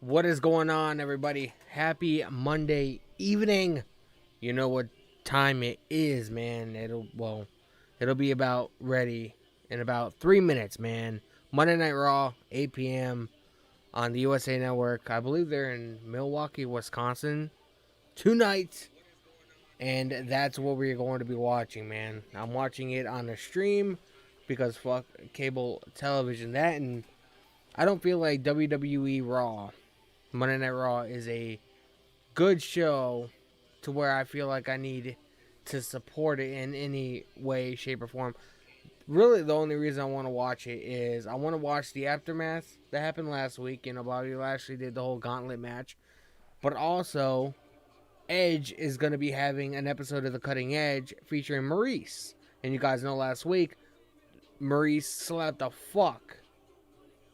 What is going on, everybody? Happy Monday evening. You know what time it is, man. It'll be about ready in about 3 minutes, man. Monday Night Raw, 8 p.m. on the USA Network. I believe they're in Milwaukee, Wisconsin tonight. And that's what we're going to be watching, man. I'm watching it on a stream because fuck cable television. That, and I don't feel like WWE Raw, Monday Night Raw, is a good show to where I feel like I need to support it in any way, shape, or form. Really, the only reason I want to watch it is I want to watch the aftermath that happened last week. You know, Bobby Lashley did the whole gauntlet match. But also, Edge is going to be having an episode of The Cutting Edge featuring Maurice. And you guys know last week, Maurice slapped the fuck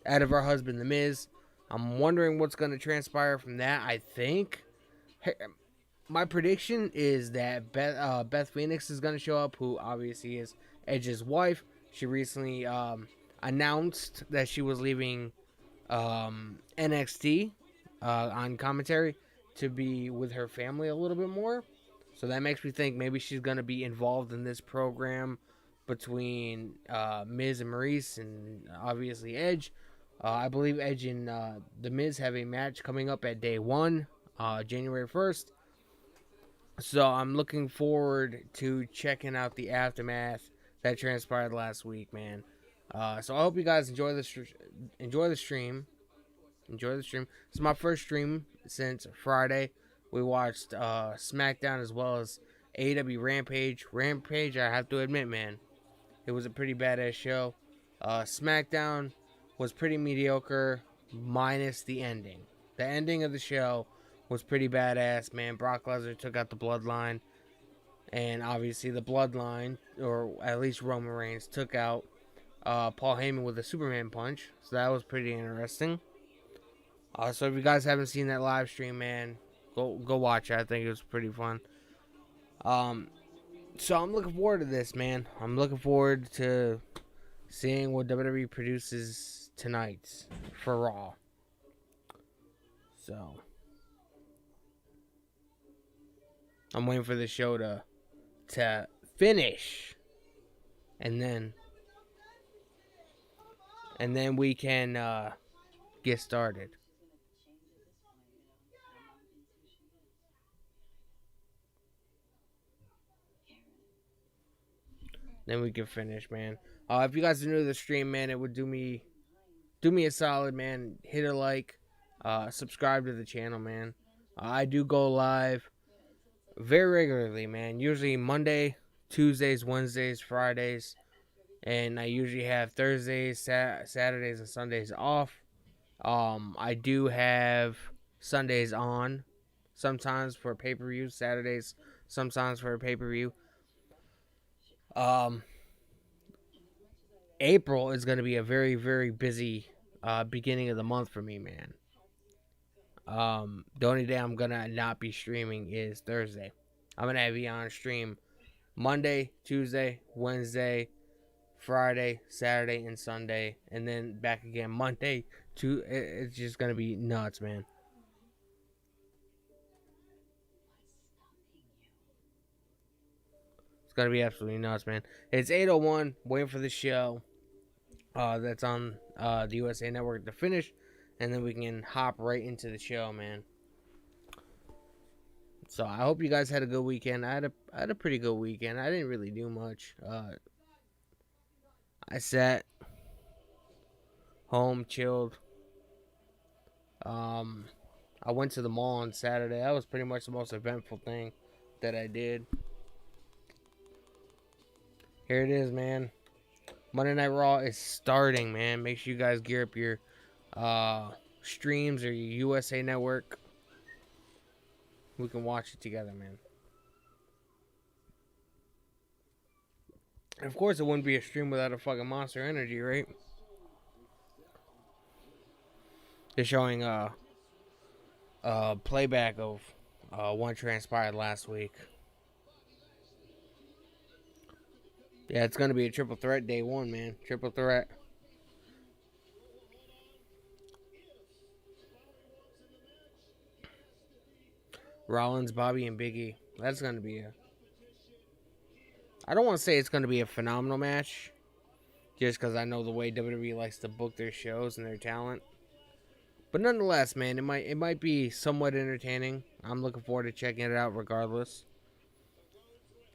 out of her husband, The Miz. I'm wondering what's going to transpire from that. I think my prediction is that Beth Phoenix is going to show up, who obviously is Edge's wife. She recently announced that she was leaving NXT on commentary to be with her family a little bit more. So that makes me think maybe she's going to be involved in this program between Miz and Maurice and obviously Edge. I believe Edge and The Miz have a match coming up at day 1, January 1st. So I'm looking forward to checking out the aftermath that transpired last week, man. So I hope you guys enjoy the stream. Enjoy the stream. It's my first stream since Friday. We watched SmackDown as well as AEW Rampage. Rampage, I have to admit, man, it was a pretty badass show. SmackDown was pretty mediocre, minus the ending. The ending of the show was pretty badass, man. Brock Lesnar took out the Bloodline, and obviously the Bloodline, or at least Roman Reigns, took out Paul Heyman with a Superman punch. So that was pretty interesting. So if you guys haven't seen that live stream, man, go watch it. I think it was pretty fun. So I'm looking forward to this, man. I'm looking forward to seeing what WWE produces tonight for Raw. So I'm waiting for the show to finish, and then we can get started. Then we can finish, man. If you guys are new to the stream, man, it would do me a solid, man. Hit a like, subscribe to the channel, man. I do go live very regularly, man. Usually Monday, Tuesdays, Wednesdays, Fridays, and I usually have Thursdays, Saturdays, and Sundays off. I do have Sundays on, sometimes for pay-per-view. Saturdays, sometimes for a pay-per-view. April is going to be a very, very busy beginning of the month for me, man. The only day I'm going to not be streaming is Thursday. I'm going to be on stream Monday, Tuesday, Wednesday, Friday, Saturday, and Sunday. And then back again Monday. It's just going to be nuts, man. Gonna be absolutely nuts, man. It's 8:01, waiting for the show that's on the USA Network to finish, and then we can hop right into the show, man. So I hope you guys had a good weekend. I had a pretty good weekend. I didn't really do much. I sat home, chilled. I went to the mall on Saturday. That was pretty much the most eventful thing that I did. Here it is, man. Monday Night Raw is starting, man. Make sure you guys gear up your streams or your USA Network. We can watch it together, man. And of course, it wouldn't be a stream without a fucking Monster Energy, right? They're showing playback of what transpired last week. Yeah, it's going to be a triple threat day 1, man. Triple threat. Rollins, Bobby, and Big E. That's going to be a. I don't want to say it's going to be a phenomenal match, just because I know the way WWE likes to book their shows and their talent. But nonetheless, man, it might be somewhat entertaining. I'm looking forward to checking it out regardless.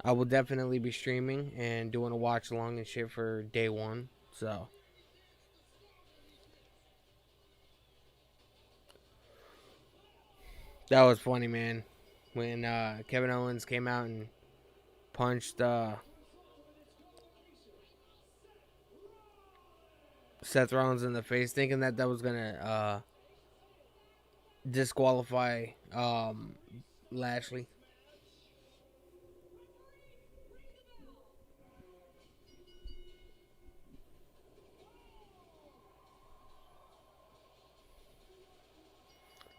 I will definitely be streaming and doing a watch along and shit for day one. So that was funny, man. When Kevin Owens came out and punched Seth Rollins in the face, thinking that was gonna disqualify Lashley.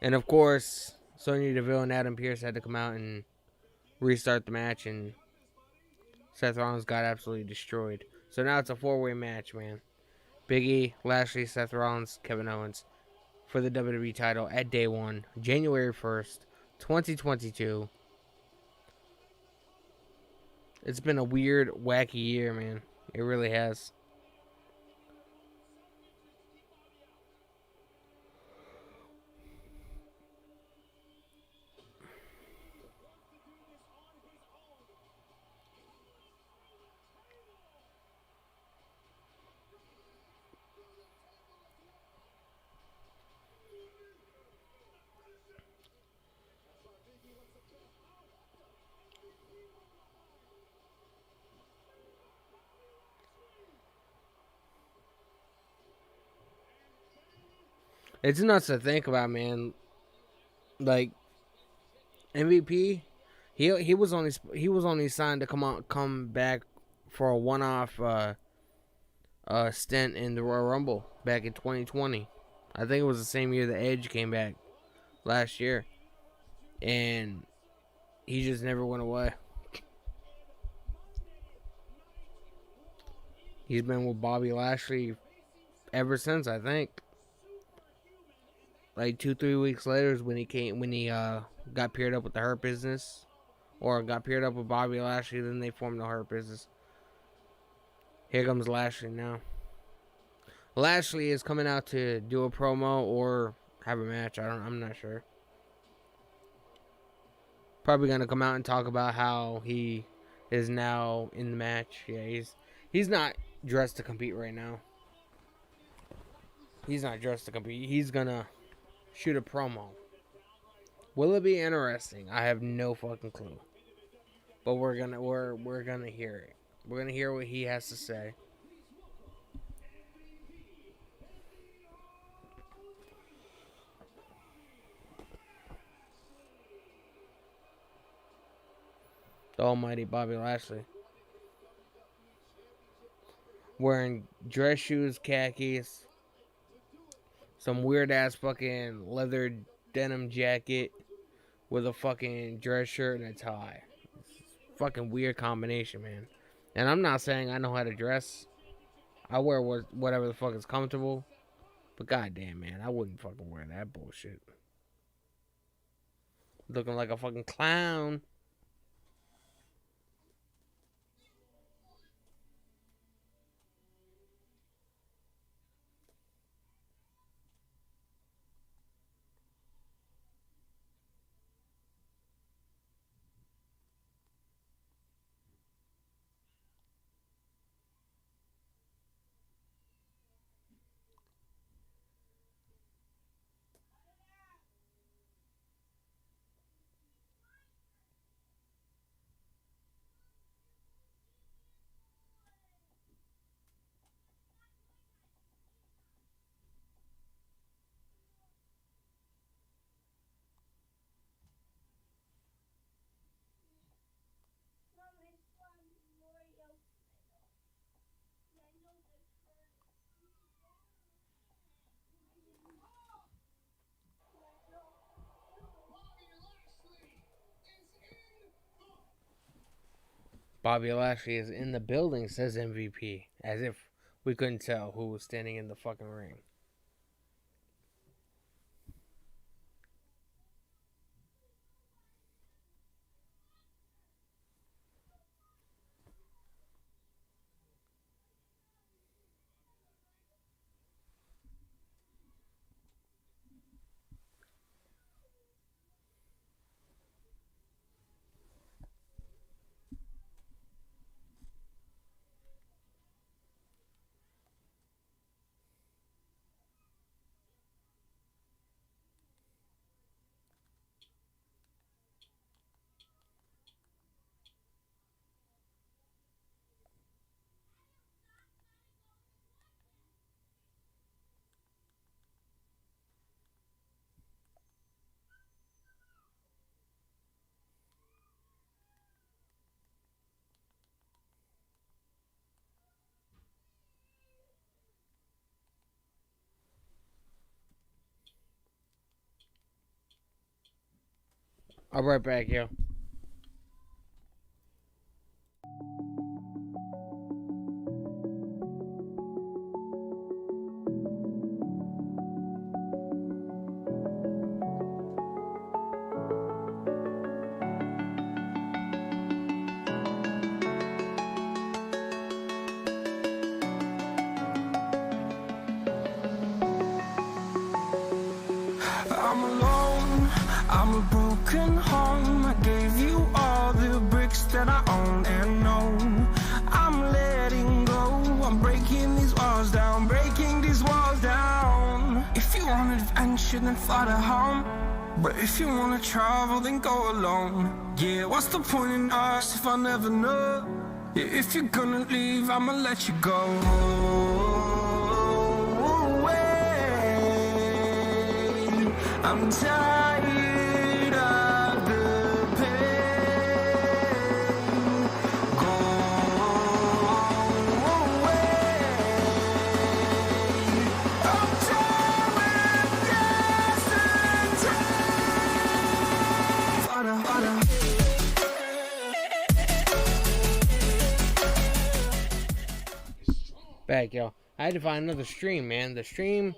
And of course, Sonya Deville and Adam Pearce had to come out and restart the match, and Seth Rollins got absolutely destroyed. So now it's a four-way match, man. Big E, Lashley, Seth Rollins, Kevin Owens for the WWE title at day one, January 1st, 2022. It's been a weird, wacky year, man. It really has. It's nuts to think about, man. Like MVP, he was only signed to come back for a one-off stint in the Royal Rumble back in 2020. I think it was the same year the Edge came back last year, and he just never went away. He's been with Bobby Lashley ever since. I think like 2-3 weeks later is when he got paired up with the Hurt Business, or got paired up with Bobby Lashley. Then they formed the Hurt Business. Here comes Lashley now. Lashley is coming out to do a promo or have a match. I'm not sure. Probably gonna come out and talk about how he is now in the match. Yeah, he's not dressed to compete right now. He's not dressed to compete. He's gonna shoot a promo. Will it be interesting? I have no fucking clue. But we're gonna hear it. We're gonna hear what he has to say. The almighty Bobby Lashley. Wearing dress shoes, khakis, some weird ass fucking leather denim jacket with a fucking dress shirt and a tie. Fucking weird combination, man. And I'm not saying I know how to dress. I wear whatever the fuck is comfortable. But goddamn, man, I wouldn't fucking wear that bullshit. Looking like a fucking clown. Bobby Lashley is in the building, says MVP. As if we couldn't tell who was standing in the fucking ring. I'll be right back, yo. I'm alone, I'm a broken home. I gave you all the bricks that I own and know. I'm letting go, I'm breaking these walls down, breaking these walls down. If you want adventure, then fly to home. But if you wanna travel, then go alone. Yeah, what's the point in us if I never know? Yeah, if you're gonna leave, I'ma let you go. I'm tired of the pain. Go away. I'm tired of Back, yo. I had to find another stream, man. The stream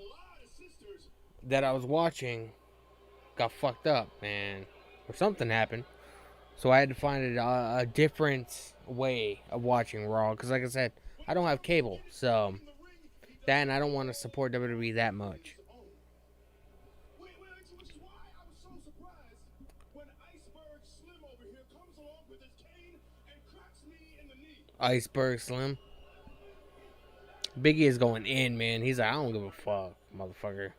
that I was watching got fucked up, man, or something happened. So I had to find a different way of watching Raw, because like I said, I don't have cable, so that, and I don't want to support WWE that much. Iceberg Slim. Biggie is going in, man. He's like, I don't give a fuck, motherfucker.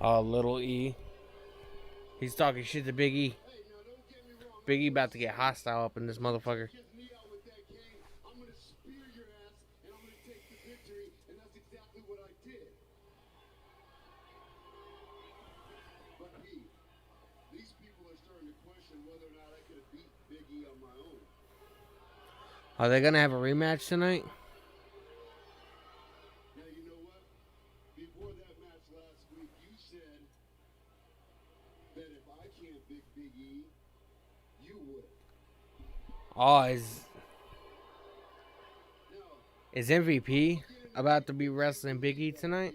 Oh, Little E. He's talking shit to Big E. Big E about to get hostile up in this motherfucker. Are they gonna have a rematch tonight? Oh, is MVP about to be wrestling Big E tonight?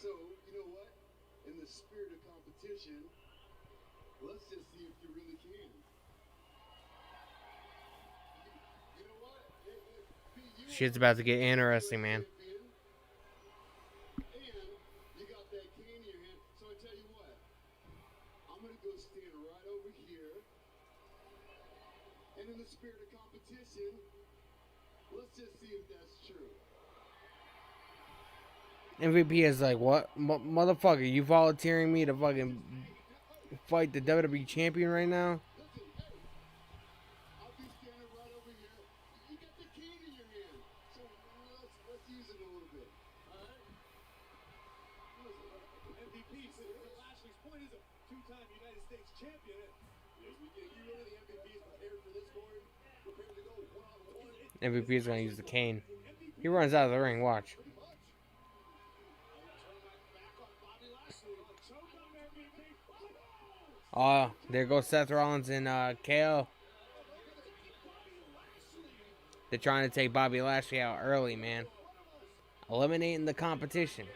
So, you know what? In the spirit of competition, let's just see if you really can. You know what? Shit's about to get interesting, man. And you got that cane in your hand. So I tell you what, I'm going to go stand right over here. And in the spirit of competition, let's just see if that's true. MVP is like, what? Motherfucker, you volunteering me to fucking fight the WWE champion right now? I'll be standing right over here. You got the cane in your hand. So let's use it a little bit. All right? MVP, so Lashley's point is a two-time United States champion. You really the MVP is prepared for this, Gordon? Prepared to go one-on-one? MVP is gonna use the cane. He runs out of the ring, watch. Oh, there goes Seth Rollins and KO. They're trying to take Bobby Lashley out early, man. Eliminating the competition.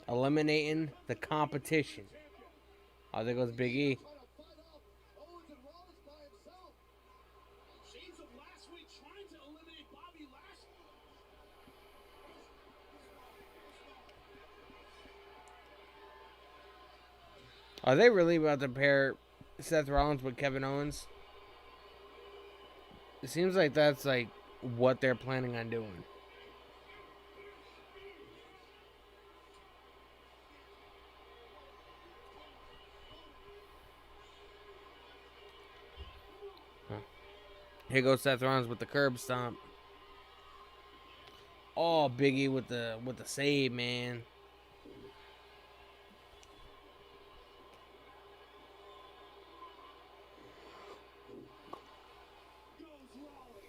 Eliminating the competition. Oh, there goes Big E. Are they really about to pair Seth Rollins with Kevin Owens? It seems like that's like what they're planning on doing. Here goes Seth Rollins with the curb stomp. Oh, Biggie with the save, man. Goes Rollins.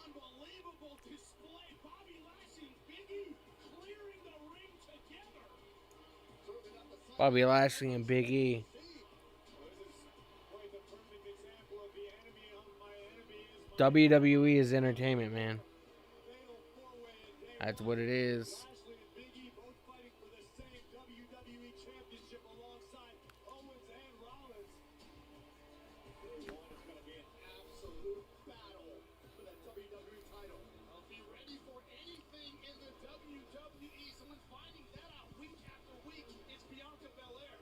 Unbelievable display. Bobby Lashley and Big E clearing the ring together. Certainly not the sight Bobby Lashley and Big E. Well, this is quite the perfect example of the enemy of my enemy is my WWE is entertainment, man. fatal four-way in day That's one. what it is. Lashley and Big E both fighting for the same WWE Championship alongside Owens and Rollins. Day one is going to be an absolute battle for that WWE title. I'll be ready for anything in the WWE. Someone's finding that out week after week. It's Bianca Belair.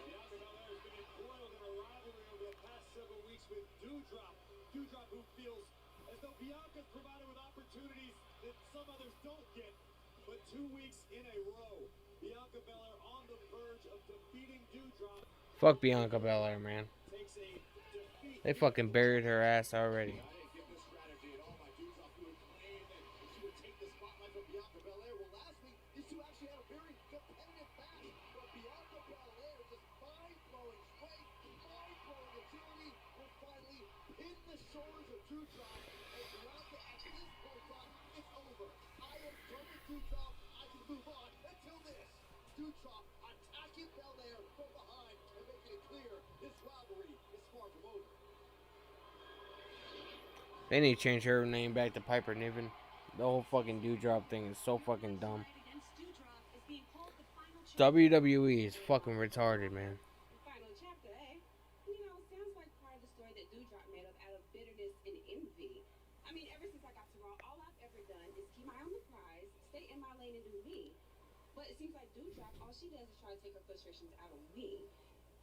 Bianca Belair has been embroiled in a rivalry over the past several weeks with Doudrop. Doudrop, who feels as though Bianca's provided with opportunities that some others don't get. But 2 weeks in a row, Bianca Belair on the verge of defeating Doudrop. Fuck Bianca Belair, man. Takes a defeat. They fucking buried her ass already. I didn't get this strategy at all by Doudrop, who had claimed that she would take the spotlight from Bianca Belair. Well, last week, these two actually had a very competitive match. But Bianca Belair just mind-blowing strength, mind-blowing agility will finally pin the shoulders of Doudrop. And Bianca, at this point, thought, it's over. I am done with Doudrop. I can move on. Until this, Doudrop attacking Belair from behind and making it clear this rivalry is far from over. They need to change her name back to Piper Niven. The whole fucking Doudrop thing is so fucking dumb. WWE is fucking retarded, man. Final chapter, eh? You know, sounds like part of the story that Doudrop made up out of bitterness and envy. I mean, ever since I got to Raw, all I've ever done is keep my eye on the prize, stay in my lane, and do me. But it seems like Doudrop, all she does is try to take her frustrations out of me.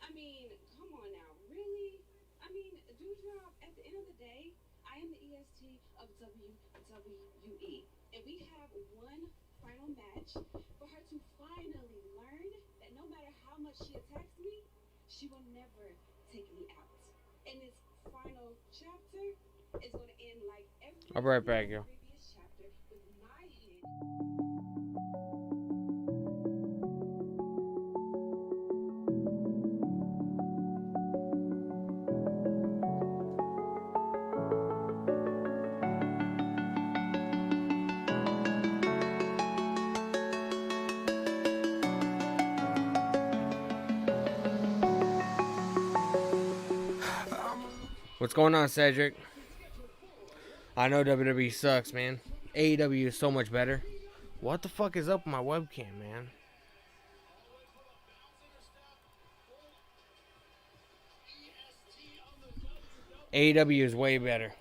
I mean, come on now, really? I mean, Doudrop, at the end of the day, I am the EST of WWE. And we have one final match for her to finally learn that no matter how much she attacks me, she will never take me out. And this final chapter is going to end like every I'll be right back, yo. previous chapter with my head. What's going on, Cedric? I know WWE sucks, man. AEW is so much better. What the fuck is up with my webcam, man? AEW is way better.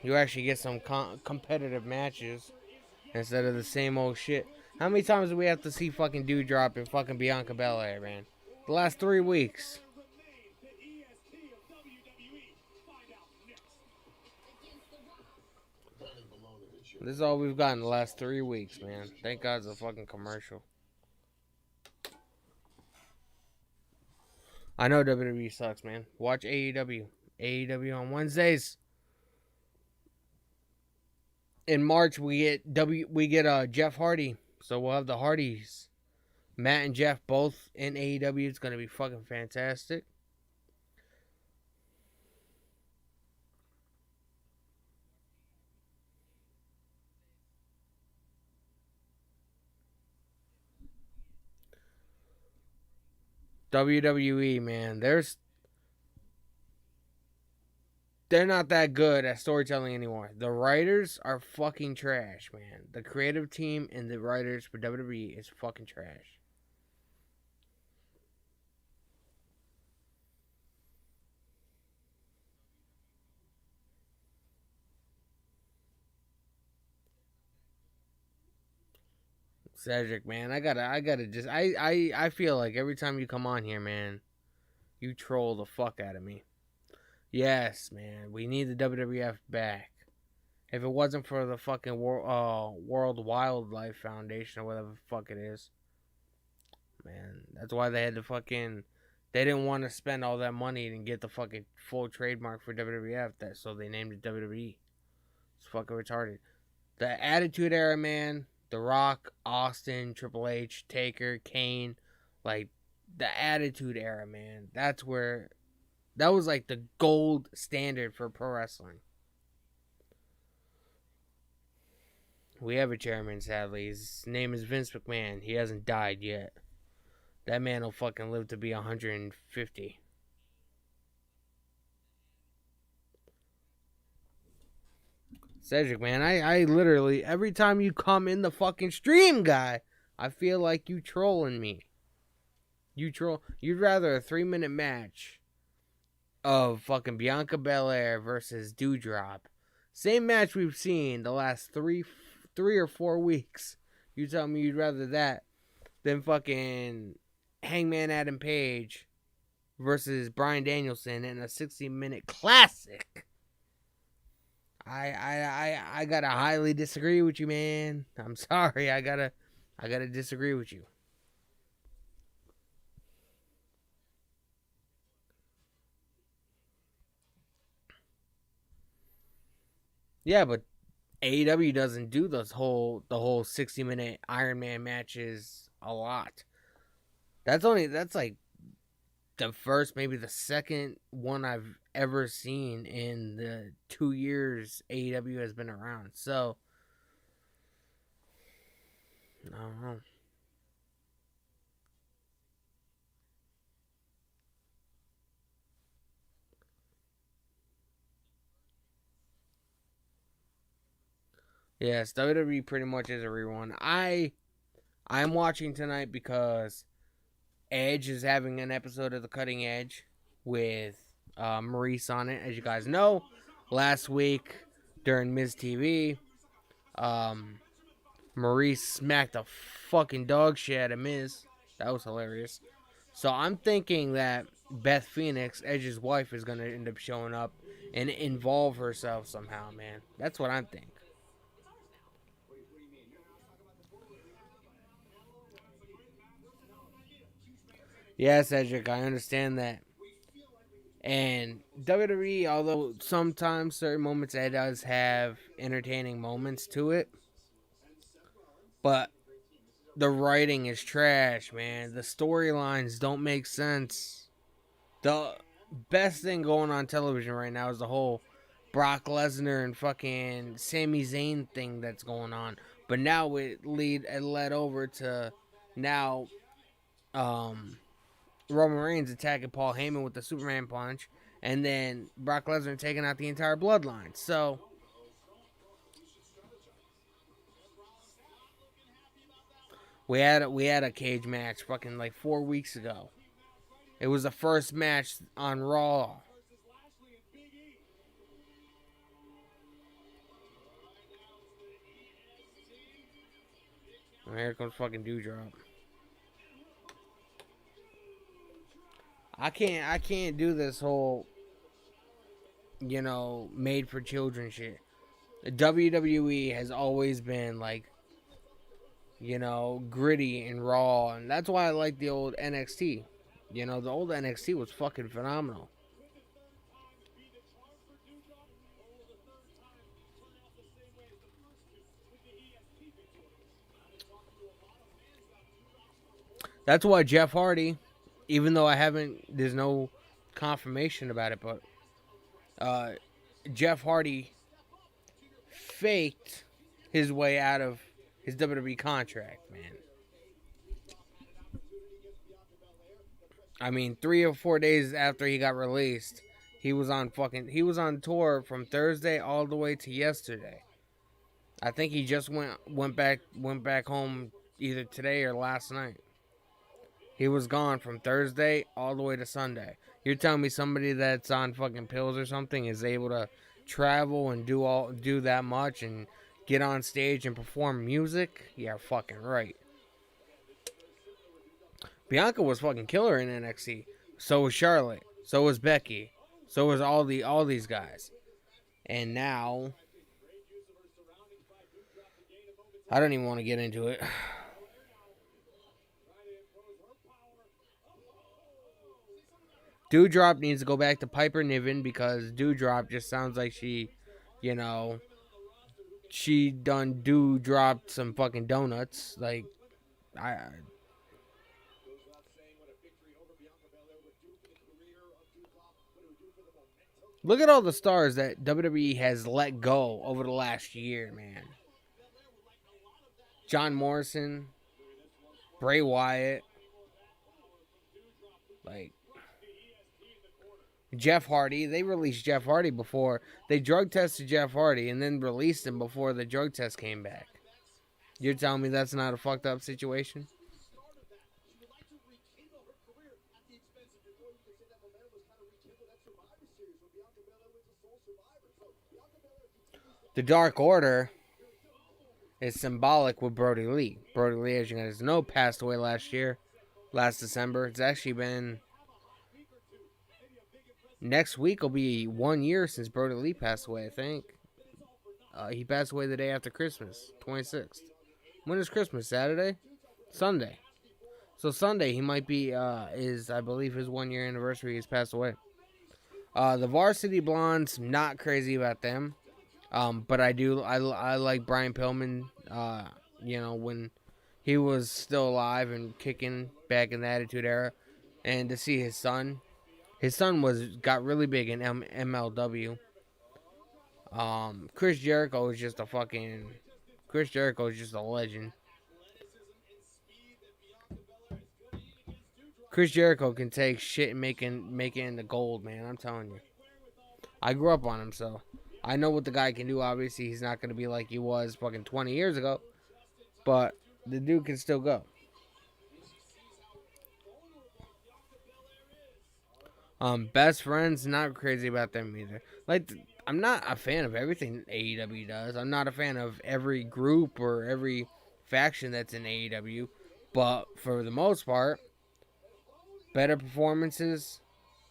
You actually get some competitive matches instead of the same old shit. How many times do we have to see fucking Doudrop and fucking Bianca Belair, man? The last 3 weeks. Remain the EST of WWE. Find out next. This is all we've got in the last 3 weeks, man. Thank God it's a fucking commercial. I know WWE sucks, man. Watch AEW. AEW on Wednesdays. In March we get Jeff Hardy. So we'll have the Hardys. Matt and Jeff both in AEW. It's gonna be fucking fantastic. WWE, man, they're not that good at storytelling anymore. The writers are fucking trash, man. The creative team and the writers for WWE is fucking trash. Cedric, man, I gotta just, I feel like every time you come on here, man, you troll the fuck out of me. Yes, man, we need the WWF back. If it wasn't for the fucking World Wildlife Foundation or whatever the fuck it is, man, that's why they had to fucking, they didn't want to spend all that money and get the fucking full trademark for WWF, so they named it WWE. It's fucking retarded. The Attitude Era, man, The Rock, Austin, Triple H, Taker, Kane, like the Attitude Era, man. That was like the gold standard for pro wrestling. We have a chairman, sadly. His name is Vince McMahon. He hasn't died yet. That man will fucking live to be 150. Cedric, man, I literally, every time you come in the fucking stream, guy, I feel like you trolling me. You troll. You'd rather a 3-minute match of fucking Bianca Belair versus Doudrop. Same match we've seen the last three or 4 weeks. You tell me you'd rather that than fucking Hangman Adam Page versus Bryan Danielson in a 60-minute classic. I gotta highly disagree with you, man. I'm sorry. I gotta disagree with you. Yeah, but AEW doesn't do the whole 60-minute Iron Man matches a lot. That's like the first, maybe the second one I've ever seen in the 2 years AEW has been around. So, I don't know. Yes, WWE pretty much is a rerun. I'm watching tonight because Edge is having an episode of The Cutting Edge with Maurice on it. As you guys know, last week during Miz TV, Maurice smacked a fucking dog shit out of Miz. That was hilarious. So I'm thinking that Beth Phoenix, Edge's wife, is going to end up showing up and involve herself somehow, man. That's what I'm thinking. Yes, Cedric, I understand that. And WWE, although sometimes certain moments it does have entertaining moments to it, but the writing is trash, man. The storylines don't make sense. The best thing going on television right now is the whole Brock Lesnar and fucking Sami Zayn thing that's going on. But now it led over to now Roman Reigns attacking Paul Heyman with the Superman punch, and then Brock Lesnar taking out the entire bloodline. So we had a cage match fucking like 4 weeks ago. It was the first match on Raw. And here comes fucking Doudrop. I can't do this whole, made for children shit. The WWE has always been like, gritty and raw, and that's why I like the old NXT. The old NXT was fucking phenomenal. That's why Jeff Hardy, even though there's no confirmation about it, but Jeff Hardy faked his way out of his WWE contract, man. I mean, 3 or 4 days after he got released, he was on tour from Thursday all the way to yesterday. I think he just went back home either today or last night. He was gone from Thursday all the way to Sunday. You're telling me somebody that's on fucking pills or something is able to travel and do that much and get on stage and perform music? Yeah, fucking right. Bianca was fucking killer in NXT. So was Charlotte. So was Becky. So was all these guys. And now, I don't even want to get into it. Dewdrop needs to go back to Piper Niven because Dewdrop just sounds like she, you know, she done Dewdropped some fucking donuts. Like, I look at all the stars that WWE has let go over the last year, man. John Morrison, Bray Wyatt, like Jeff Hardy. They released Jeff Hardy before. They drug tested Jeff Hardy and then released him before the drug test came back. You're telling me that's not a fucked up situation? The Dark Order is symbolic with Brody Lee. Brody Lee, as you guys know, passed away last December. It's actually been... Next week will be 1 year since Brody Lee passed away, I think. He passed away the day after Christmas, 26th. When is Christmas? Saturday? Sunday. So Sunday, he might be, I believe his 1 year anniversary. He's passed away. The Varsity Blondes, not crazy about them. But I like Brian Pillman, when he was still alive and kicking back in the Attitude Era. And to see his son got really big in MLW. Chris Jericho is just a legend. Chris Jericho can take shit and make it into gold, man. I'm telling you. I grew up on him, so I know what the guy can do. Obviously, he's not going to be like he was fucking 20 years ago, but the dude can still go. Best Friends, not crazy about them either. Like, I'm not a fan of everything AEW does. I'm not a fan of every group or every faction that's in AEW, but for the most part, better performances,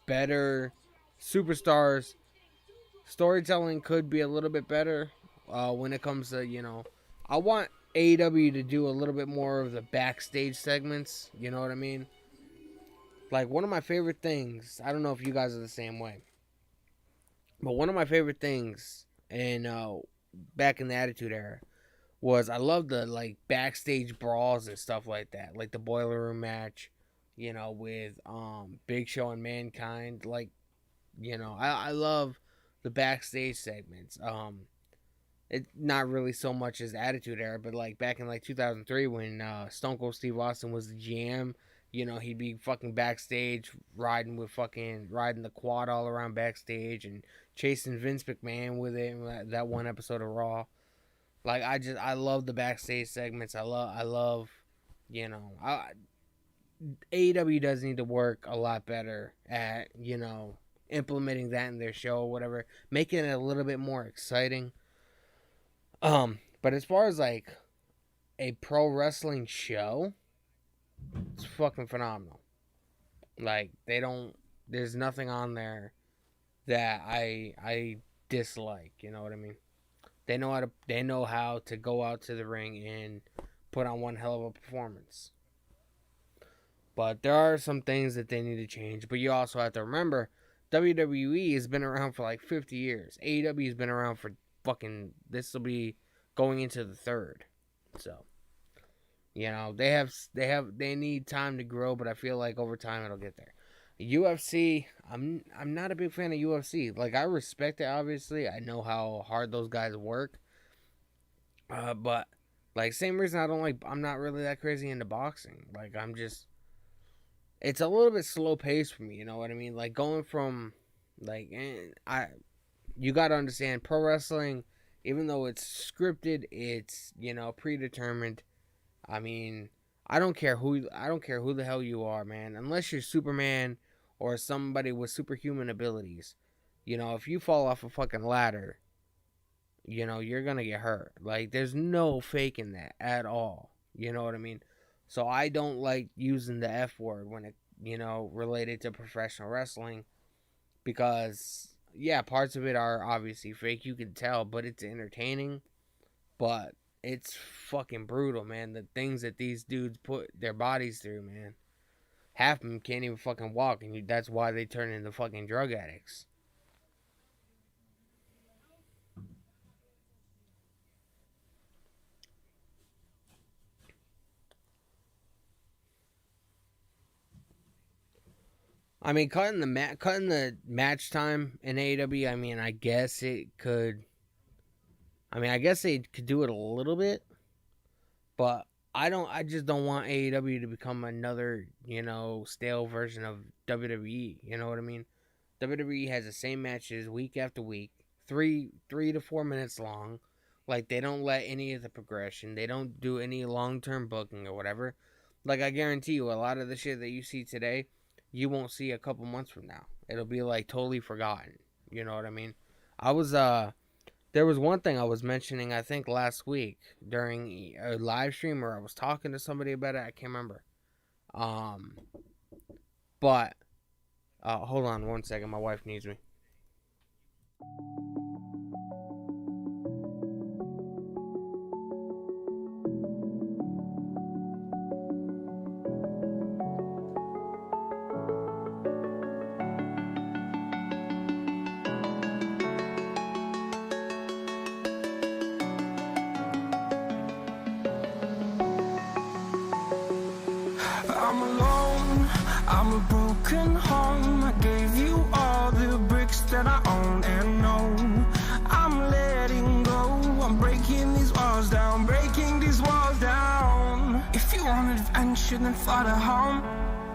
better superstars. Storytelling could be a little bit better when it comes to, I want AEW to do a little bit more of the backstage segments. You know what I mean? Like, one of my favorite things, I don't know if you guys are the same way, but one of my favorite things back in the Attitude Era was I loved the, like, backstage brawls and stuff like that. Like the Boiler Room match, with Big Show and Mankind. Like, I love the backstage segments. It's not really so much as Attitude Era, but like back in like 2003 when Stone Cold Steve Austin was the GM, he'd be fucking backstage riding the quad all around backstage and chasing Vince McMahon with it in that one episode of Raw. Like, I love the backstage segments. I love, AEW does need to work a lot better at, implementing that in their show or whatever, making it a little bit more exciting. But as far as like a pro wrestling show, it's fucking phenomenal. Like, there's nothing on there that I dislike, you know what I mean? They know how to go out to the ring and put on one hell of a performance. But there are some things that they need to change, but you also have to remember WWE has been around for like 50 years. AEW has been around for this will be going into the third. So, they need time to grow, but I feel like over time it'll get there. UFC, I'm not a big fan of UFC. Like, I respect it, obviously. I know how hard those guys work. But like, same reason I'm not really that crazy into boxing. Like, it's a little bit slow paced for me, you know what I mean? Like, going from you got to understand, pro wrestling, even though it's scripted, it's, predetermined. I mean, I don't care who the hell you are, man. Unless you're Superman or somebody with superhuman abilities. If you fall off a fucking ladder, you're going to get hurt. Like, there's no faking that at all. You know what I mean? So I don't like using the F word when it, related to professional wrestling, because yeah, parts of it are obviously fake, you can tell, but it's entertaining. But it's fucking brutal, man. The things that these dudes put their bodies through, man. Half of them can't even fucking walk, and that's why they turn into fucking drug addicts. I mean, cutting the match time in AEW. I mean, I guess it could. I mean, I guess they could do it a little bit, but I don't. I just don't want AEW to become another, stale version of WWE. You know what I mean? WWE has the same matches week after week, 3 to 4 minutes long. Like, they don't let any of the progression. They don't do any long-term booking or whatever. Like, I guarantee you, a lot of the shit that you see today, you won't see a couple months from now. It'll be like totally forgotten. You know what I mean? I was There was one thing I was mentioning, I think last week during a live stream, or I was talking to somebody about it. I can't remember. Um, but hold on one second. My wife needs me. I'm alone, I'm a broken home. I gave you all the bricks that I own and know. I'm letting go, I'm breaking these walls down, breaking these walls down. If you want adventure, then fly to home.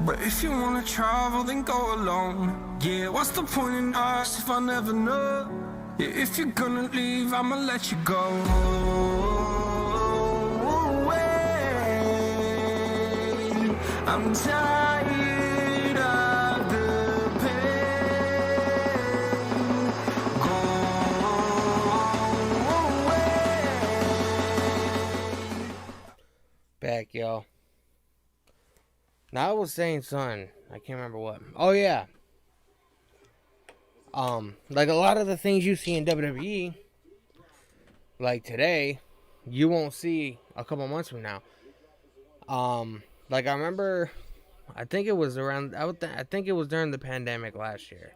But if you wanna travel, then go alone. Yeah, what's the point in us if I never know? Yeah, if you're gonna leave, I'ma let you go. I'm tired of the pain. Go away. Back, y'all. Now I was saying something. I can't remember what. Oh yeah. Like a lot of the things you see in WWE, like today, you won't see a couple months from now. Like I remember, I think it was around. I think it was during the pandemic last year.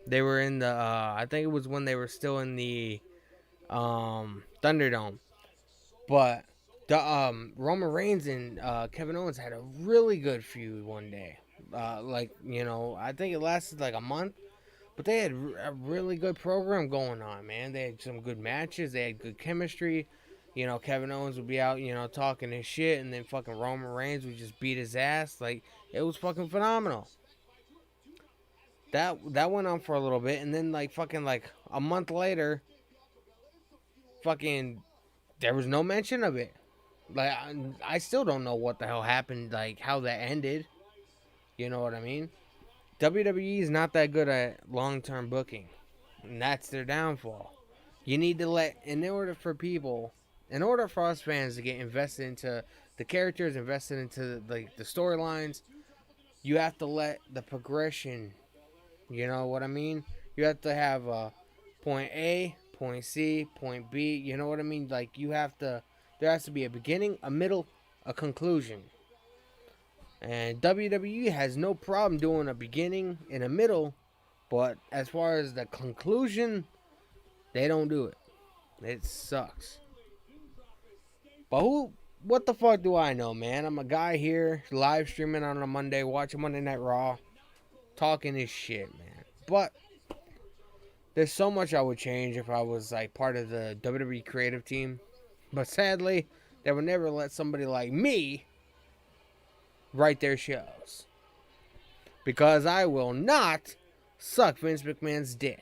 They were in the. I think it was when they were still in the, Thunderdome. But the Roman Reigns and Kevin Owens had a really good feud one day. Like, I think it lasted like a month. But they had a really good program going on, man. They had some good matches. They had good chemistry. Kevin Owens would be out, talking his shit, and then fucking Roman Reigns would just beat his ass. Like, it was fucking phenomenal. That went on for a little bit, and then like fucking like a month later, fucking there was no mention of it. Like I still don't know what the hell happened, like how that ended. You know what I mean? WWE is not that good at long-term booking, and that's their downfall. You need to in order for us fans to get invested into the characters, invested into the storylines, you have to let the progression, you know what I mean? You have to have a point A, point C, point B, you know what I mean? Like there has to be a beginning, a middle, a conclusion. And WWE has no problem doing a beginning and a middle, but as far as the conclusion, they don't do it. It sucks. But what the fuck do I know, man? I'm a guy here, live streaming on a Monday, watching Monday Night Raw, talking this shit, man. But there's so much I would change if I was like part of the WWE creative team. But sadly, they would never let somebody like me write their shows. Because I will not suck Vince McMahon's dick.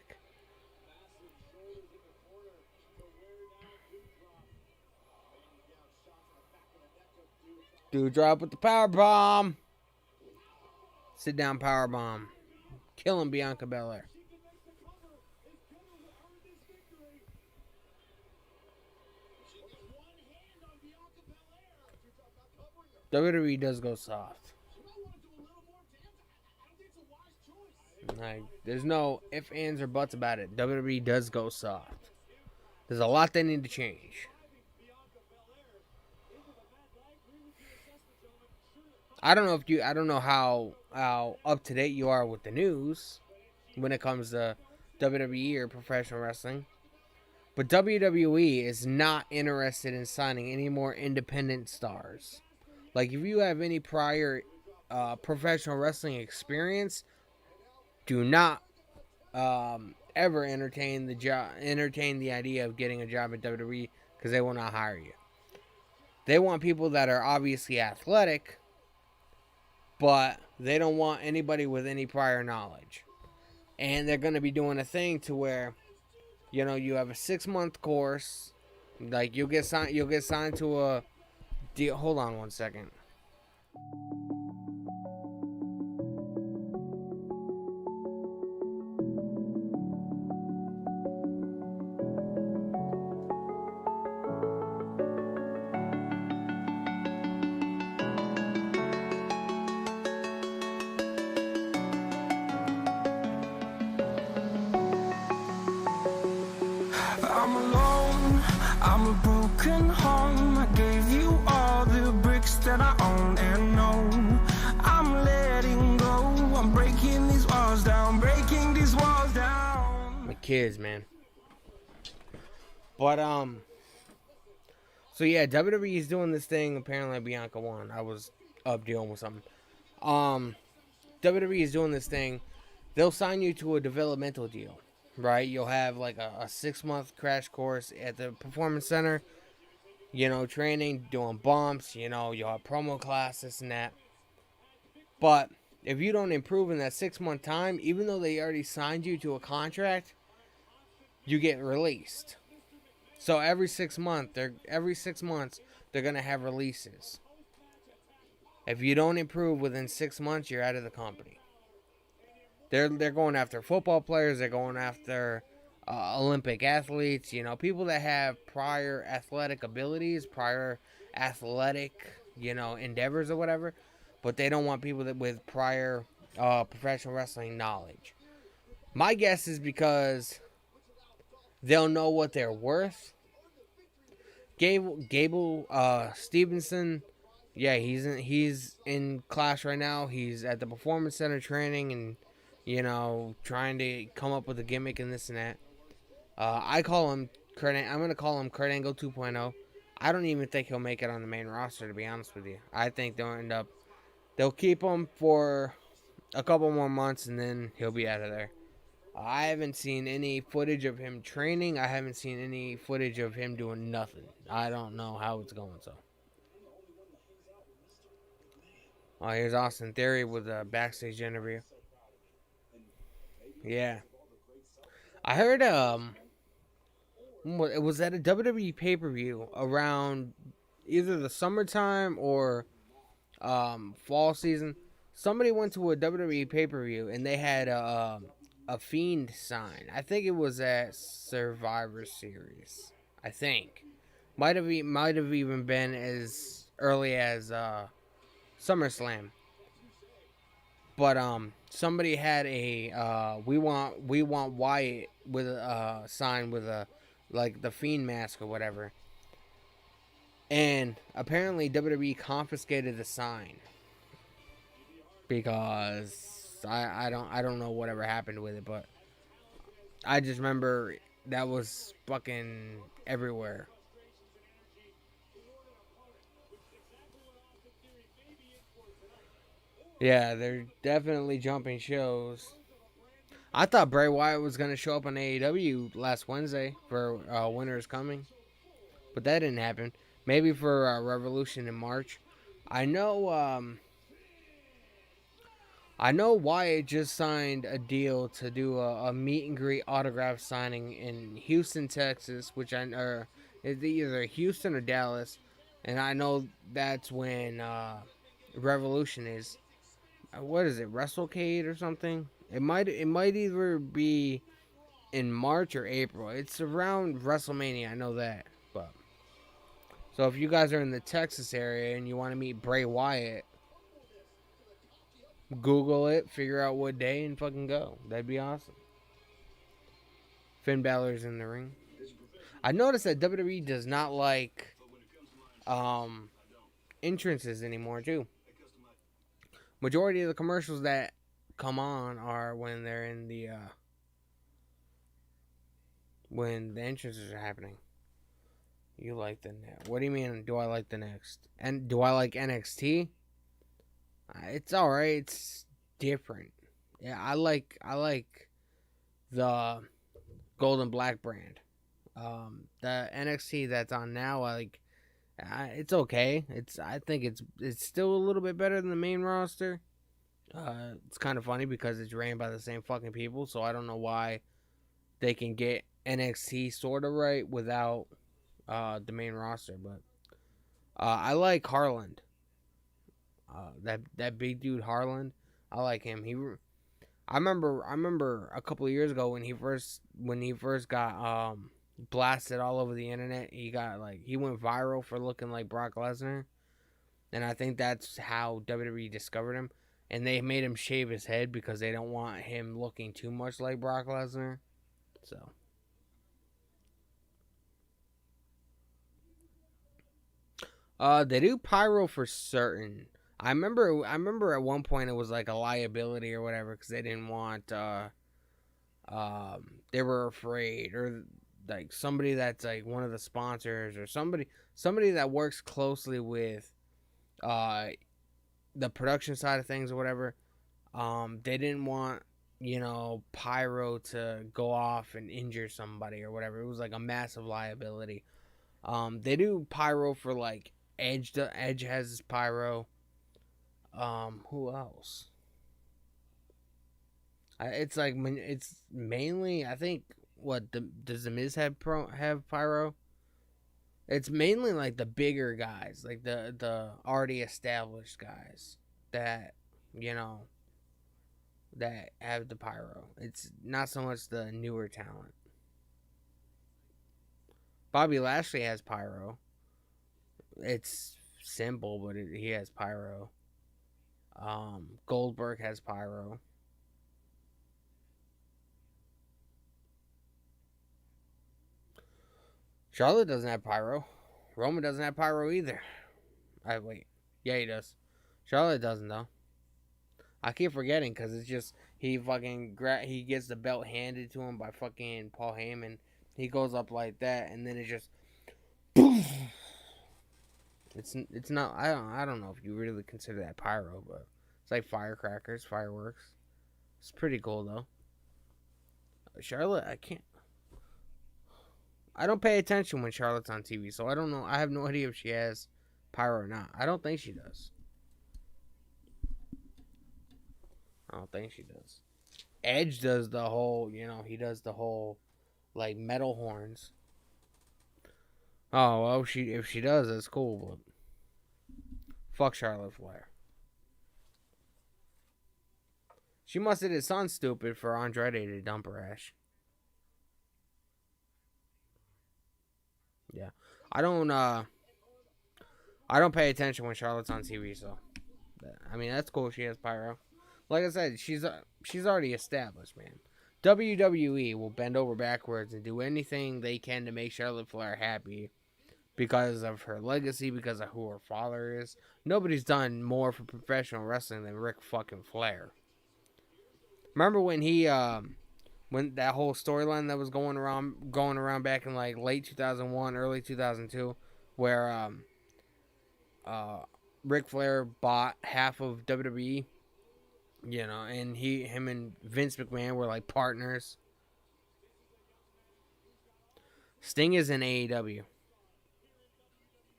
Dude, drop with the power bomb. Sit down power bomb. Killing Bianca Belair. WWE does go soft. Like, there's no ifs, ands, or buts about it. WWE does go soft. There's a lot they need to change. I don't know how up to date you are with the news when it comes to WWE or professional wrestling. But WWE is not interested in signing any more independent stars. Like, if you have any prior professional wrestling experience, do not ever entertain the idea of getting a job at WWE, because they will not hire you. They want people that are obviously athletic, but they don't want anybody with any prior knowledge. And they're going to be doing a thing to where, you know, you have a 6-month course. Like, you'll get signed to a deal. Hold on one second. I'm alone, I'm a broken home. I gave you all the bricks that I own and know. I'm letting go, I'm breaking these walls down, breaking these walls down. My kids, man. But so yeah, WWE is doing this thing. Apparently Bianca won. I was up dealing with something. WWE is doing this thing. They'll sign you to a developmental deal, right? You'll have like a 6-month crash course at the Performance Center, you know, training, doing bumps, you know, you'll have promo classes and that. But if you don't improve in that 6-month time, even though they already signed you to a contract, you get released. So every 6 months, they're gonna have releases. If you don't improve within 6 months, you're out of the company. They're going after football players. They're going after Olympic athletes. You know, people that have prior athletic abilities, prior athletic, you know, endeavors or whatever. But they don't want people with prior professional wrestling knowledge. My guess is because they'll know what they're worth. Gable Stevenson, yeah, he's in class right now. He's at the Performance Center training and, you know, trying to come up with a gimmick and this and that. I call him Kurt. I'm gonna call him Kurt Angle 2.0. I don't even think he'll make it on the main roster, to be honest with you. I think they'll keep him for a couple more months and then he'll be out of there. I haven't seen any footage of him training. I haven't seen any footage of him doing nothing. I don't know how it's going, so. Oh, here's Austin Theory with a backstage interview. Yeah. I heard, it was at a WWE pay-per-view around either the summertime or fall season. Somebody went to a WWE pay-per-view and they had a Fiend sign. I think it was at Survivor Series. I think. Might have even been as early as SummerSlam. But somebody had a we want Wyatt with a sign with a like the Fiend mask or whatever. And apparently WWE confiscated the sign because I don't know whatever happened with it, but I just remember that was fucking everywhere. Yeah, they're definitely jumping shows. I thought Bray Wyatt was going to show up on AEW last Wednesday for Winter is Coming. But that didn't happen. Maybe for Revolution in March. I know Wyatt just signed a deal to do a meet and greet autograph signing in Houston, Texas, which it's either Houston or Dallas. And I know that's when Revolution is. What is it, WrestleCade or something? It might either be in March or April. It's around WrestleMania, I know that. But So if you guys are in the Texas area and you want to meet Bray Wyatt, Google it, figure out what day, and fucking go. That'd be awesome. Finn Balor's in the ring. I noticed that WWE does not like entrances anymore too. Majority of the commercials that come on are when they're in the when the entrances are happening. You like the next? What do you mean? Do I like the next? And do I like NXT? It's all right. It's different. Yeah, I like the Gold and Black brand. The NXT that's on now, it's okay. I think it's still a little bit better than the main roster. It's kind of funny because it's ran by the same fucking people, so I don't know why they can get NXT sort of right without the main roster. But I like Harland. That big dude Harland, I like him. I remember a couple of years ago when he first got blasted all over the internet. He went viral for looking like Brock Lesnar, and I think that's how WWE discovered him. And they made him shave his head because they don't want him looking too much like Brock Lesnar. So. They do pyro for certain. I remember at one point it was like a liability or whatever because they didn't want. They were afraid, or like somebody that's like one of the sponsors or somebody that works closely with, the production side of things or whatever. They didn't want pyro to go off and injure somebody or whatever. It was like a massive liability. They do pyro for like Edge. Edge has his pyro. Who else? It's mainly, I think, does the Miz have pyro? It's mainly like the bigger guys, like the already established guys that that have the pyro. It's not so much the newer talent. Bobby Lashley has pyro. It's simple, but he has pyro. Goldberg has pyro. Charlotte doesn't have pyro. Roman doesn't have pyro either. Wait. Yeah, he does. Charlotte doesn't, though. I keep forgetting because it's just he gets the belt handed to him by fucking Paul Heyman. He goes up like that, and then it just poof. It's not. I don't know if you really consider that pyro, but it's like firecrackers, fireworks. It's pretty cool though. Charlotte, I don't pay attention when Charlotte's on TV, so I don't know. I have no idea if she has pyro or not. I don't think she does. I don't think she does. Edge does the whole, he does the whole, like, metal horns. Oh, well, if she does, that's cool, but fuck Charlotte Flair. She must have did something stupid for Andrade to dump her ass. Yeah. I don't pay attention when Charlotte's on TV, so I mean that's cool. She has pyro. Like I said, she's already established, man. WWE will bend over backwards and do anything they can to make Charlotte Flair happy because of her legacy, because of who her father is. Nobody's done more for professional wrestling than Ric fucking Flair. Remember when when that whole storyline that was going around back in like late 2001, early 2002, where Ric Flair bought half of WWE, and him and Vince McMahon were like partners. Sting is in AEW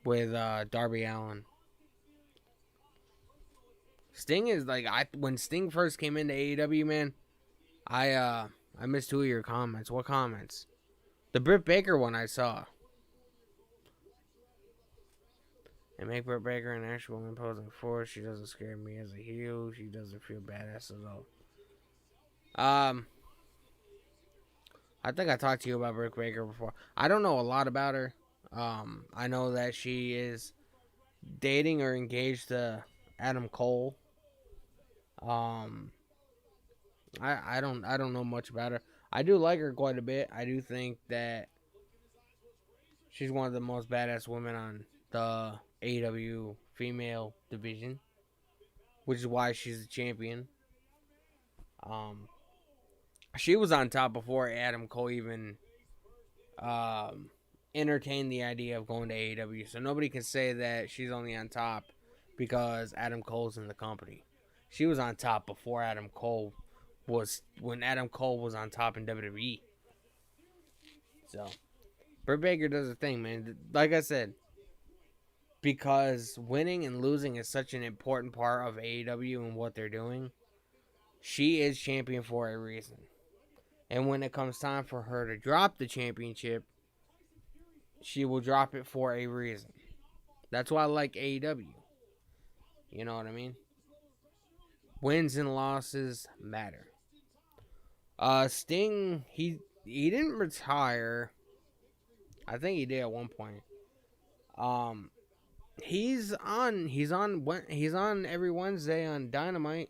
with Darby Allin. Sting is like when Sting first came into AEW, man, I missed 2 of your comments. What comments? The Britt Baker one I saw. And make Britt Baker an actual imposing force. She doesn't scare me as a heel. She doesn't feel badass at all. I think I talked to you about Britt Baker before. I don't know a lot about her. I know that she is dating or engaged to Adam Cole. Um, I don't know much about her. I do like her quite a bit. I do think that she's one of the most badass women on the AEW female division, which is why she's the champion. Um, she was on top before Adam Cole even um, entertained the idea of going to AEW. So nobody can say that she's only on top because Adam Cole's in the company. She was on top before Adam Cole was when Adam Cole was on top in WWE. So Britt Baker does a thing, man. Like I said, because winning and losing is such an important part of AEW and what they're doing. She is champion for a reason. And when it comes time for her to drop the championship, she will drop it for a reason. That's why I like AEW. You know what I mean? Wins and losses matter. Sting, he didn't retire. I think he did at one point. He's on every Wednesday on Dynamite.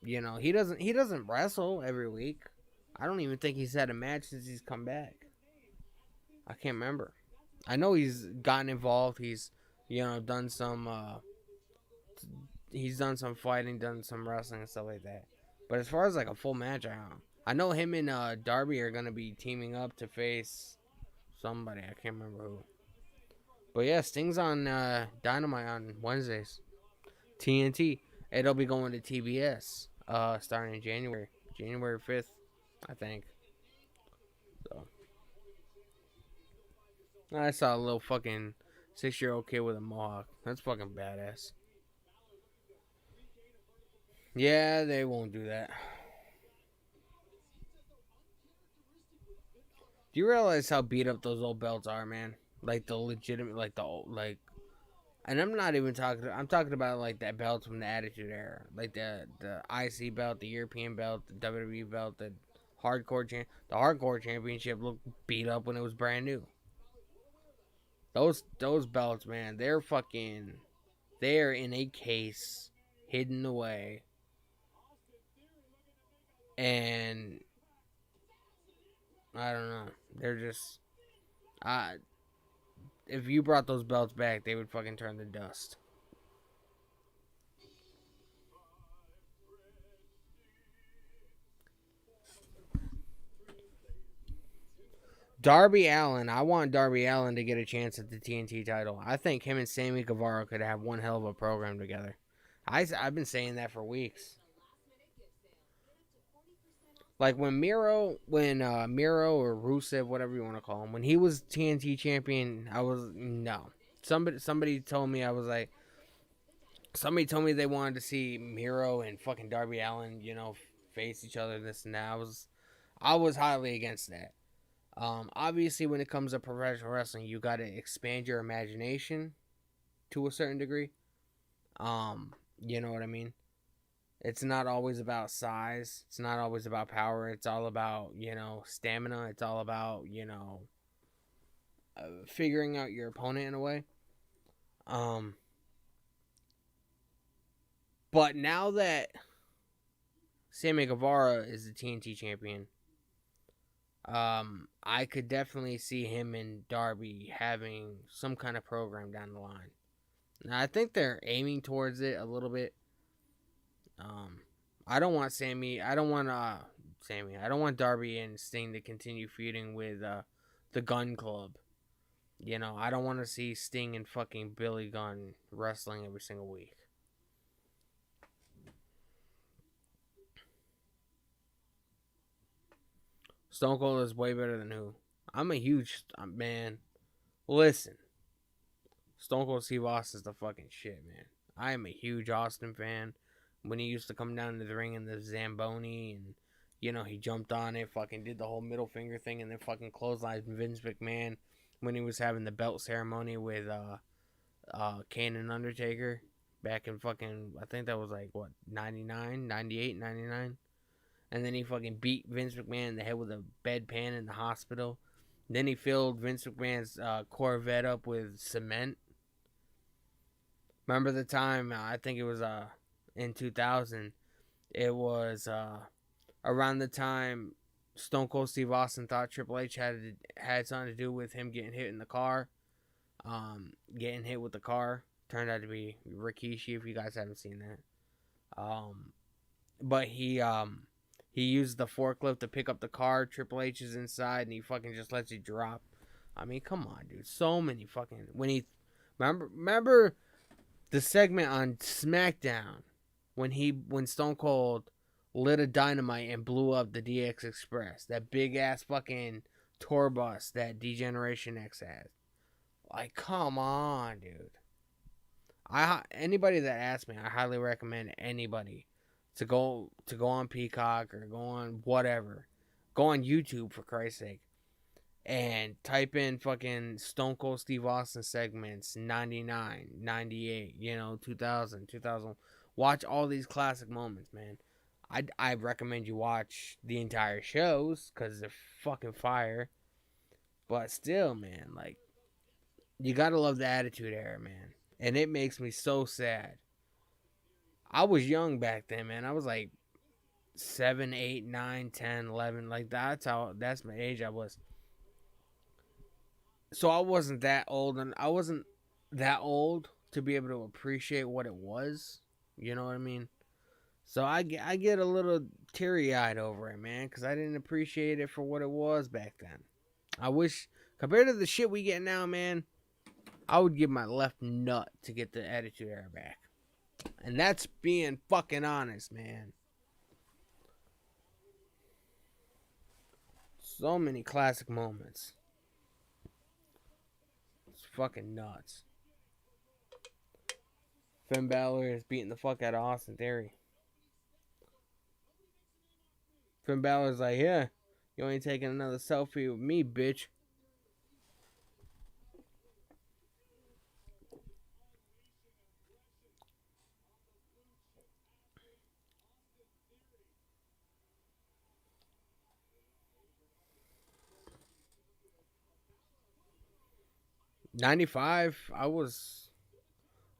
He doesn't wrestle every week. I don't even think he's had a match since he's come back. I can't remember. I know he's gotten involved. He's done some fighting, done some wrestling and stuff like that. But as far as like a full match, I know him and Darby are gonna be teaming up to face somebody. I can't remember who. But yeah, Sting's on Dynamite on Wednesdays. TNT. It'll be going to TBS starting in January 5th, I think. So I saw a little fucking 6-year-old kid with a mohawk. That's fucking badass. Yeah, they won't do that. Do you realize how beat up those old belts are, man? Like the legitimate, like the old, like. And I'm not even talking. I'm talking about like that belt from the Attitude Era, like the IC belt, the European belt, the WWE belt, the hardcore championship looked beat up when it was brand new. Those belts, man, they're in a case, hidden away, and I don't know. They're just, if you brought those belts back, they would fucking turn to dust. Darby Allin, I want Darby Allin to get a chance at the TNT title. I think him and Sammy Guevara could have one hell of a program together. I've been saying that for weeks. Like when Miro or Rusev, whatever you want to call him, when he was TNT champion, I was no. Somebody told me they wanted to see Miro and fucking Darby Allin, face each other, this and that. I was highly against that. Obviously, when it comes to professional wrestling, you got to expand your imagination to a certain degree. You know what I mean? It's not always about size. It's not always about power. It's all about, stamina. It's all about, figuring out your opponent in a way. But now that Sammy Guevara is the TNT champion, I could definitely see him and Darby having some kind of program down the line. Now, I think they're aiming towards it a little bit. I don't want Darby and Sting to continue feuding with the Gun Club. I don't want to see Sting and fucking Billy Gunn wrestling every single week. Stone Cold is way better than who? I'm a huge man. Listen, Stone Cold Steve Austin's the fucking shit, man. I am a huge Austin fan. When he used to come down to the ring in the Zamboni and, he jumped on it, fucking did the whole middle finger thing and then fucking clotheslined Vince McMahon when he was having the belt ceremony with Kane and Undertaker back in fucking, I think that was like, 99, 98, 99. And then he fucking beat Vince McMahon in the head with a bedpan in the hospital. Then he filled Vince McMahon's Corvette up with cement. Remember the time? I think it was in 2000. It was around the time Stone Cold Steve Austin thought Triple H had something to do with him getting hit in the car. Getting hit with the car turned out to be Rikishi. If you guys haven't seen that, but he used the forklift to pick up the car. Triple H is inside, and he fucking just lets it drop. I mean, come on, dude. So many fucking remember the segment on SmackDown when Stone Cold lit a dynamite and blew up the DX Express, that big ass fucking tour bus that Degeneration X has. Like, come on, dude. Anybody that asks me, I highly recommend anybody to go on Peacock or go on whatever, go on YouTube for Christ's sake, and type in fucking Stone Cold Steve Austin segments 99, 98, 2000, 2000. Watch all these classic moments, man. I recommend you watch the entire shows because they're fucking fire. But still, man, like, you gotta love the Attitude Era, man. And it makes me so sad. I was young back then, man. I was like 7, 8, 9, 10, 11. Like, that's my age I was. So I wasn't that old, and I wasn't that old to be able to appreciate what it was. You know what I mean? So I get a little teary-eyed over it, man, because I didn't appreciate it for what it was back then. I wish, compared to the shit we get now, man, I would give my left nut to get the Attitude Era back. And that's being fucking honest, man. So many classic moments. It's fucking nuts. Finn Balor is beating the fuck out of Austin Theory. Finn Balor's like, yeah, you ain't taking another selfie with me, bitch. '95, I was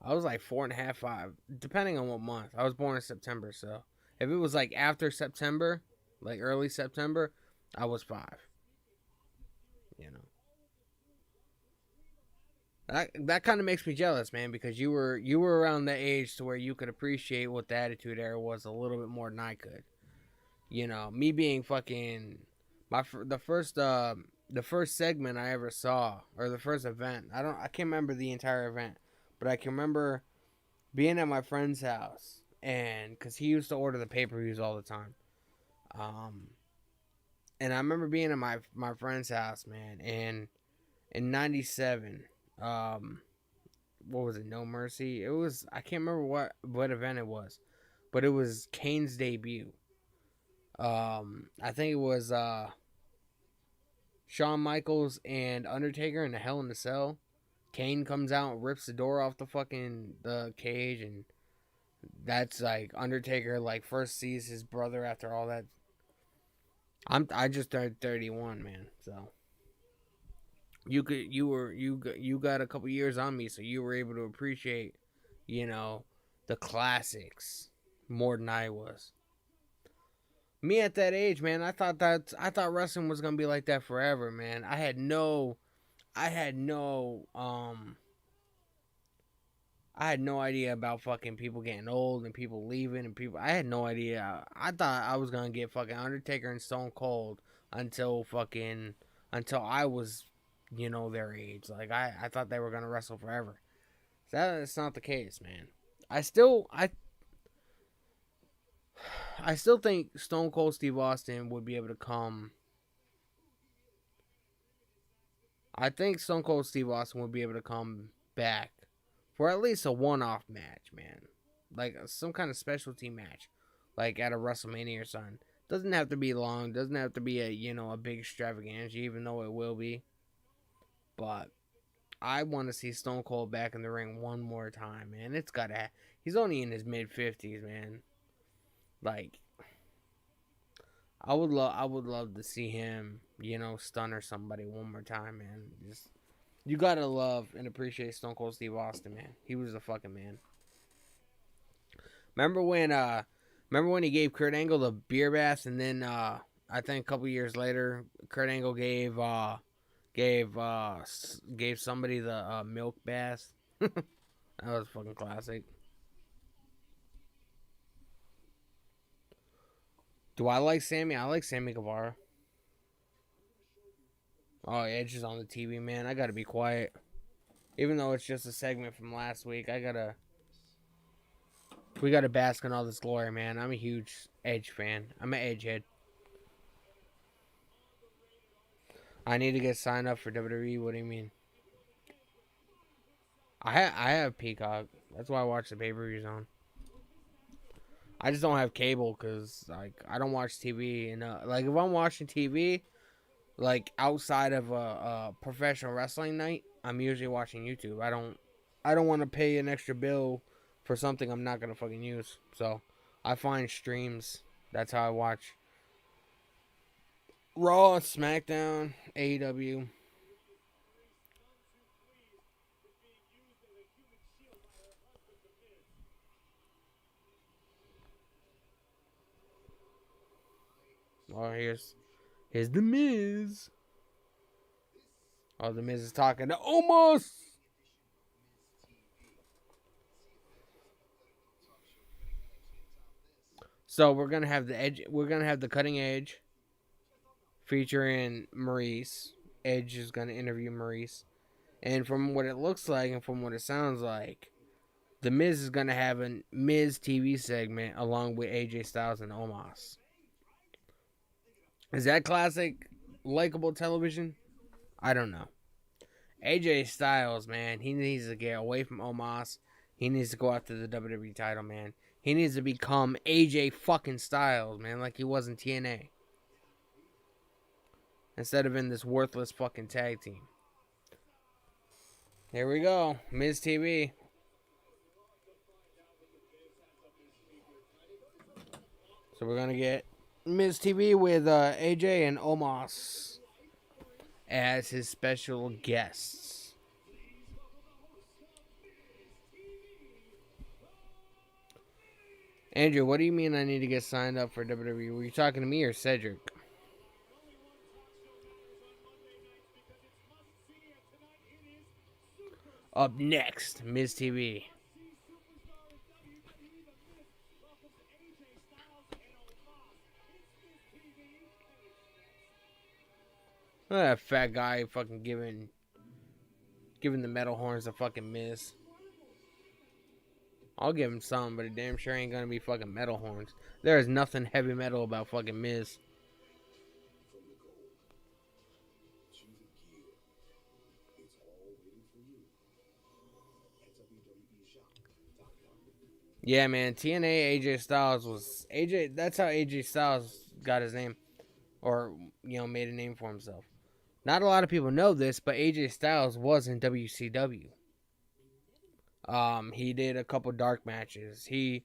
like 4.5, 5, depending on what month. I was born in September, so if it was like after September, like early September, I was 5. That kind of makes me jealous, man, because you were around that age to where you could appreciate what the Attitude Era was a little bit more than I could. Me being fucking the first segment I ever saw, or the first event. I can't remember the entire event, but I can remember being at my friend's house, and because he used to order the pay-per-views all the time. And I remember being at my friend's house, man, and in '97, what was it? No Mercy. It was, I can't remember what event it was, but it was Kane's debut. I think it was Shawn Michaels and Undertaker in a Hell in a Cell. Kane comes out and rips the door off the cage, and that's like Undertaker like first sees his brother after all that. I just turned 31, man. So you got a couple years on me, so you were able to appreciate, the classics more than I was. Me at that age, man, I thought wrestling was gonna be like that forever, man. I had no idea about fucking people getting old and people leaving and people. I had no idea. I thought I was gonna get fucking Undertaker and Stone Cold until I was, their age. Like I thought they were gonna wrestle forever. That's not the case, man. I still think Stone Cold Steve Austin would be able to come. I think Stone Cold Steve Austin would be able to come back for at least a one-off match, man. Like some kind of specialty match, like at a WrestleMania or something. Doesn't have to be long. Doesn't have to be a big extravaganza, even though it will be. But I want to see Stone Cold back in the ring one more time, man. He's only in his mid-50s, man. Like, I would love to see him, stunner somebody one more time, man. Just you gotta love and appreciate Stone Cold Steve Austin, man. He was a fucking man. Remember when he gave Kurt Angle the beer bath, and then I think a couple years later, Kurt Angle gave somebody the milk bath. That was fucking classic. Do I like Sammy? I like Sammy Guevara. Oh, Edge is on the TV, man. I gotta be quiet. Even though it's just a segment from last week, we gotta bask in all this glory, man. I'm a huge Edge fan. I'm an Edge head. I need to get signed up for WWE. What do you mean? I have Peacock. That's why I watch the pay-per-views on. I just don't have cable because I don't watch TV. And if I'm watching TV, outside of a professional wrestling night, I'm usually watching YouTube. I don't want to pay an extra bill for something I'm not gonna fucking use. So I find streams. That's how I watch Raw, SmackDown, AEW. Oh, here's the Miz. Oh, the Miz is talking to Omos. So we're gonna have the Edge. We're gonna have the Cutting Edge featuring Maurice. Edge is gonna interview Maurice, and from what it looks like and from what it sounds like, the Miz is gonna have a Miz TV segment along with AJ Styles and Omos. Is that classic, likable television? I don't know. AJ Styles, man, he needs to get away from Omos. He needs to go after the WWE title, man. He needs to become AJ fucking Styles, man, like he was in TNA. Instead of in this worthless fucking tag team. Here we go. Miz TV. So we're going to get Miz TV with AJ and Omos as his special guests. Andrew, what do you mean I need to get signed up for WWE? Were you talking to me or Cedric? Up next, Miz TV. That fat guy fucking giving the metal horns to fucking Miz. I'll give him some, but it damn sure ain't gonna be fucking metal horns. There is nothing heavy metal about fucking Miz. Yeah, man, TNA AJ Styles was AJ. That's how AJ Styles got his name, or made a name for himself. Not a lot of people know this, but AJ Styles was in WCW. He did a couple dark matches. He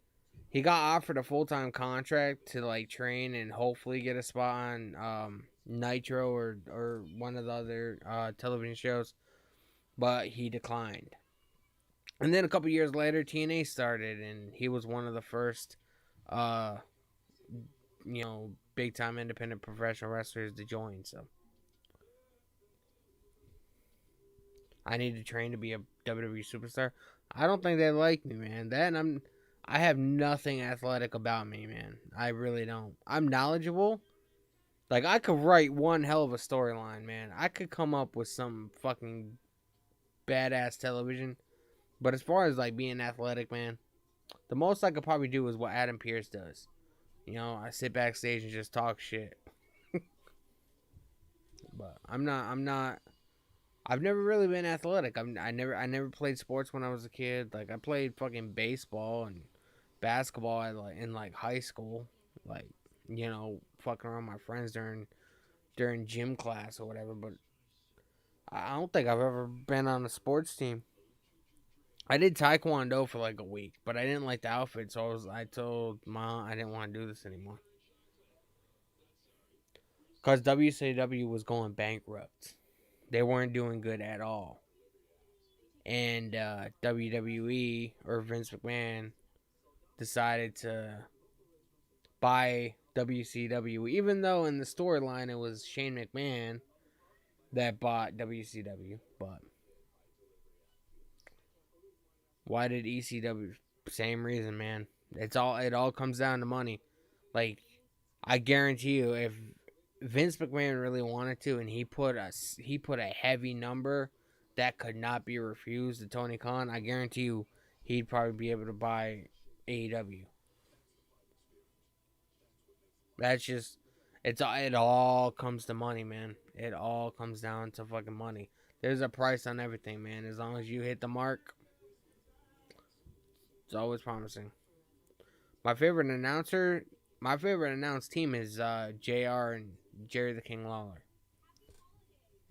got offered a full-time contract to train and hopefully get a spot on Nitro or one of the other television shows, but he declined. And then a couple years later, TNA started, and he was one of the first, big-time independent professional wrestlers to join. So I need to train to be a WWE superstar. I don't think they like me, man. I have nothing athletic about me, man. I really don't. I'm knowledgeable. I could write one hell of a storyline, man. I could come up with some fucking badass television. But as far as being athletic, man, the most I could probably do is what Adam Pearce does. I sit backstage and just talk shit. But I'm not. I've never really been athletic. I never played sports when I was a kid. I played fucking baseball and basketball in high school. Fucking around with my friends during gym class or whatever. But I don't think I've ever been on a sports team. I did taekwondo for a week, but I didn't like the outfit, so I told Mom I didn't want to do this anymore. because WCW was going bankrupt. They weren't doing good at all. And WWE or Vince McMahon decided to buy WCW, even though in the storyline it was Shane McMahon that bought WCW. But why did ECW? Same reason, man. It all comes down to money. Like, I guarantee you, if Vince McMahon really wanted to, and he put a heavy number that could not be refused to Tony Khan, I guarantee you he'd probably be able to buy AEW. That's just it all comes to money, man. It all comes down to fucking money. There's a price on everything, man. As long as you hit the mark, it's always promising. My favorite announced team is JR and Jerry the King Lawler.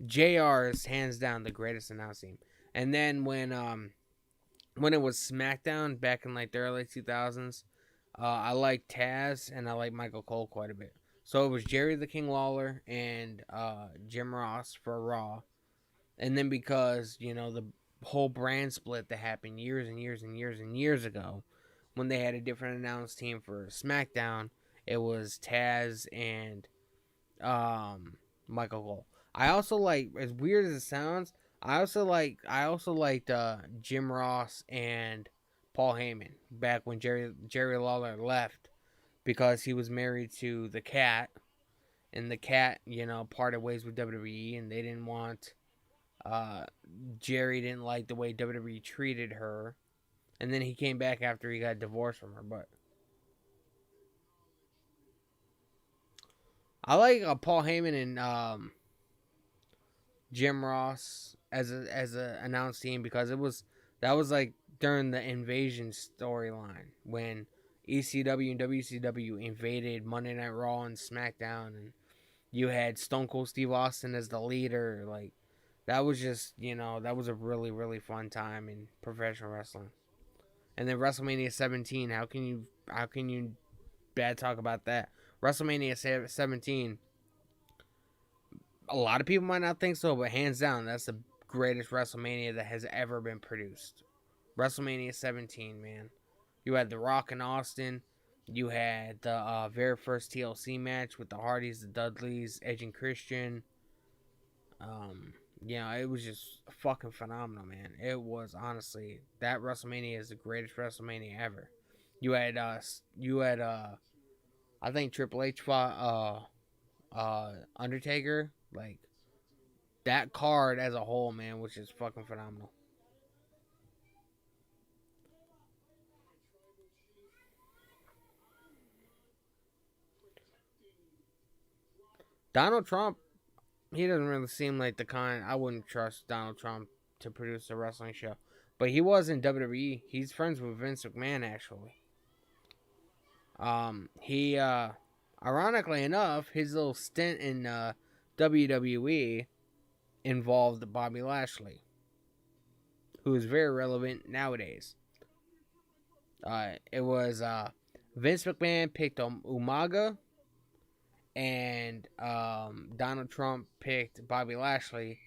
JR is hands down the greatest announced team. And then when it was SmackDown back in like the early 2000s, I liked Taz and I liked Michael Cole quite a bit. So it was Jerry the King Lawler and Jim Ross for Raw. And then because, the whole brand split that happened years and years and years and years ago, when they had a different announced team for SmackDown, it was Taz and Michael Cole. I also like, as weird as it sounds, I also liked Jim Ross and Paul Heyman back when Jerry Lawler left because he was married to the Cat, and the Cat, parted ways with WWE, and they didn't want Jerry didn't like the way WWE treated her, and then he came back after he got divorced from her. But I like Paul Heyman and Jim Ross as a announced team because that was like during the Invasion storyline when ECW and WCW invaded Monday Night Raw and SmackDown, and you had Stone Cold Steve Austin as the leader. Like, that was just, that was a really, really fun time in professional wrestling. And then WrestleMania 17, how can you bad talk about that? WrestleMania 17, a lot of people might not think so, but hands down, that's the greatest WrestleMania that has ever been produced. WrestleMania 17, man. You had The Rock and Austin. You had the very first TLC match with the Hardys, the Dudleys, Edge and Christian. It was just fucking phenomenal, man. It was, honestly, that WrestleMania is the greatest WrestleMania ever. You had I think Triple H fought Undertaker. Like, that card as a whole, man, was just fucking phenomenal. Donald Trump, he doesn't really seem like the kind. I wouldn't trust Donald Trump to produce a wrestling show. But he was in WWE. He's friends with Vince McMahon, actually. He ironically enough, his little stint in WWE involved Bobby Lashley, who is very relevant nowadays. It was Vince McMahon picked Umaga, and Donald Trump picked Bobby Lashley,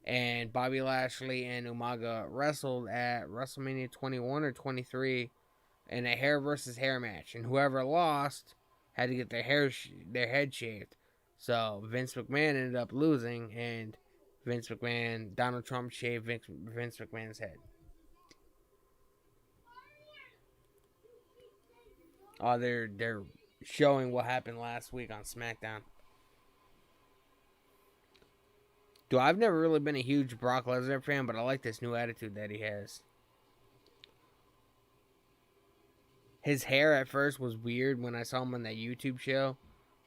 and Bobby Lashley and Umaga wrestled at WrestleMania 21 or 23 in a hair versus hair match, and whoever lost had to get their head shaved. So Vince McMahon ended up losing, and Donald Trump shaved Vince McMahon's head. Oh, they're showing what happened last week on SmackDown. I've never really been a huge Brock Lesnar fan, but I like this new attitude that he has. His hair at first was weird when I saw him on that YouTube show,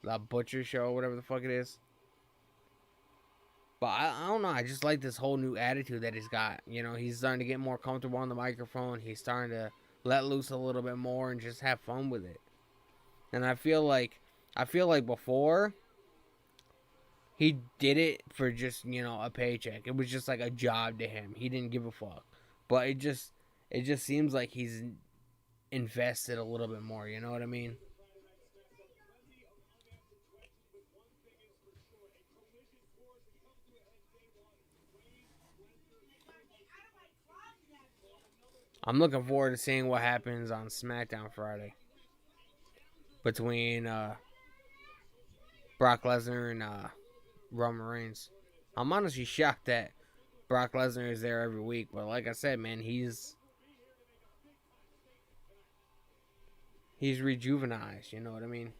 the Butcher Show, whatever the fuck it is. But I don't know. I just like this whole new attitude that he's got. He's starting to get more comfortable on the microphone. He's starting to let loose a little bit more and just have fun with it. And I feel like before, he did it for just, a paycheck. It was just like a job to him. He didn't give a fuck. But it just seems like he's invested a little bit more. You know what I mean? I'm looking forward to seeing what happens on SmackDown Friday between Brock Lesnar and Roman Reigns. I'm honestly shocked that Brock Lesnar is there every week, but like I said, man, he's rejuvenized. You know what I mean?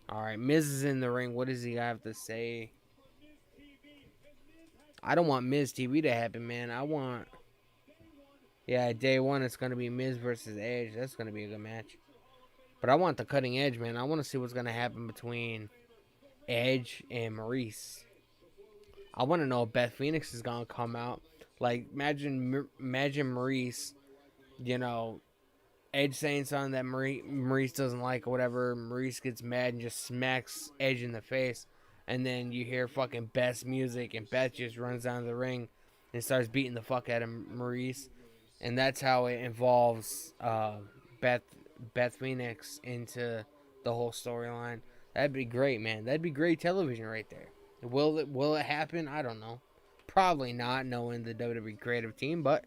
All right, Miz is in the ring. What does he have to say? I don't want Miz TV to happen, man. I want, yeah, day one it's gonna be Miz versus Edge. That's gonna be a good match. But I want the cutting edge, man. I want to see what's gonna happen between Edge and Maurice. I want to know if Beth Phoenix is gonna come out. Like, imagine Maurice, you know, Edge saying something that Maurice doesn't like or whatever. Maurice gets mad and just smacks Edge in the face. And then you hear fucking Beth's music and Beth just runs down the ring and starts beating the fuck out of Maurice. And that's how it involves Beth Phoenix into the whole storyline. That'd be great, man. That'd be great television right there. Will it happen? I don't know. Probably not, knowing the WWE creative team, but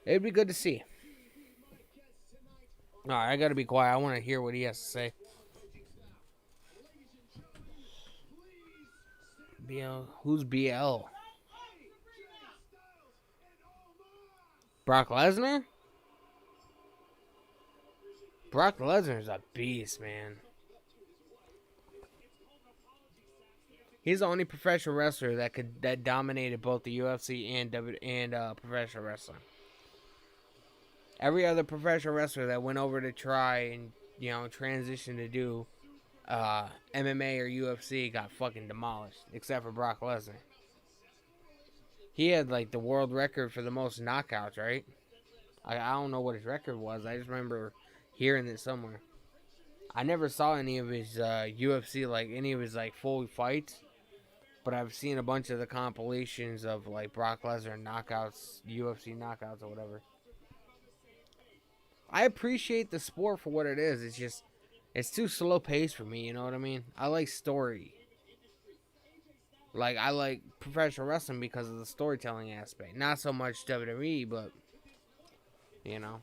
it'd be good to see. Alright, I gotta be quiet. I want to hear what he has to say. BL? Who's BL? Brock Lesnar? Brock Lesnar's a beast, man. He's the only professional wrestler that dominated both the UFC and professional wrestling. Every other professional wrestler that went over to try and, you know, transition to do MMA or UFC got fucking demolished, except for Brock Lesnar. He had like the world record for the most knockouts, right? I don't know what his record was. I just remember hearing it somewhere. I never saw any of his UFC, like any of his like full fights, but I've seen a bunch of the compilations of like Brock Lesnar knockouts, UFC knockouts or whatever. I appreciate the sport for what it is. It's just, it's too slow paced for me, you know what I mean? I like story. Like, I like professional wrestling because of the storytelling aspect. Not so much WWE, but, you know.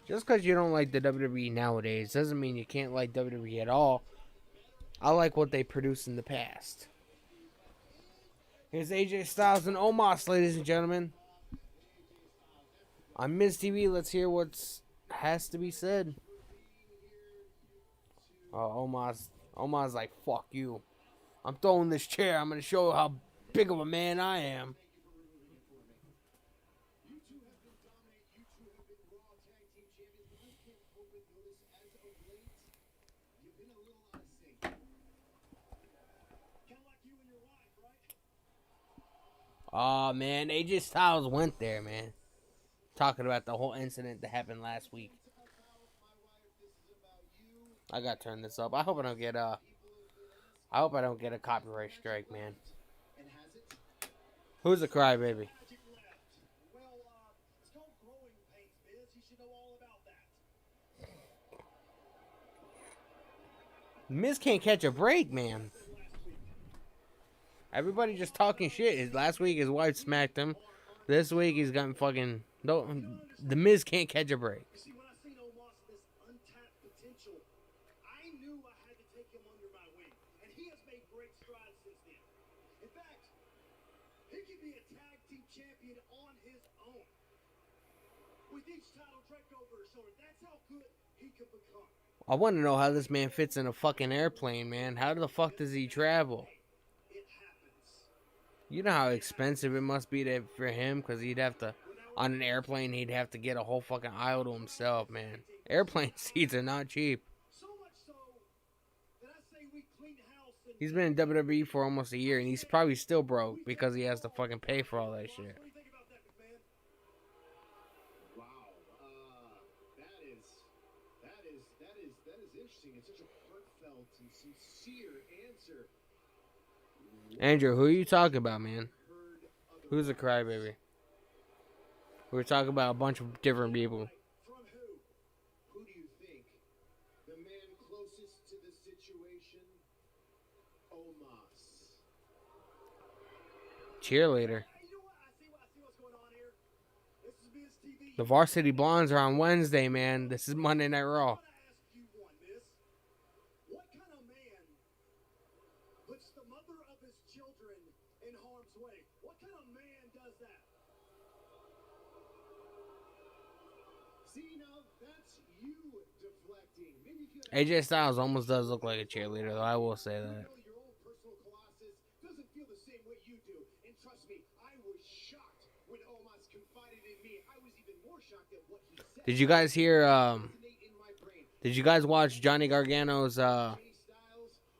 Just because you don't like the WWE nowadays doesn't mean you can't like WWE at all. I like what they produced in the past. Here's AJ Styles and Omos, ladies and gentlemen. On Miz TV, let's hear what has to be said. Oh, Omos like, fuck you. I'm throwing this chair. I'm going to show how big of a man I am. Oh, man. AJ Styles went there, man. Talking about the whole incident that happened last week. I gotta turn this up. I hope I don't get a copyright strike, man. Who's a crybaby? Miz can't catch a break, man. Everybody just talking shit. Last week his wife smacked him. This week he's gotten fucking... No, the Miz can't catch a break. See, when I seen Omos this untapped potential, I knew I had to take him under my wing, and he has made great strides since then. In fact, he could be a tag team champion on his own. With each title draped over his shoulder, that's how good he could become. I want to know how this man fits in a fucking airplane, man. How the fuck does he travel? It happens. You know how expensive it must be for him, because he'd have to... On an airplane, he'd have to get a whole fucking aisle to himself, man. Airplane seats are not cheap. So much so that I say we clean house and He's been in WWE for almost a year, and he's probably still broke because he has to fucking pay for all that shit. what do you think about that, McMahon? Wow, that is interesting. It's such a heartfelt and sincere answer. Andrew, who are you talking about, man? Who's a crybaby? We were talking about a bunch of different people. From who? Who do you think? The man closest to the situation? Omos. Cheerleader. You know what? I see what's The Varsity Blondes are on Wednesday, man. This is Monday Night Raw. I gotta ask you one, miss. What kind of man puts the mother of his children in harm's way? What kind of man does that? See, now that's you deflecting. Maybe if you had AJ Styles almost does look like a cheerleader, though. I will say that. your own personal colossus doesn't feel the same way you do. And trust me, I was shocked when Omos confided in me. I was even more shocked at what he said. Did you guys hear? Resonate in my brain. Did you guys watch Johnny Gargano's Styles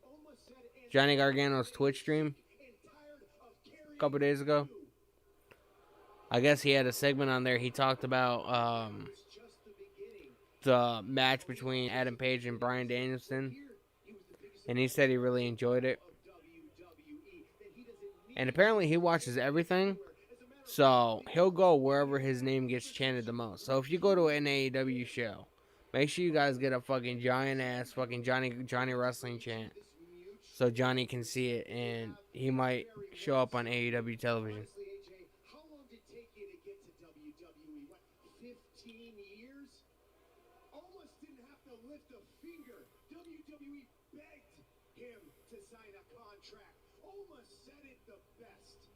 almost said and Johnny Gargano's Twitch stream tired of carrying a couple days ago? I guess he had a segment on there. He talked about just the beginning. the match between Adam Page and Bryan Danielson, and he said he really enjoyed it. And apparently he watches everything, so he'll go wherever his name gets chanted the most. So if you go to an AEW show, make sure you guys get a fucking giant ass fucking Johnny Wrestling chant, so Johnny can see it, and he might show up on AEW television. Honestly, AJ, how long did it take you to get to WWE? What, 15 years? Almost didn't have to lift a finger. WWE begged him to sign a contract. Almost said it the best.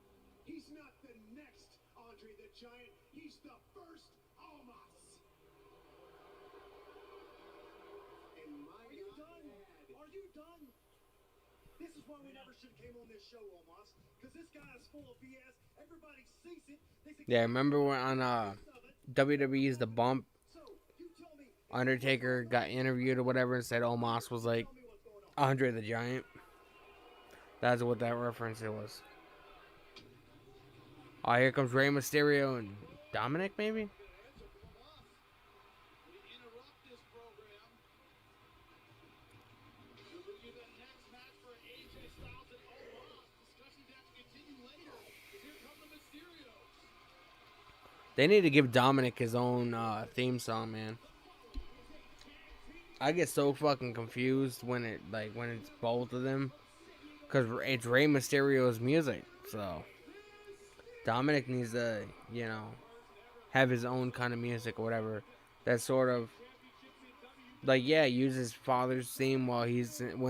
He's not the next Andre the Giant. He's the first Omos. And Are you done? Are you done? This is why we never should have came on this show, Omos. Because this guy is full of BS. Everybody sees it. They say, Yeah, remember when on WWE's The Bump, so, you tell me, Undertaker got interviewed or whatever and said Omos was like tell me what's going on. Andre the Giant? That's what that reference it was. Oh, here comes Rey Mysterio and Dominic, maybe? We interrupt this program. We'll bring you the next match for AJ Styles and Omos. Discussions have to continue later. 'Cause here come the Mysterios. They need to give Dominic his own theme song, man. I get so fucking confused when it's both of them, because it's Rey Mysterio's music. So Dominic needs to, have his own kind of music or whatever. That sort of use his father's theme when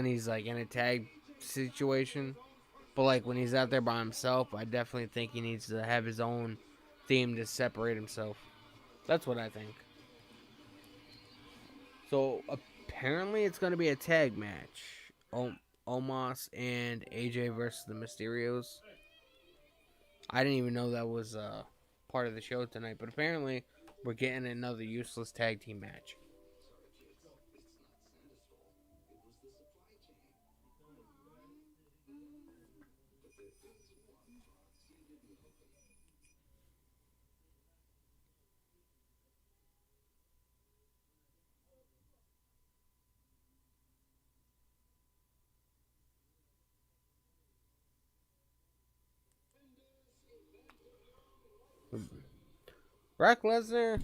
he's like in a tag situation. But like when he's out there by himself, I definitely think he needs to have his own theme to separate himself. That's what I think. So apparently it's going to be a tag match. Omos and AJ versus the Mysterios. I didn't even know that was part of the show tonight, but apparently we're getting another useless tag team match. Brock Lesnar,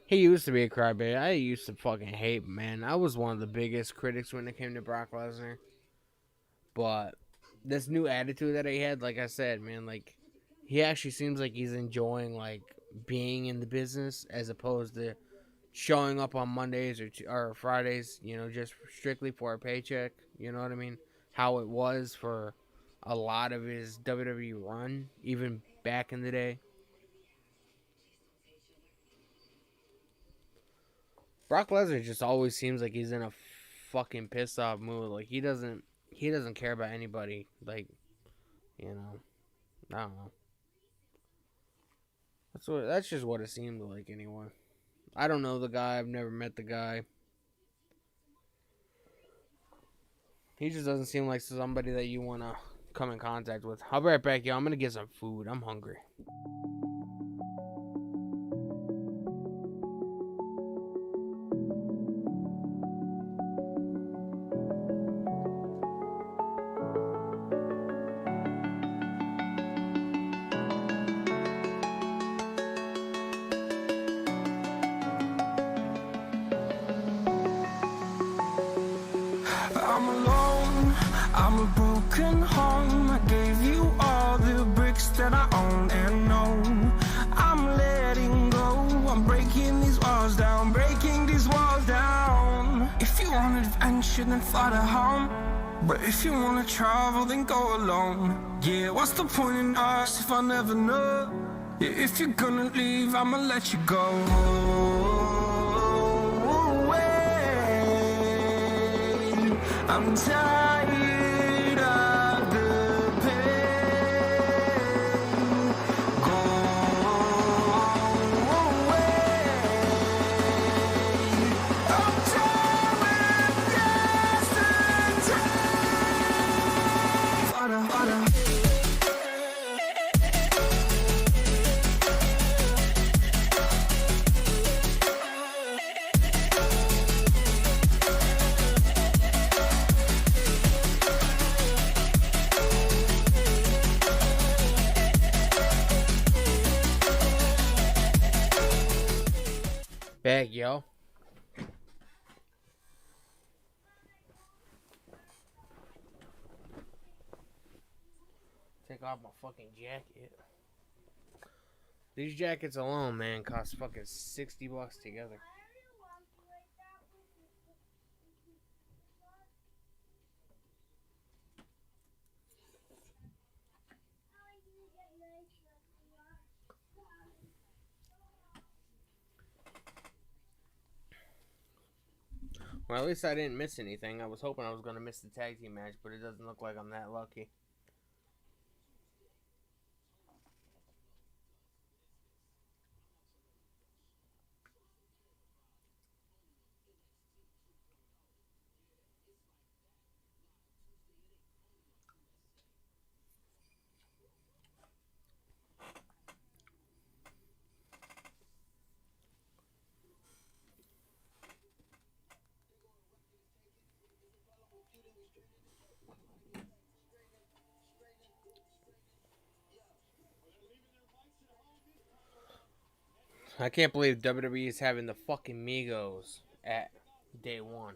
he used to be a crybaby. I used to fucking hate him, man. I was one of the biggest critics when it came to Brock Lesnar. But this new attitude that he had, like I said, man, like he actually seems like he's enjoying like being in the business as opposed to showing up on Mondays or Fridays, just strictly for a paycheck. You know what I mean? How it was for a lot of his WWE run, even back in the day. Brock Lesnar just always seems like he's in a fucking pissed off mood. Like he doesn't care about anybody. Like, I don't know. That's just what it seemed like anyway. I don't know the guy. I've never met the guy. He just doesn't seem like somebody that you want to come in contact with. I'll be right back, y'all. I'm going to get some food. I'm hungry. I'm alone, I'm a broken home. I gave you all the bricks that I own and know. I'm letting vacation, then fly to home. But if you wanna travel, then go alone. Yeah, what's the point in us if I never know? Yeah, if you're gonna leave, I'ma let you go. I'm tired of the pain. Go away. I'm tired of yesterday. Fada, fada. Back, yo. Take off my fucking jacket. These jackets alone, man, cost fucking $60 together. Well, at least I didn't miss anything. I was hoping I was going to miss the tag team match, but it doesn't look like I'm that lucky. I can't believe WWE is having the fucking Migos at day one.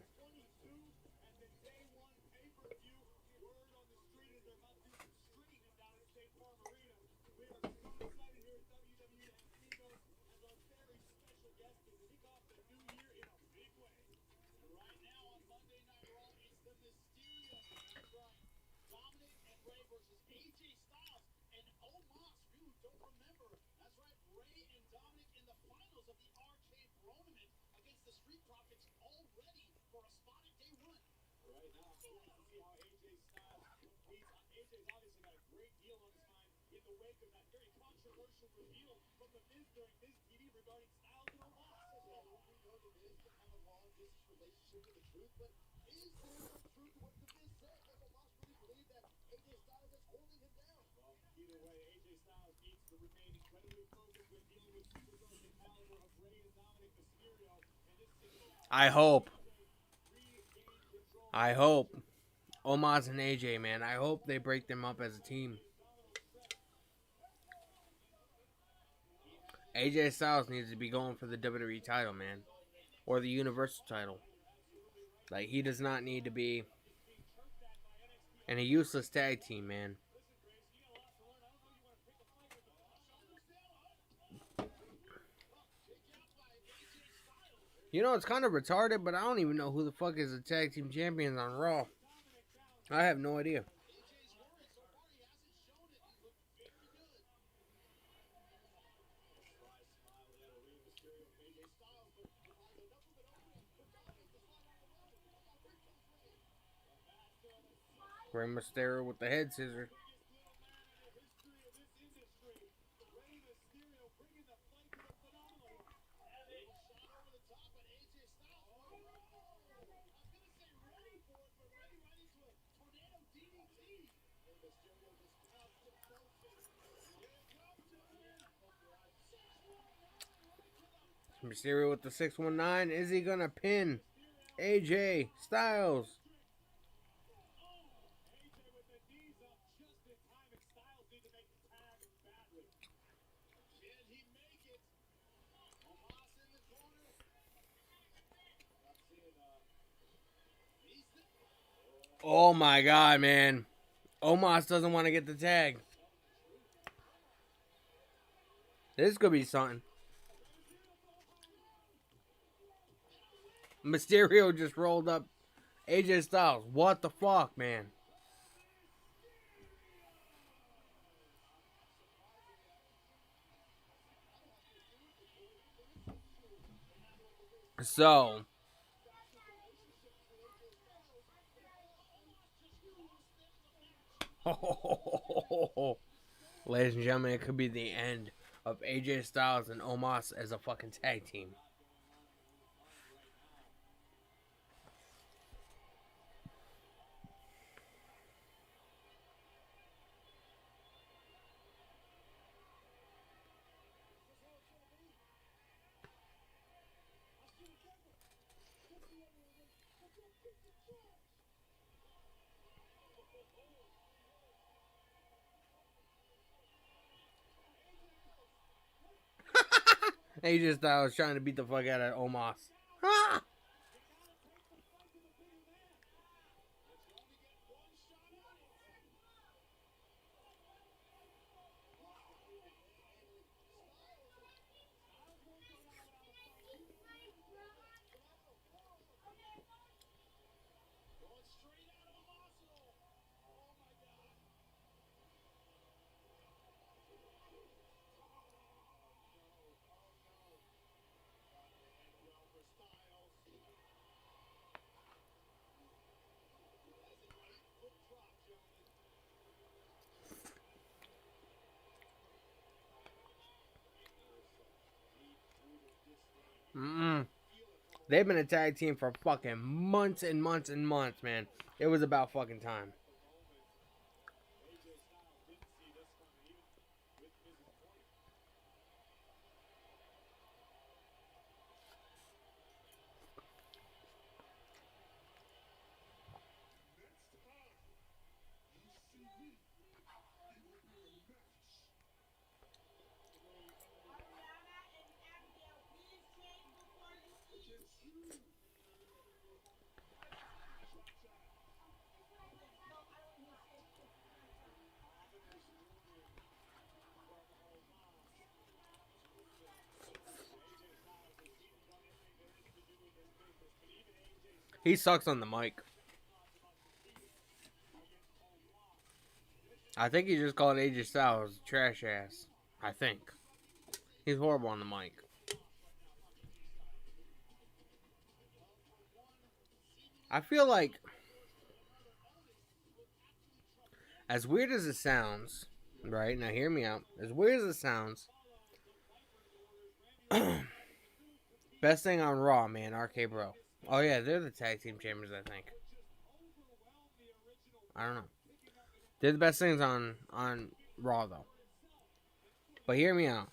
I hope Omos and AJ, man, I hope they break them up as a team. AJ Styles needs to be going for the WWE title, man. Or the Universal title. Like, he does not need to be in a useless tag team, man. You know, it's kind of retarded, but I don't even know who the fuck is the tag team champions on Raw. I have no idea. Rey Mysterio with the head scissor. Mysterio with the 619. Is he gonna pin AJ Styles? Oh my god, man. Omos doesn't want to get the tag. This could be something. Mysterio just rolled up AJ Styles, what the fuck, man? So, ladies and gentlemen, it could be the end of AJ Styles and Omos as a fucking tag team. AJ Styles trying to beat the fuck out of Omos. Ah! Mm-mm. They've been a tag team for fucking months and months and months, man. It was about fucking time. He sucks on the mic. I think he just called AJ Styles trash ass. I think. He's horrible on the mic. I feel like, as weird as it sounds, right? Now hear me out. As weird as it sounds, best thing on Raw, man, RK Bro. Oh yeah, they're the tag team champions, I think. I don't know. They're the best things on Raw though. But hear me out.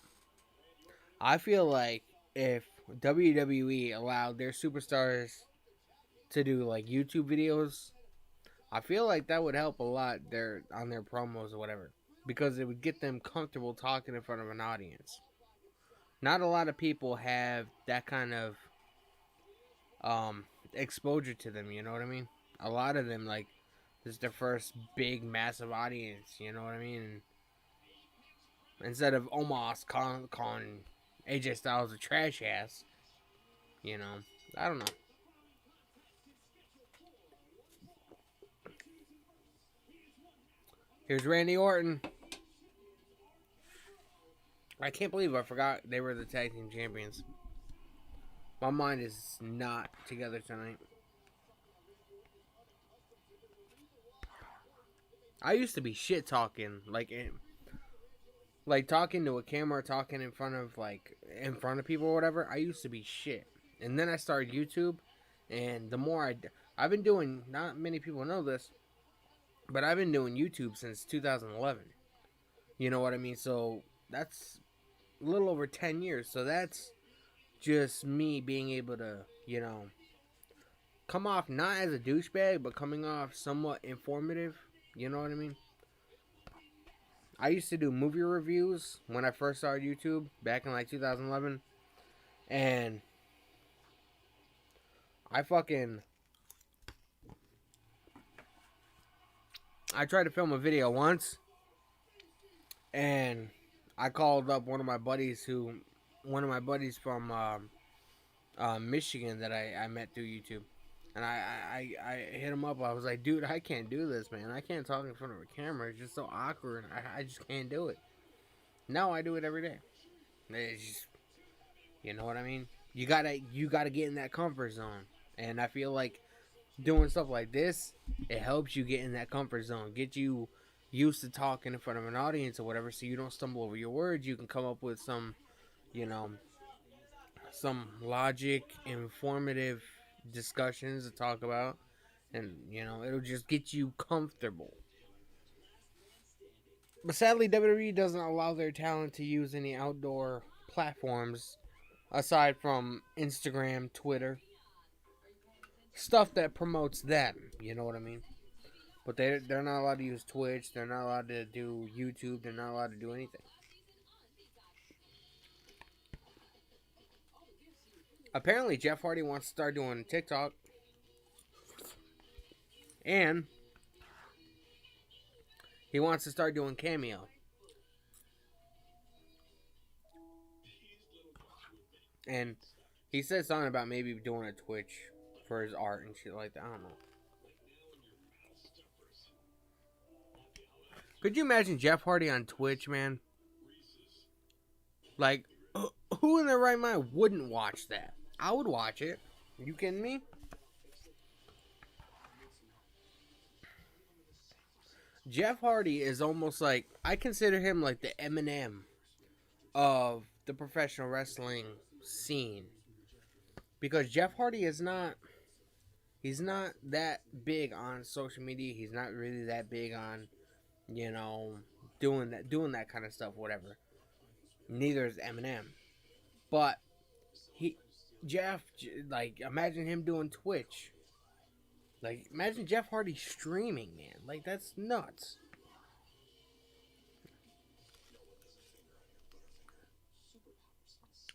I feel like if WWE allowed their superstars to do like YouTube videos, I feel like that would help a lot on their promos or whatever, because it would get them comfortable talking in front of an audience. Not a lot of people have that kind of exposure to them, you know what I mean? A lot of them, like, this is their first big massive audience, you know what I mean? And instead of Omos calling AJ Styles a trash ass, you know, I don't know. Here's Randy Orton. I can't believe I forgot they were the tag team champions. My mind is not together tonight. I used to be shit talking, like talking to a camera, talking in front of people or whatever. I used to be shit, and then I started YouTube, and the more I've been doing. Not many people know this, but I've been doing YouTube since 2011. You know what I mean? So that's a little over 10 years. So that's just me being able to, come off not as a douchebag, but coming off somewhat informative. You know what I mean? I used to do movie reviews when I first started YouTube back in like 2011. And I tried to film a video once, and I called up one of my buddies from Michigan that I met through YouTube. And I hit him up. I was like, dude, I can't do this, man. I can't talk in front of a camera. It's just so awkward. I just can't do it. Now I do it every day. It's just, you know what I mean? You gotta get in that comfort zone. And I feel like doing stuff like this, it helps you get in that comfort zone. Get you used to talking in front of an audience or whatever, so you don't stumble over your words. You can come up with some, you know, some logic, informative discussions to talk about, and it'll just get you comfortable. But sadly, WWE doesn't allow their talent to use any outdoor platforms aside from Instagram, Twitter, stuff that promotes them. You know what I mean? But they're not allowed to use Twitch. They're not allowed to do YouTube. They're not allowed to do anything. Apparently, Jeff Hardy wants to start doing TikTok. And he wants to start doing Cameo. And he said something about maybe doing a Twitch for his art and shit like that. I don't know. Could you imagine Jeff Hardy on Twitch, man? Like, who in their right mind wouldn't watch that? I would watch it. Are you kidding me? Jeff Hardy is almost like, I consider him like the Eminem of the professional wrestling scene. Because Jeff Hardy is not, he's not that big on social media. He's not really that big on, doing that kind of stuff, whatever. Neither is Eminem. But Jeff, like, imagine him doing Twitch. Like, imagine Jeff Hardy streaming, man. Like, that's nuts.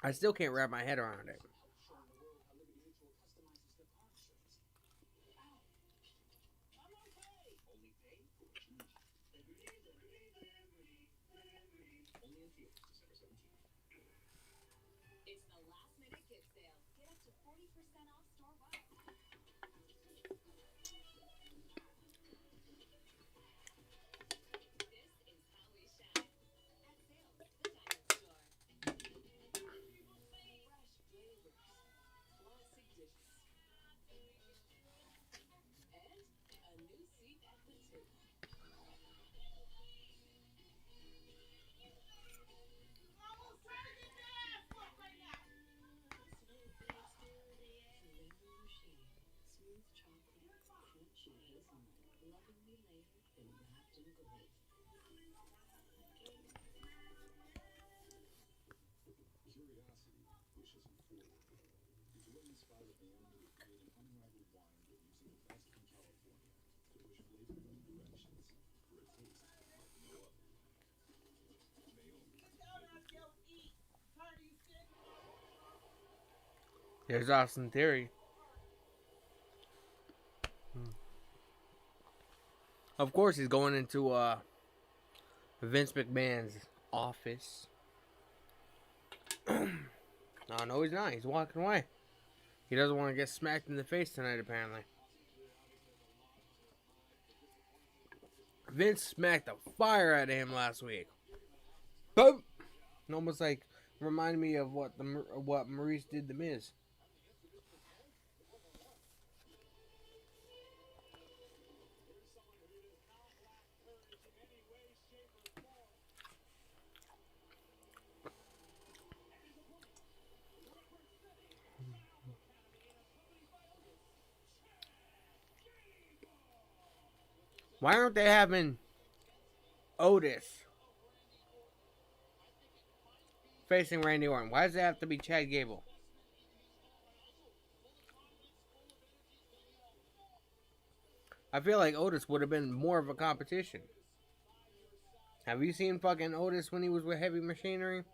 I still can't wrap my head around it. There's Austin Theory. Of course, he's going into Vince McMahon's office. No, he's not. He's walking away. He doesn't want to get smacked in the face tonight, apparently. Vince smacked the fire out of him last week. Boom! Almost like reminded me of what Maurice did to Miz. Why aren't they having Otis facing Randy Orton? Why does it have to be Chad Gable? I feel like Otis would have been more of a competition. Have you seen fucking Otis when he was with Heavy Machinery?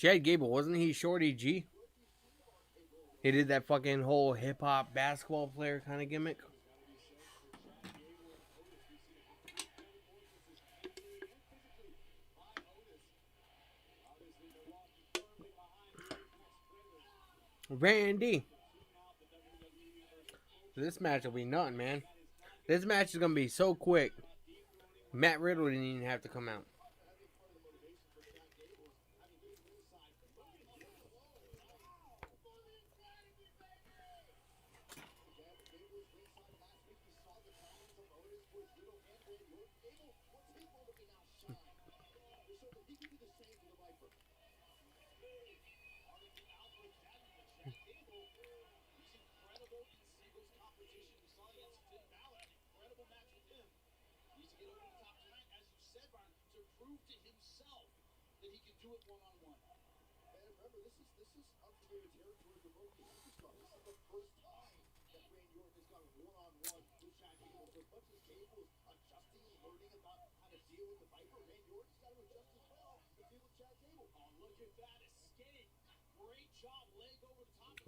Chad Gable, wasn't he Shorty G? He did that fucking whole hip hop basketball player kind of gimmick. Randy. This match will be nothing, man. This match is gonna be so quick. Matt Riddle didn't even have to come out.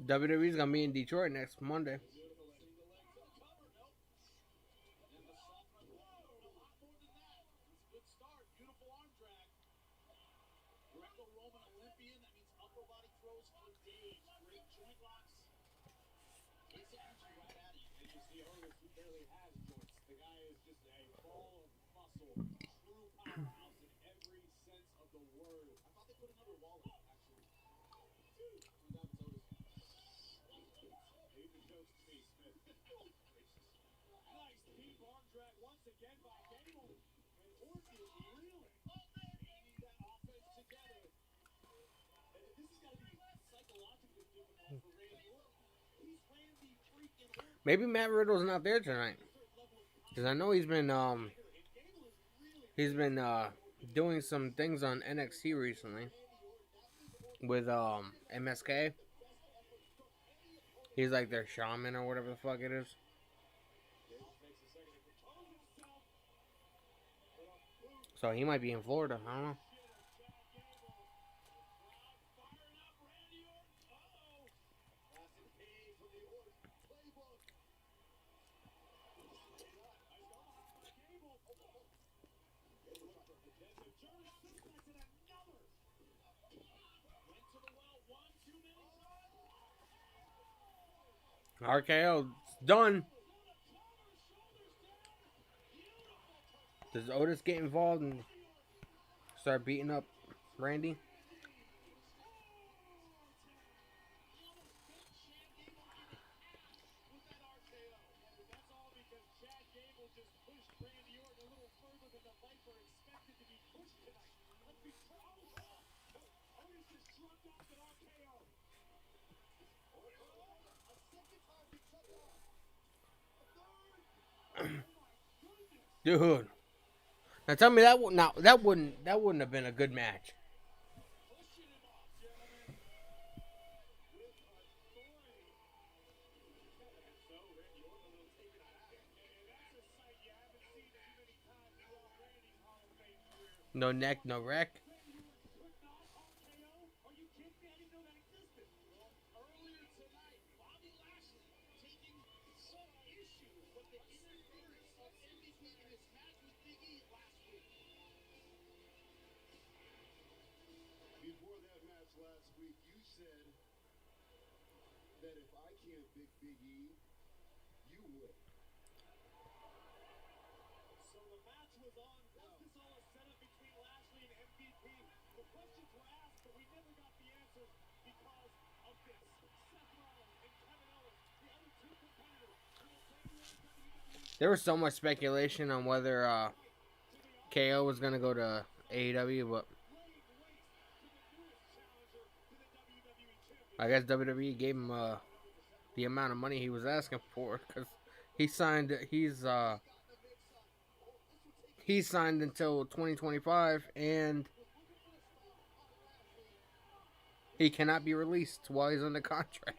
WWE's gonna be in Detroit next Monday. Maybe Matt Riddle's not there tonight, because I know he's been doing some things on NXT recently with MSK. He's like their shaman or whatever the fuck it is. So he might be in Florida. I don't know. RKO, it's done. Does Otis get involved and start beating up Randy? Dude, now tell me that wouldn't have been a good match. No neck, no wreck. There was so much speculation on whether KO was going to go to AEW, but I guess WWE gave him the amount of money he was asking for, because he's signed until 2025, and he cannot be released while he's under contract.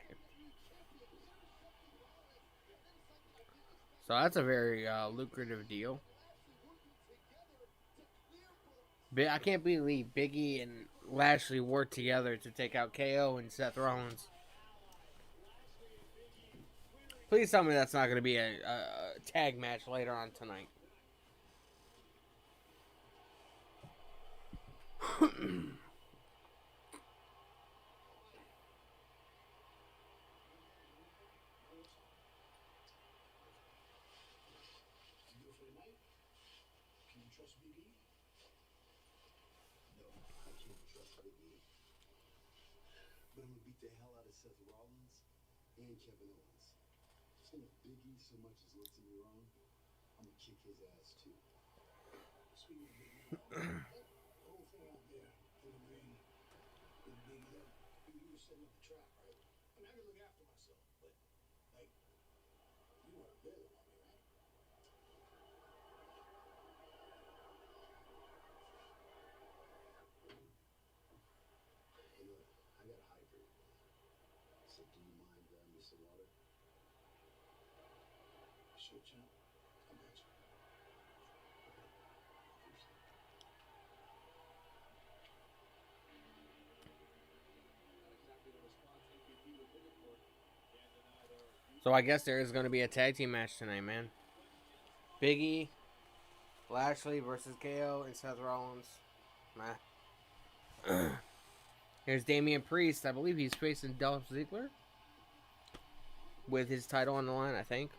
So that's a very lucrative deal. But I can't believe Biggie and Lashley work together to take out KO and Seth Rollins. Please tell me that's not going to be a tag match later on tonight. Can you trust Big E? No, I can't trust Big E. But I'm gonna beat the hell out of Seth Rollins and Kevin Owens. And if Big E so much as lets me wrong, I'm gonna kick his ass too. Speaking of Big E, the whole thing out there in the ring with Big E, you were setting up the trap, right? I mean, I can look after myself, but like, you weren't there on me, right? Hey, look, I got a hydrate. So do you mind grabbing me some water? Sure, champ. I got you. So I guess there is going to be a tag team match tonight, man. Big E, Lashley versus KO and Seth Rollins. Nah. Here's Damian Priest. I believe he's facing Dolph Ziggler with his title on the line, I think.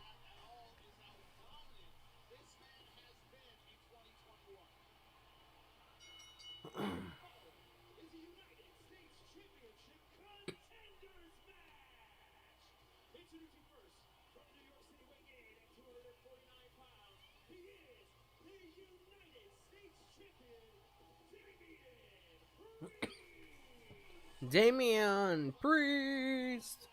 Damian Priest.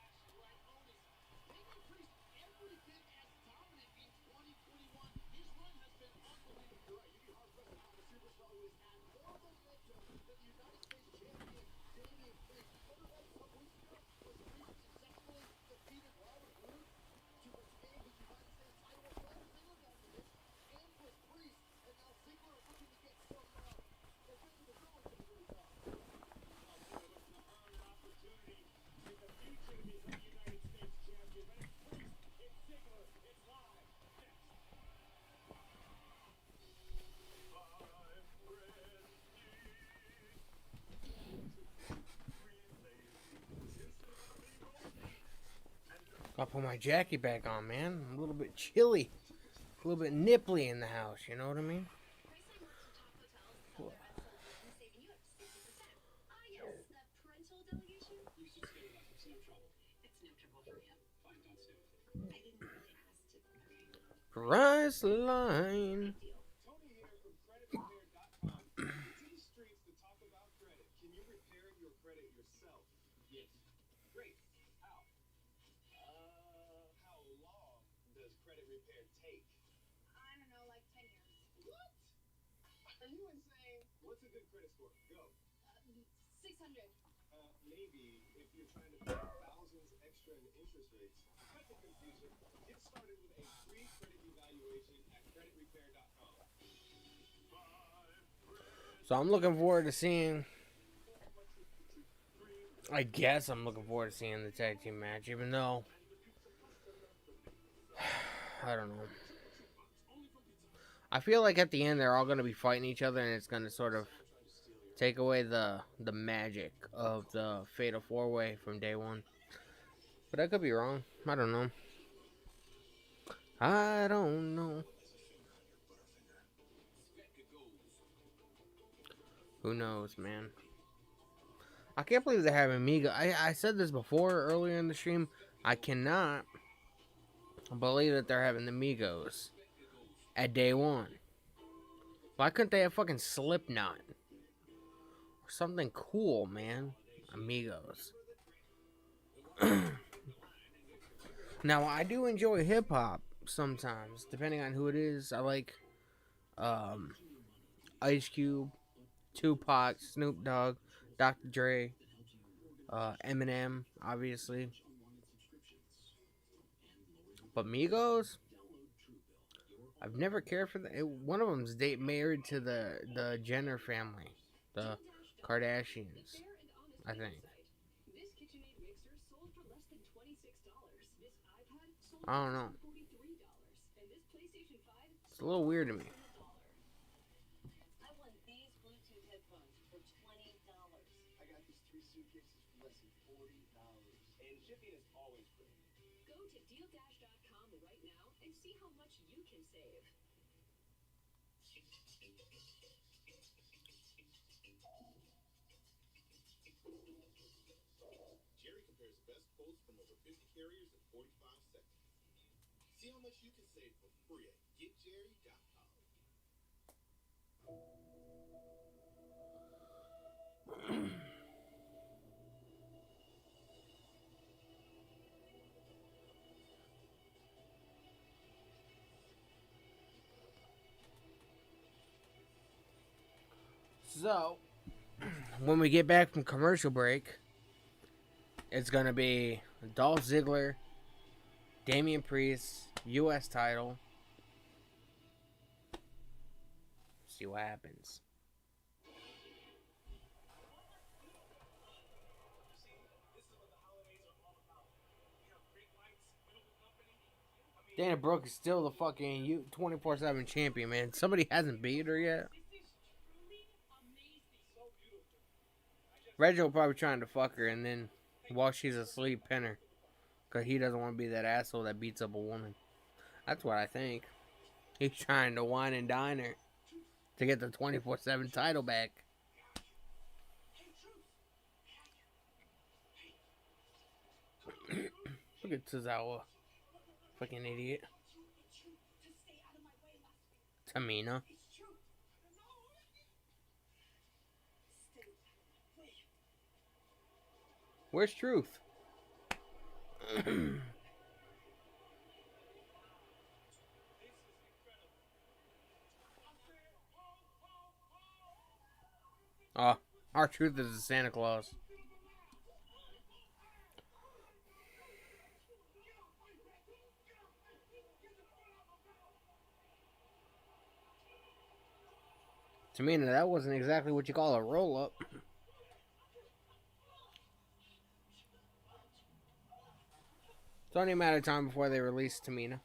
Gotta put my jacket back on, man. I'm a little bit chilly. A little bit nipply in the house, you know what I mean? Price line. Tony here from creditrepair.com. To the streets to talk about credit. Can you repair your credit yourself? Yes. Great. How? How long does credit repair take? I don't know, like 10 years. What? Are you insane? What's a good credit score? Go. 600. Maybe if you're trying to pay thousands extra in interest rates. Cut the confusion. Get started with a free credit evaluation at creditrepair.com. So I'm looking forward to seeing. I guess I'm looking forward to seeing the tag team match, even though I don't know. I feel like at the end they're all going to be fighting each other, and it's going to sort of take away the magic of the Fatal 4-Way from day one. But I could be wrong. I don't know. I don't know. Who knows, man? I can't believe they're having Migo. I said this before earlier in the stream. I cannot believe that they're having the Migos at day one. Why couldn't they have fucking Slipknot? Or something cool, man. Amigos. Now, I do enjoy hip-hop sometimes, depending on who it is. I like Ice Cube, Tupac, Snoop Dogg, Dr. Dre, Eminem, obviously. But Migos, I've never cared for them. One of them's married to the Jenner family, the Kardashians, I think. This KitchenAid mixer sold for less than $26. This iPad sold I for don't less know. than $43. And this PlayStation 5 It's a little weird to me. I won these Bluetooth headphones for $20. I got these 3 suitcases for less than $40. And shipping is always free. Go to dealdash.com right now and see how much you can save. Jerry compares best quotes from over 50 carriers in 45 seconds. See how much you can save for free at getjerry.com. So, when we get back from commercial break, it's going to be Dolph Ziggler, Damian Priest, U.S. title. See what happens. Dana Brooke is still the fucking 24/7 champion, man. Somebody hasn't beat her yet. Reginald probably trying to fuck her, and then while she's asleep, pin her. Because he doesn't want to be that asshole that beats up a woman. That's what I think. He's trying to wine and dine her to get the 24/7 title back. Look at Tozawa. Fucking idiot. Tamina. Where's Truth? Oh, our Truth is the Santa Claus. Tamina, that wasn't exactly what you call a roll-up. It's only a matter of time before they release Tamina.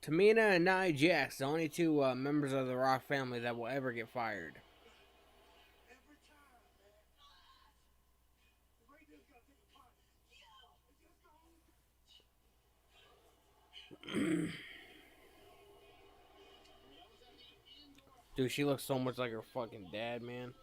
Tamina and Nia Jax, the only two members of the Rock family that will ever get fired. Dude, she looks so much like her fucking dad, man.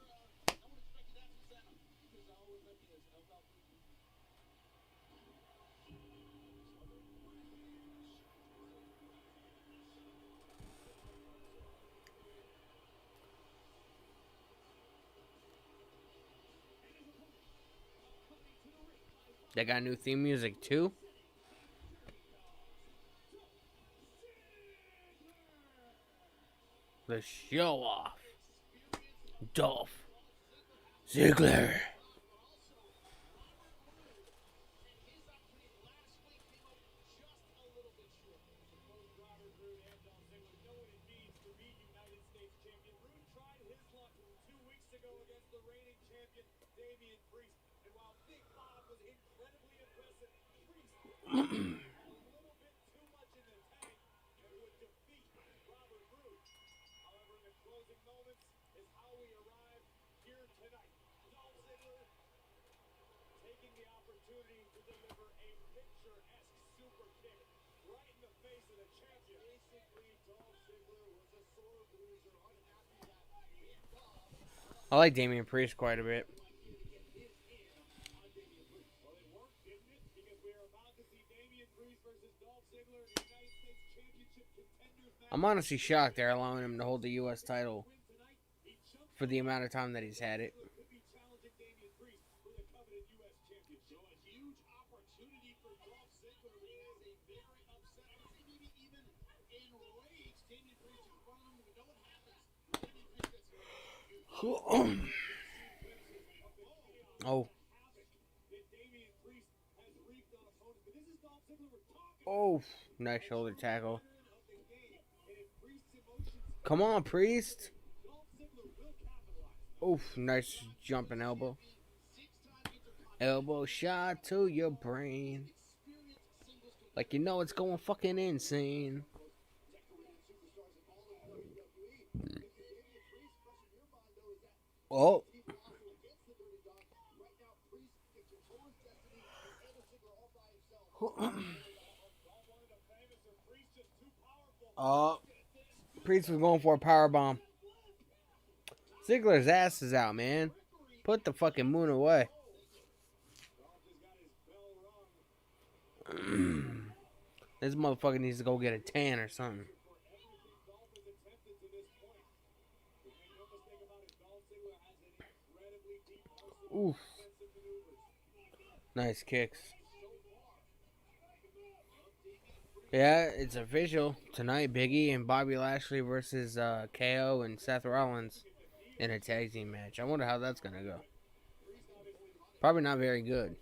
They got new theme music too. The show off. Dolph Ziggler. I like Damian Priest quite a bit. I'm honestly shocked they're allowing him to hold the U.S. title for the amount of time that he's had it. Oh. Oh, nice shoulder tackle. Come on, Priest. Oof, nice jumping elbow. Elbow shot to your brain. Like you know it's going fucking insane. Oh. Oh. Priest was going for a power bomb. Ziggler's ass is out, man. Put the fucking moon away. This motherfucker needs to go get a tan or something. Oof. Nice kicks. Yeah, it's official. Tonight, Biggie and Bobby Lashley versus KO and Seth Rollins in a tag team match. I wonder how that's going to go. Probably not very good.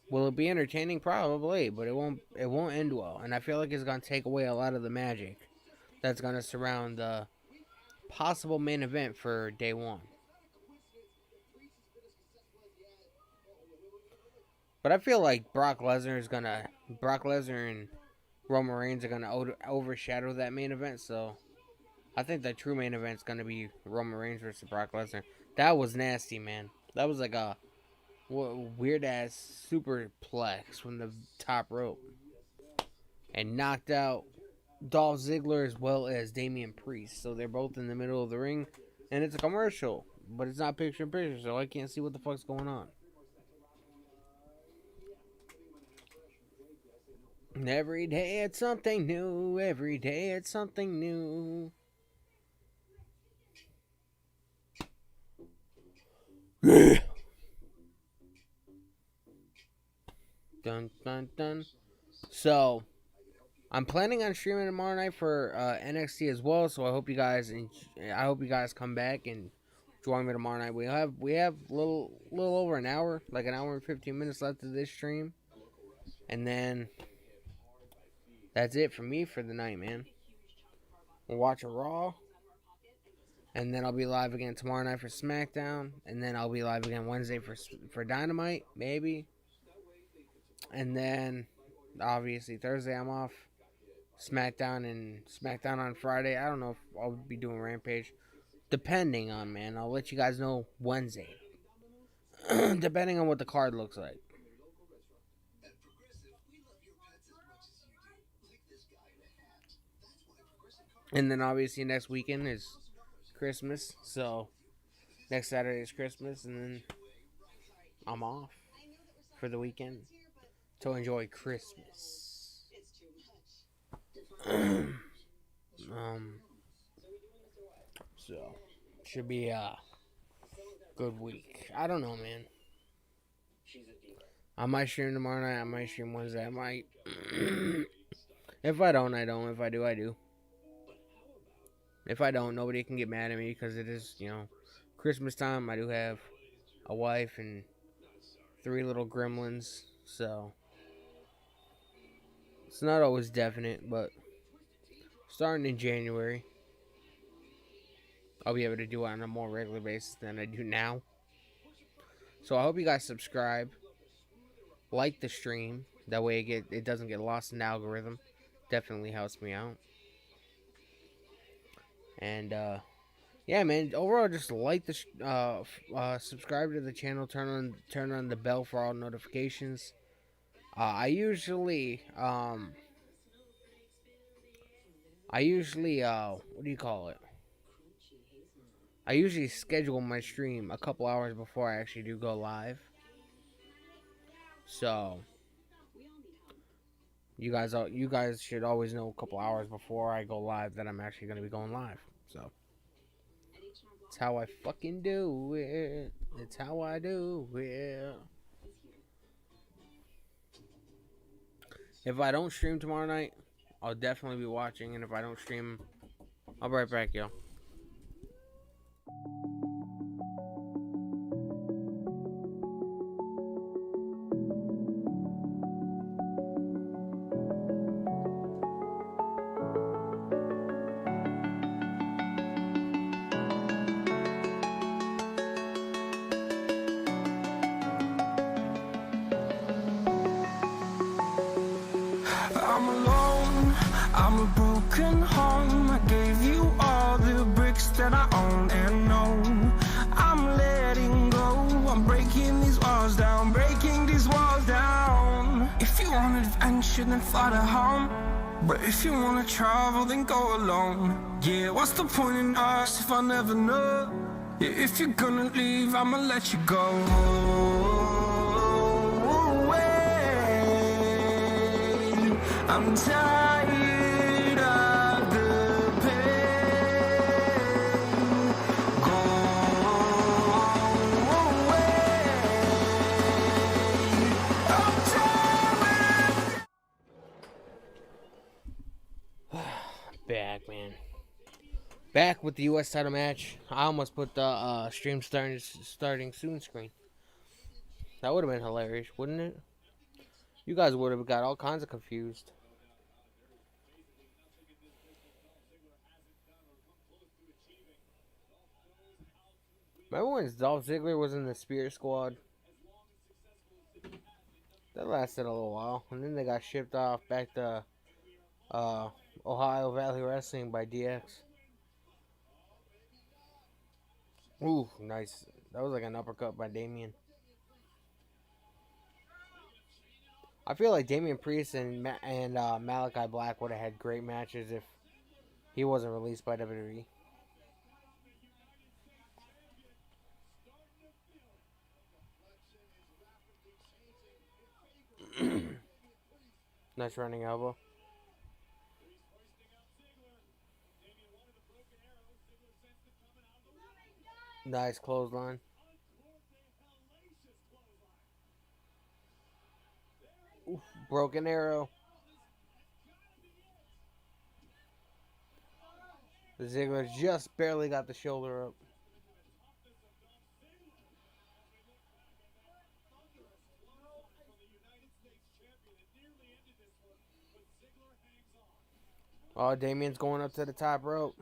Will it be entertaining? Probably, but it won't end well. And I feel like it's going to take away a lot of the magic that's going to surround the possible main event for day one. But I feel like Brock Lesnar and Roman Reigns are gonna overshadow that main event. So I think the true main event is gonna be Roman Reigns versus Brock Lesnar. That was nasty, man. That was like a weird ass superplex from the top rope, and knocked out Dolph Ziggler as well as Damian Priest. So they're both in the middle of the ring, and it's a commercial, but it's not picture in picture, so I can't see what the fuck's going on. Every day it's something new. Every day it's something new. Dun dun dun. So, I'm planning on streaming tomorrow night for NXT as well. So I hope you guys come back and join me tomorrow night. We have little over an hour, like an hour and 15 minutes left of this stream, and then that's it for me for the night, man. We'll watch a Raw, and then I'll be live again tomorrow night for SmackDown, and then I'll be live again Wednesday for Dynamite, maybe. And then, obviously, Thursday I'm off. SmackDown on Friday. I don't know if I'll be doing Rampage. Depending on, man. I'll let you guys know Wednesday. Depending on what the card looks like. And then obviously next weekend is Christmas, so next Saturday is Christmas, and then I'm off for the weekend to enjoy Christmas. So should be a good week. I don't know, man. I might stream tomorrow night. I might stream Wednesday. I might. If I don't, I don't. If I do, I do. If I don't, nobody can get mad at me because it is, Christmas time. I do have a wife and 3 little gremlins, so it's not always definite, but starting in January, I'll be able to do it on a more regular basis than I do now. So I hope you guys subscribe, like the stream. That way it doesn't get lost in the algorithm. Definitely helps me out. And yeah, man. Overall, just like the subscribe to the channel. Turn on the bell for all notifications. I usually what do you call it? I usually schedule my stream a couple hours before I actually do go live. So you guys should always know a couple hours before I go live that I'm actually going to be going live. So it's how I fucking do it. It's how I do it. If I don't stream tomorrow night, I'll definitely be watching. And if I don't stream, I'll be right back, yo. broken home. I gave you all the bricks that I own and know. I'm letting go. I'm breaking these walls down, breaking these walls down. If you want adventure, then fly to home. But if you wanna travel, then go alone. Yeah, what's the point in us if I never know? Yeah, if you're gonna leave, I'ma let you go. I'm tired of the pain. Go away. I'm tired. Back, man. Back with the U.S. title match. I almost put the stream starting soon screen. That would have been hilarious, wouldn't it? You guys would have got all kinds of confused. Remember when Dolph Ziggler was in the Spirit Squad? That lasted a little while, and then they got shipped off back to Ohio Valley Wrestling by DX. Ooh, nice. That was like an uppercut by Damian. I feel like Damian Priest and Malachi Black would have had great matches if he wasn't released by WWE. Nice running elbow. Nice clothesline. Oof, broken arrow. Ziggler just barely got the shoulder up. Oh, Damian's going up to the top rope.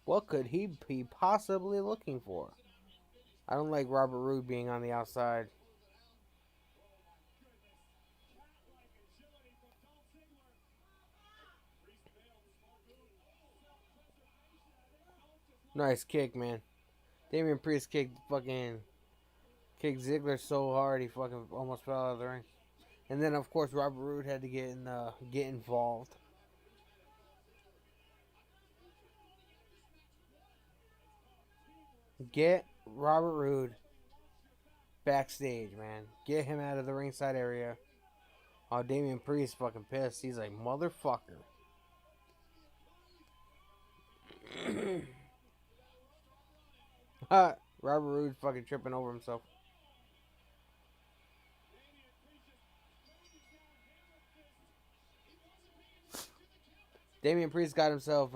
What could he be possibly looking for? I don't like Robert Roode being on the outside. Nice kick, man. Damian Priest kicked Ziggler so hard he fucking almost fell out of the ring. And then of course Robert Roode had to get involved. Get Robert Roode backstage, man. Get him out of the ringside area. Oh, Damian Priest fucking pissed. He's like, motherfucker. Robert Roode fucking tripping over himself. Damian Priest got himself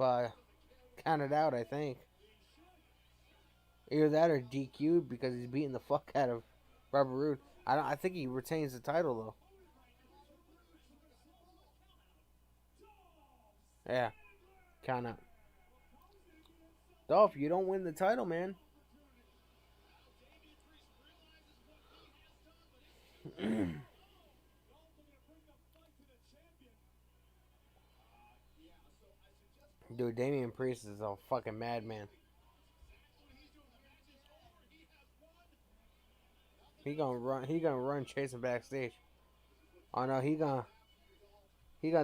counted out, I think. Either that or DQ'd because he's beating the fuck out of Robert Roode. I think he retains the title though. Yeah, count out. Dolph, you don't win the title, man. Dude, Damian Priest is a fucking madman. He gonna run chasing backstage. Oh no, he gonna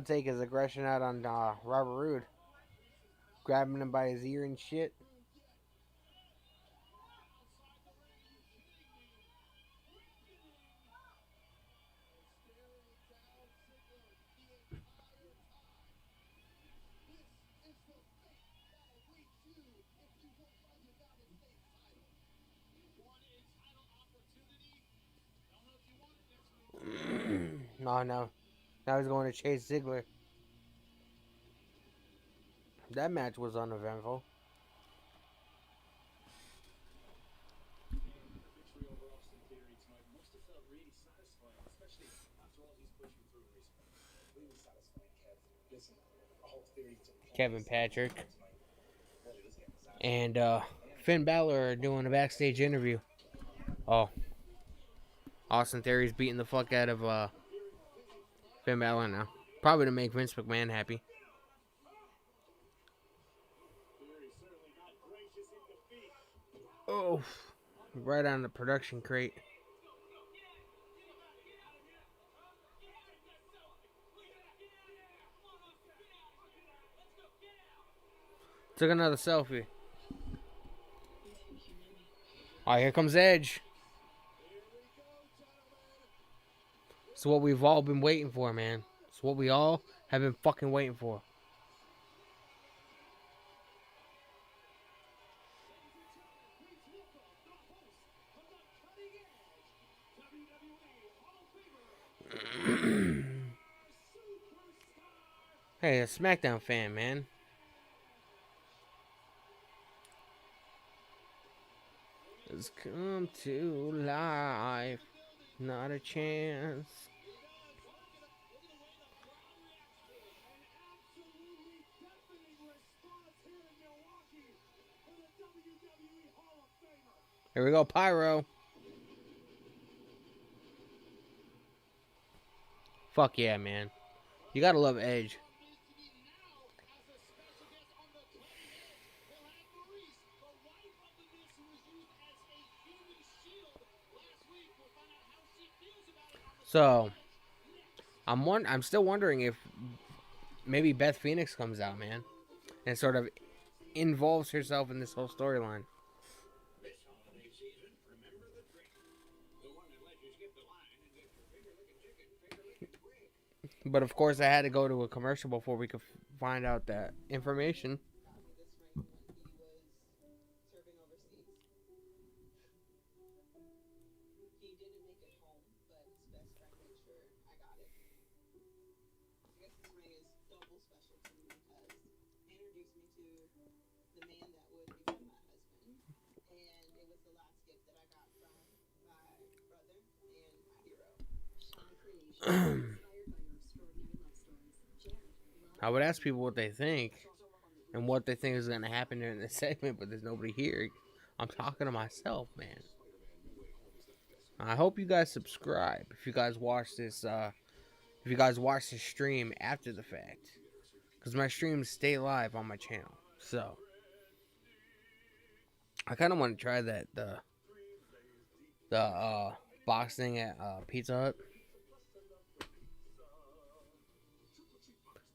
take his aggression out on Robert Roode. Grabbing him by his ear and shit. No. Now he's going to chase Ziggler. That match was uneventful. Kevin Patrick and Finn Balor are doing a backstage interview. Oh, Austin Theory's beating the fuck out of Finn Balor now. Probably to make Vince McMahon happy. Oh, right on the production crate. Took another selfie. All right, here comes Edge. It's what we've all been waiting for, man. It's what we all have been fucking waiting for. Hey, a SmackDown fan, man. It's come to life. Not a chance. Here we go, Pyro. Fuck yeah, man. You gotta love Edge. So, I'm still wondering if maybe Beth Phoenix comes out, man, and sort of involves herself in this whole storyline. But of course, I had to go to a commercial before we could find out that information. I would ask people what they think and what they think is going to happen during this segment, but there's nobody here. I'm talking to myself, man. I hope you guys subscribe if you guys watch this. If you guys watch this stream after the fact, because my streams stay live on my channel. So I kind of want to try that the box thing at Pizza Hut.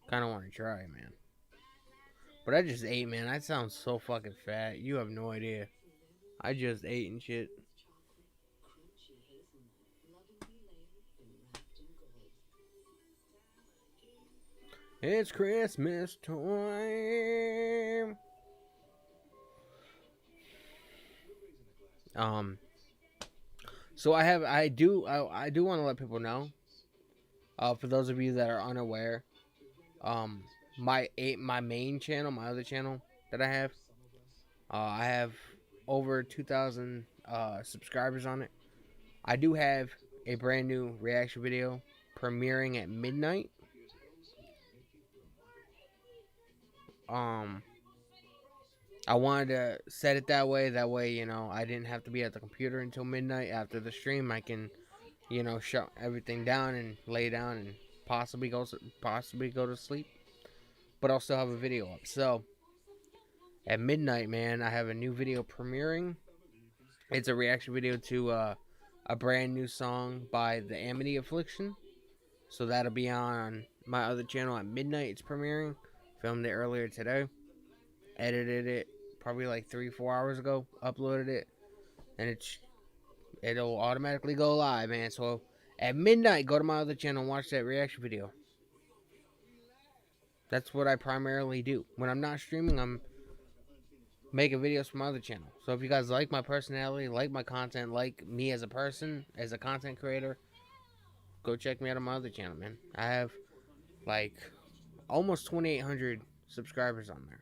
Kind of want to try it, man. But I just ate, man. I sound so fucking fat. You have no idea. I just ate and shit. It's Christmas time. So I do want to let people know. For those of you that are unaware, my main channel, my other channel that I have over 2,000 subscribers on it. I do have a brand new reaction video premiering at midnight. I wanted to set it that way. That way, you know, I didn't have to be at the computer until midnight. After the stream, I can, you know, shut everything down and lay down and possibly go to sleep. But I'll still have a video up. So at midnight, man, I have a new video premiering. It's a reaction video to a brand new song by the Amity Affliction. So that'll be on my other channel at midnight. It's premiering. Filmed it earlier today. Edited it probably like 3-4 hours ago. Uploaded it. And it'll automatically go live, man. So at midnight, go to my other channel and watch that reaction video. That's what I primarily do. When I'm not streaming, I'm making videos for my other channel. So if you guys like my personality, like my content, like me as a person, as a content creator, go check me out on my other channel, man. I have like almost 2,800 subscribers on there.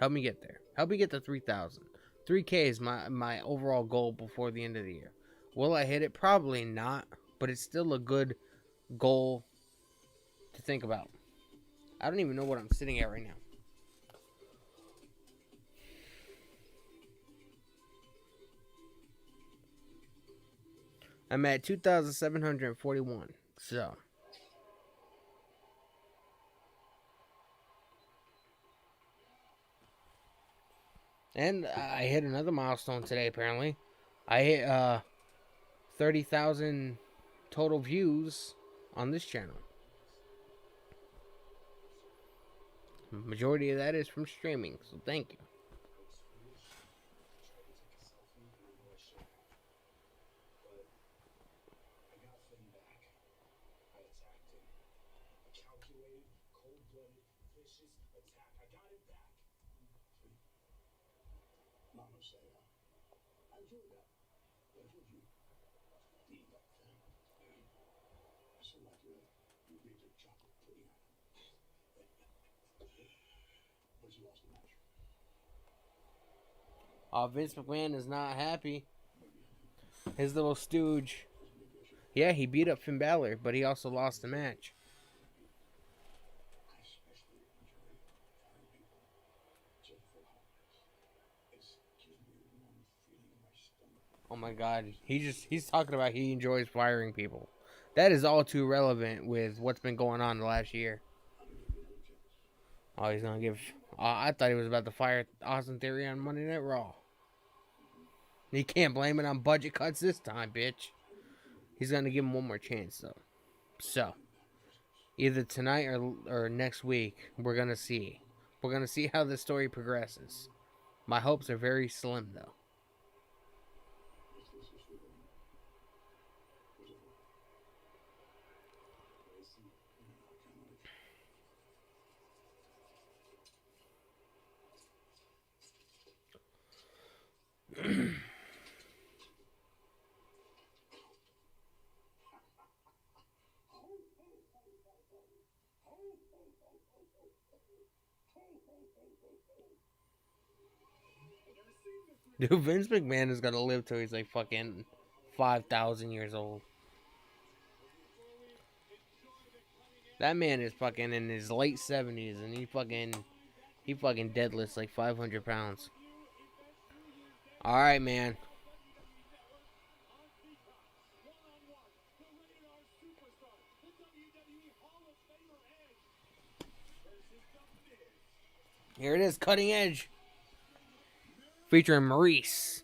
Help me get there. Help me get to 3,000. 3K is my overall goal before the end of the year. Will I hit it? Probably not, but it's still a good goal to think about. I don't even know what I'm sitting at right now. I'm at 2,741. So And I hit another milestone today. Apparently, I hit 30,000 total views on this channel. Majority of that is from streaming, so thank you. Mama say, I enjoyed that. I enjoyed you beating up Finn. I said, like you beat the chocolate pudding out of him. But you lost the match. Vince McMahon is not happy. His little stooge. Yeah, he beat up Finn Balor, but he also lost the match. I especially enjoy firing people just for holidays. It gives me a warm feeling in my stomach. Oh my god. He's talking about he enjoys firing people. That is all too relevant with what's been going on the last year. I'm gonna give you another chance. Oh, he's gonna give. I thought he was about to fire Austin Theory on Monday Night Raw. He can't blame it on budget cuts this time, bitch. He's gonna give him one more chance though. So, either tonight or next week, we're gonna see. We're gonna see how this story progresses. My hopes are very slim though. Dude, Vince McMahon is gonna live till he's like fucking 5,000 years old. That man is fucking in his late 70s and he fucking deadlifts like 500 pounds. Alright, man. Here it is, Cutting Edge. Featuring Maurice.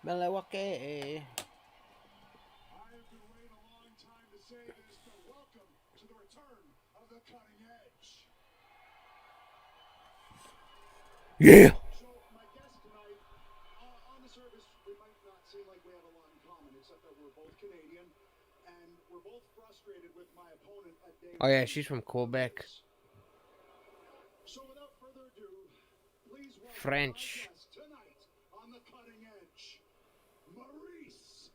Milwaukee. I have been waiting a long time to say this, but welcome to the return of the Cutting Edge. Yeah. So, my guest tonight, on the surface, we might not seem like we have a lot in common, except that we're both Canadian, and we're both frustrated with my opponent at day Oh yeah, she's from Quebec. So, without further ado, please welcome French. my guest tonight on the Cutting Edge, Maurice.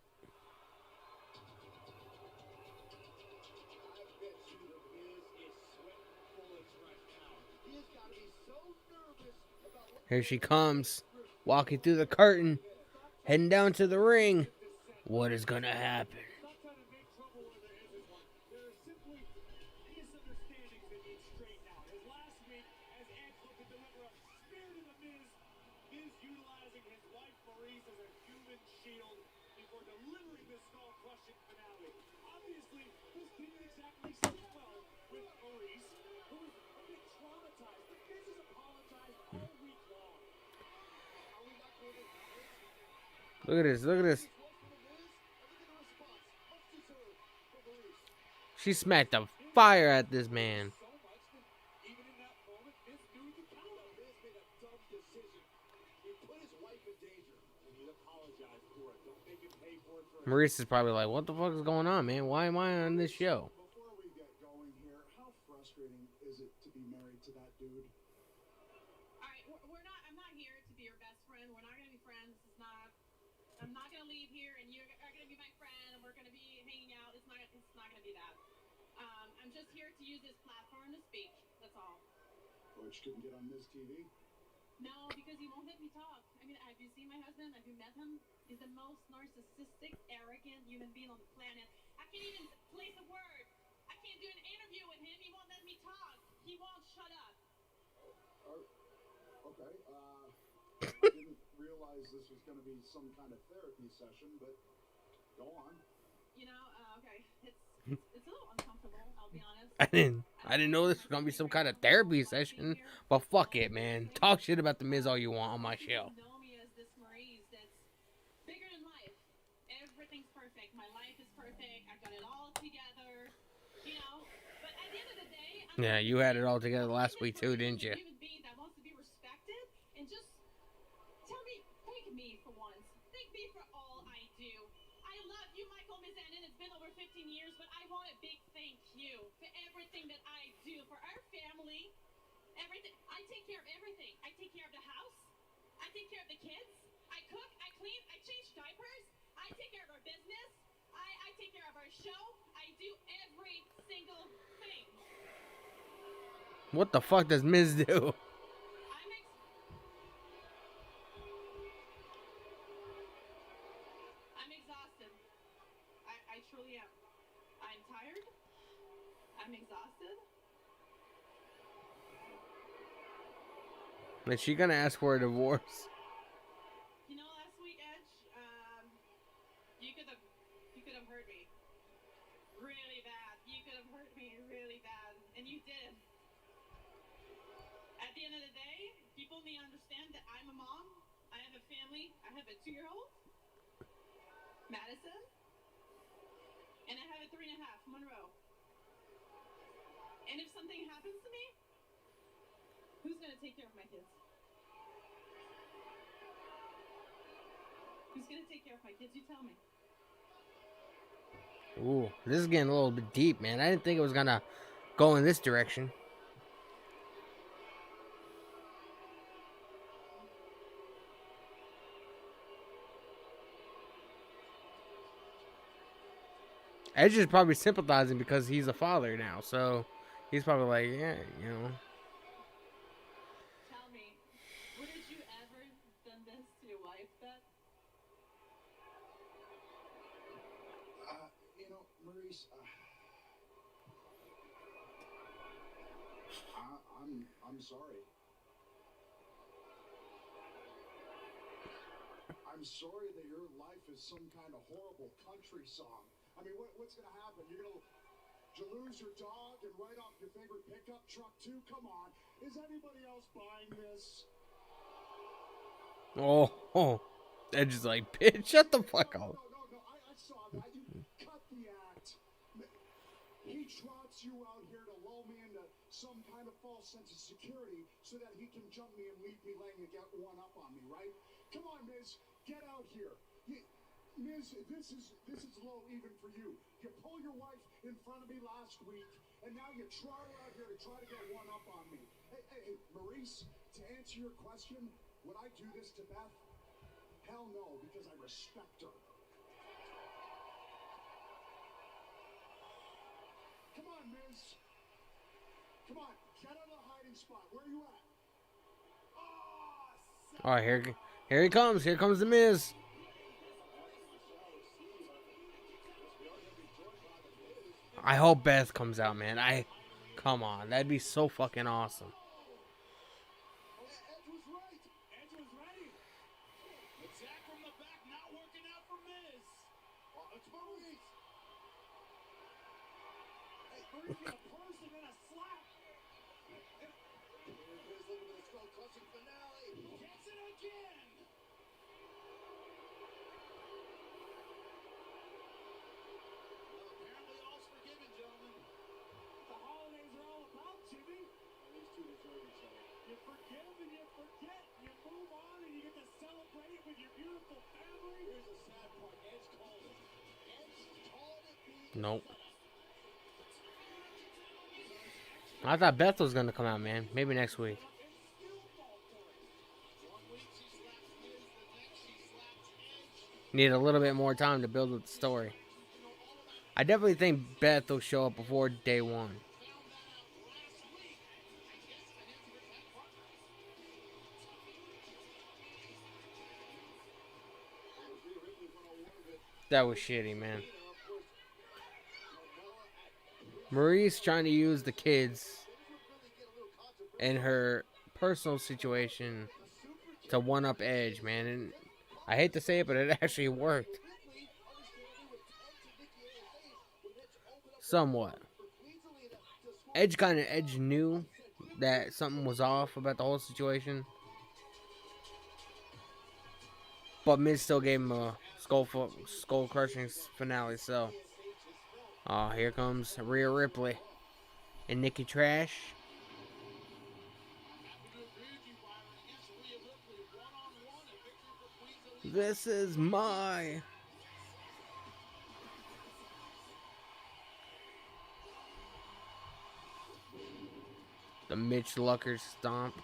I bet you the Miz is sweating bullets right now. He has got to be so nervous about what Here she comes, walking through the curtain, heading down to the ring. What is gonna happen? Stop trying to make trouble where there isn't one. There are simply misunderstandings that need straightened out. As last week, as Edge looked to deliver a spear to the Miz, Miz utilizing his wife Maurice as a human shield before delivering the skull-crushing finale. Obviously, this didn't exactly sit well with Maurice, who was a bit traumatized. But Miz has apologized all week long. Are we not going to Look at this, look at this. She smacked the fire at this man. so much that even in that moment, Miz knew he could count on. Miz made a dumb decision. He put his wife in danger, and he apologized for it. Don't make him pay for it for Maurice is probably like, what the fuck is going on, man? Why am I on this show? Before we get going here, how frustrating is it to be married to that dude? All right, I'm not here to be your best friend. We're not gonna be friends. I'm not gonna leave here and you're gonna be my friend and we're gonna be hanging out. It's not gonna be that. I'm just here to use this platform to speak. That's all. Which couldn't get on Miz TV? No, because he won't let me talk. I mean, have you seen my husband? Have you met him? He's the most narcissistic, arrogant human being on the planet. I can't even place a word. I can't do an interview with him. He won't let me talk. He won't shut up. Okay, didn't realize this was going to be some kind of therapy session, but go on. You know, okay. It's a little uncomfortable, I'll be honest. I didn't know this was gonna be some kind of therapy session. But fuck it, man. Talk shit about the Miz all you want on my show. People know me as this Maurice that's bigger than life. Everything's perfect. My life is perfect. I got it all together. You know? But at the end of the day, Yeah, you had it all together last week too, didn't you? human being that wants to be respected and just tell me, thank me for once. Thank me for all I do. I love you, Michael Mizanin. It's been over 15 years, but I want a big thank you for everything that I do for our family. Everything. I take care of everything. I take care of the house. I take care of the kids. I cook. I clean. I change diapers. I take care of our business. I take care of our show. I do every single thing. What the fuck does Miz do? I'm exhausted. I truly am. I'm tired. I'm exhausted. Is she gonna ask for a divorce? You know, last week, Edge, you could have hurt me really bad. You could have hurt me really bad, and you did. At the end of the day, people need to understand that I'm a mom. I have a family. I have a 2-year-old, Madison, and I have a 3.5, Monroe. And if something happens to me, who's gonna take care of my kids? Who's gonna take care of my kids? You tell me. Ooh, this is getting a little bit deep, man. I didn't think it was gonna go in this direction. Edge is probably sympathizing because he's a father now, so he's probably like, yeah, you know. Tell me, wouldn't you ever done this to your wife, Beth? You know, Maurice, I'm sorry. I'm sorry that your life is some kind of horrible country song. I mean, what's going to happen? You're going to lose your dog and write off your favorite pickup truck too? Come on. Is anybody else buying this? Oh, Edge is like, bitch, shut the fuck up. No. I saw that. You cut the act. He trots you out here to lull me into some kind of false sense of security so that he can jump me and leave me laying and get one up on me, right? Come on, Miz, get out here. Miz, this is low even for you. You pull your wife in front of me last week, and now you trot her out here to try to get one up on me. Hey, Maurice, to answer your question, would I do this to Beth? Hell no, because I respect her. Come on, Miz. Come on, get out of the hiding spot. Where are you at? All right, here he comes. Here comes the Miz. I hope Beth comes out, man. Come on, that'd be so fucking awesome. Edge was right. Edge was ready. Attack from the back, not working out for Miz. It's Maurice. Hey, Maurice with a person and a slap. Here's a little bit of skull crushing finale. Gets it again. Well, apparently all's forgiven, gentlemen. The holidays are all about, Jimmy. These two deserve each other. You forgive and you forget. You move on and you get to celebrate with your beautiful family. Here's the sad part. Edge called it. Edge called it. Nope. I thought Beth was gonna come out, man. Maybe next week. Need a little bit more time to build up the story. I definitely think Beth will show up before day one. That was shitty, man. Marie's trying to use the kids and her personal situation to one-up Edge, man. And I hate to say it, but it actually worked. somewhat. Edge knew that something was off about the whole situation, but Miz still gave him a skull crushing finale. So, here comes Rhea Ripley and Nikki Trash. This is my the Mitch Lucker stomp.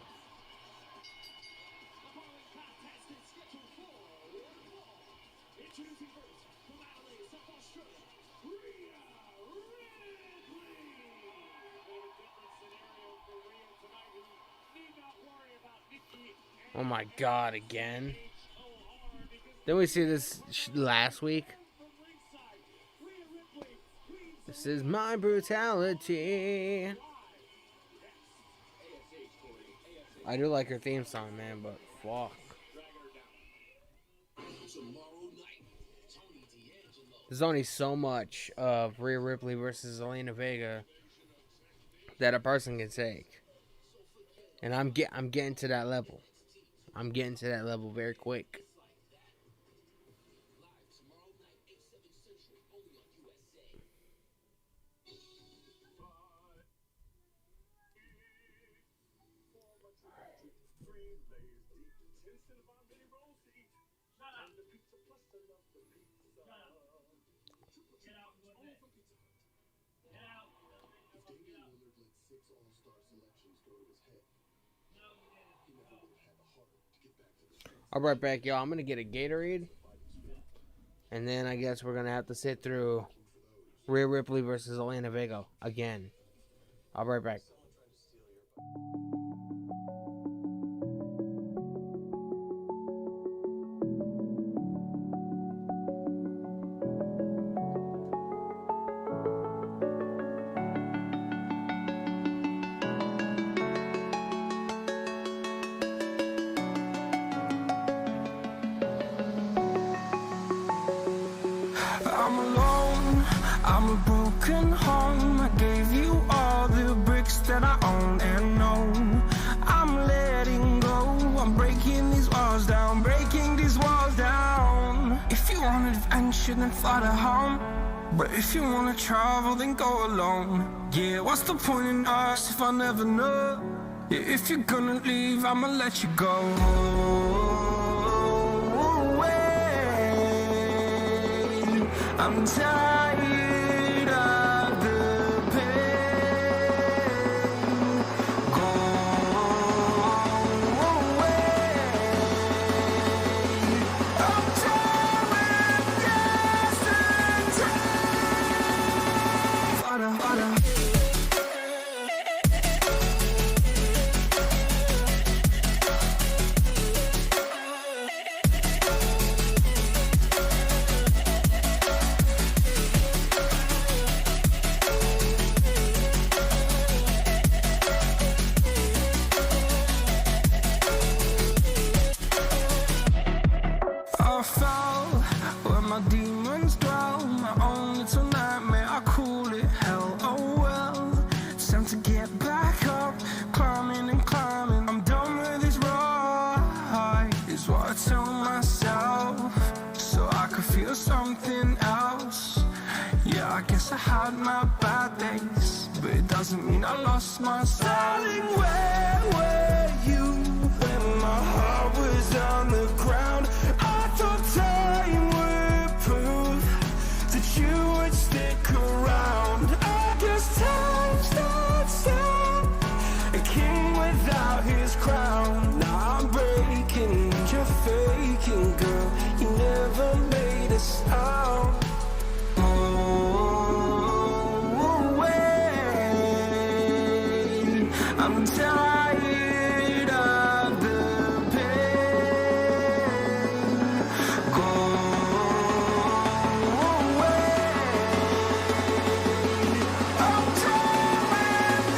Oh my God, again. Didn't we see this last week? This is my brutality. I do like her theme song, man, but fuck. There's only so much of Rhea Ripley versus Zelina Vega that a person can take. And I'm getting to that level. I'm getting to that level very quick. I'll be right back, y'all. I'm going to get a Gatorade. And then I guess we're going to have to sit through Rhea Ripley versus Zelina Vega again. I'll be right back. I'm alone, I'm a broken home. I gave you all the bricks that I own and know. I'm letting go, I'm breaking these walls down, breaking these walls down. If you want adventure, then fly to home. But if you wanna travel, then go alone. Yeah, what's the point in us if I never know? Yeah, if you're gonna leave, I'ma let you go. I'm tired of the pain. Go away. I'm tired of yesterday. I fell where my demons dwell. My own little nightmare, I call it hell. Oh well, it's time to get back up. Climbing and climbing, I'm done with this ride, is what I tell myself, so I could feel something else. Yeah, I guess I had my bad days, but it doesn't mean I lost myself. Darling, where were you when my heart was on the ground? I thought time would prove that you would stick around. I guess time starts down, a king without his crown. Now I'm breaking, you're faking, girl. You never made a sound. I'm tired of the pain. Go away. I'm tired of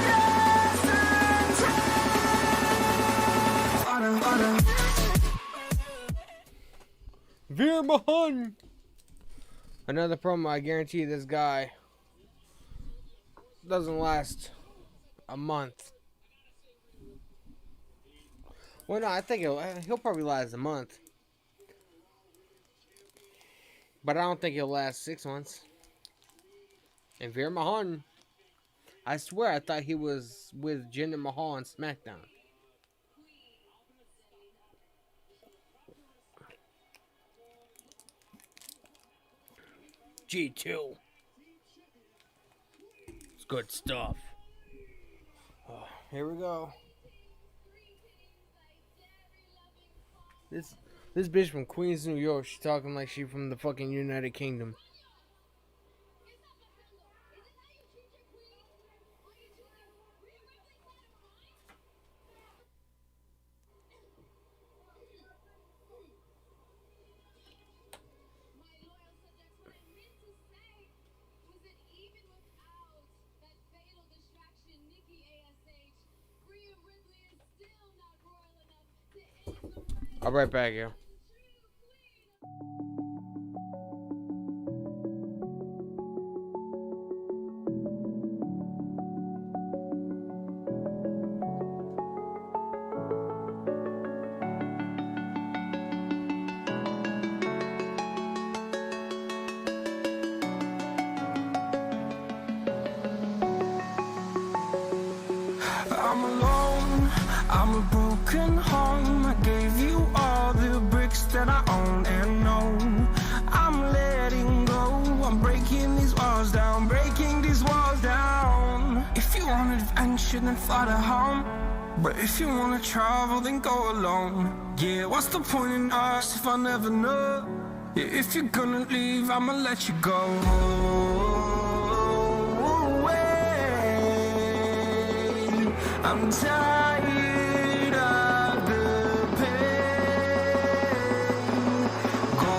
yesterday. Veer behind. Another promo. I guarantee this guy doesn't last a month. Well, no, I think he'll probably last a month. But I don't think he'll last 6 months. And Veer Mahan, I swear I thought he was with Jinder Mahal on SmackDown. G2. It's good stuff. Oh, here we go. This bitch from Queens, New York, she's talking like she from the fucking United Kingdom. I'll be right back, yo. I'm alone, I'm a broken home. I gave you all the bricks that I own and know. I'm letting go, I'm breaking these walls down, breaking these walls down. If you want adventure, then fly to home. But if you wanna travel, then go alone. Yeah, what's the point in us if I never know? Yeah, if you're gonna leave, I'ma let you go. I'm tired of the pain. Go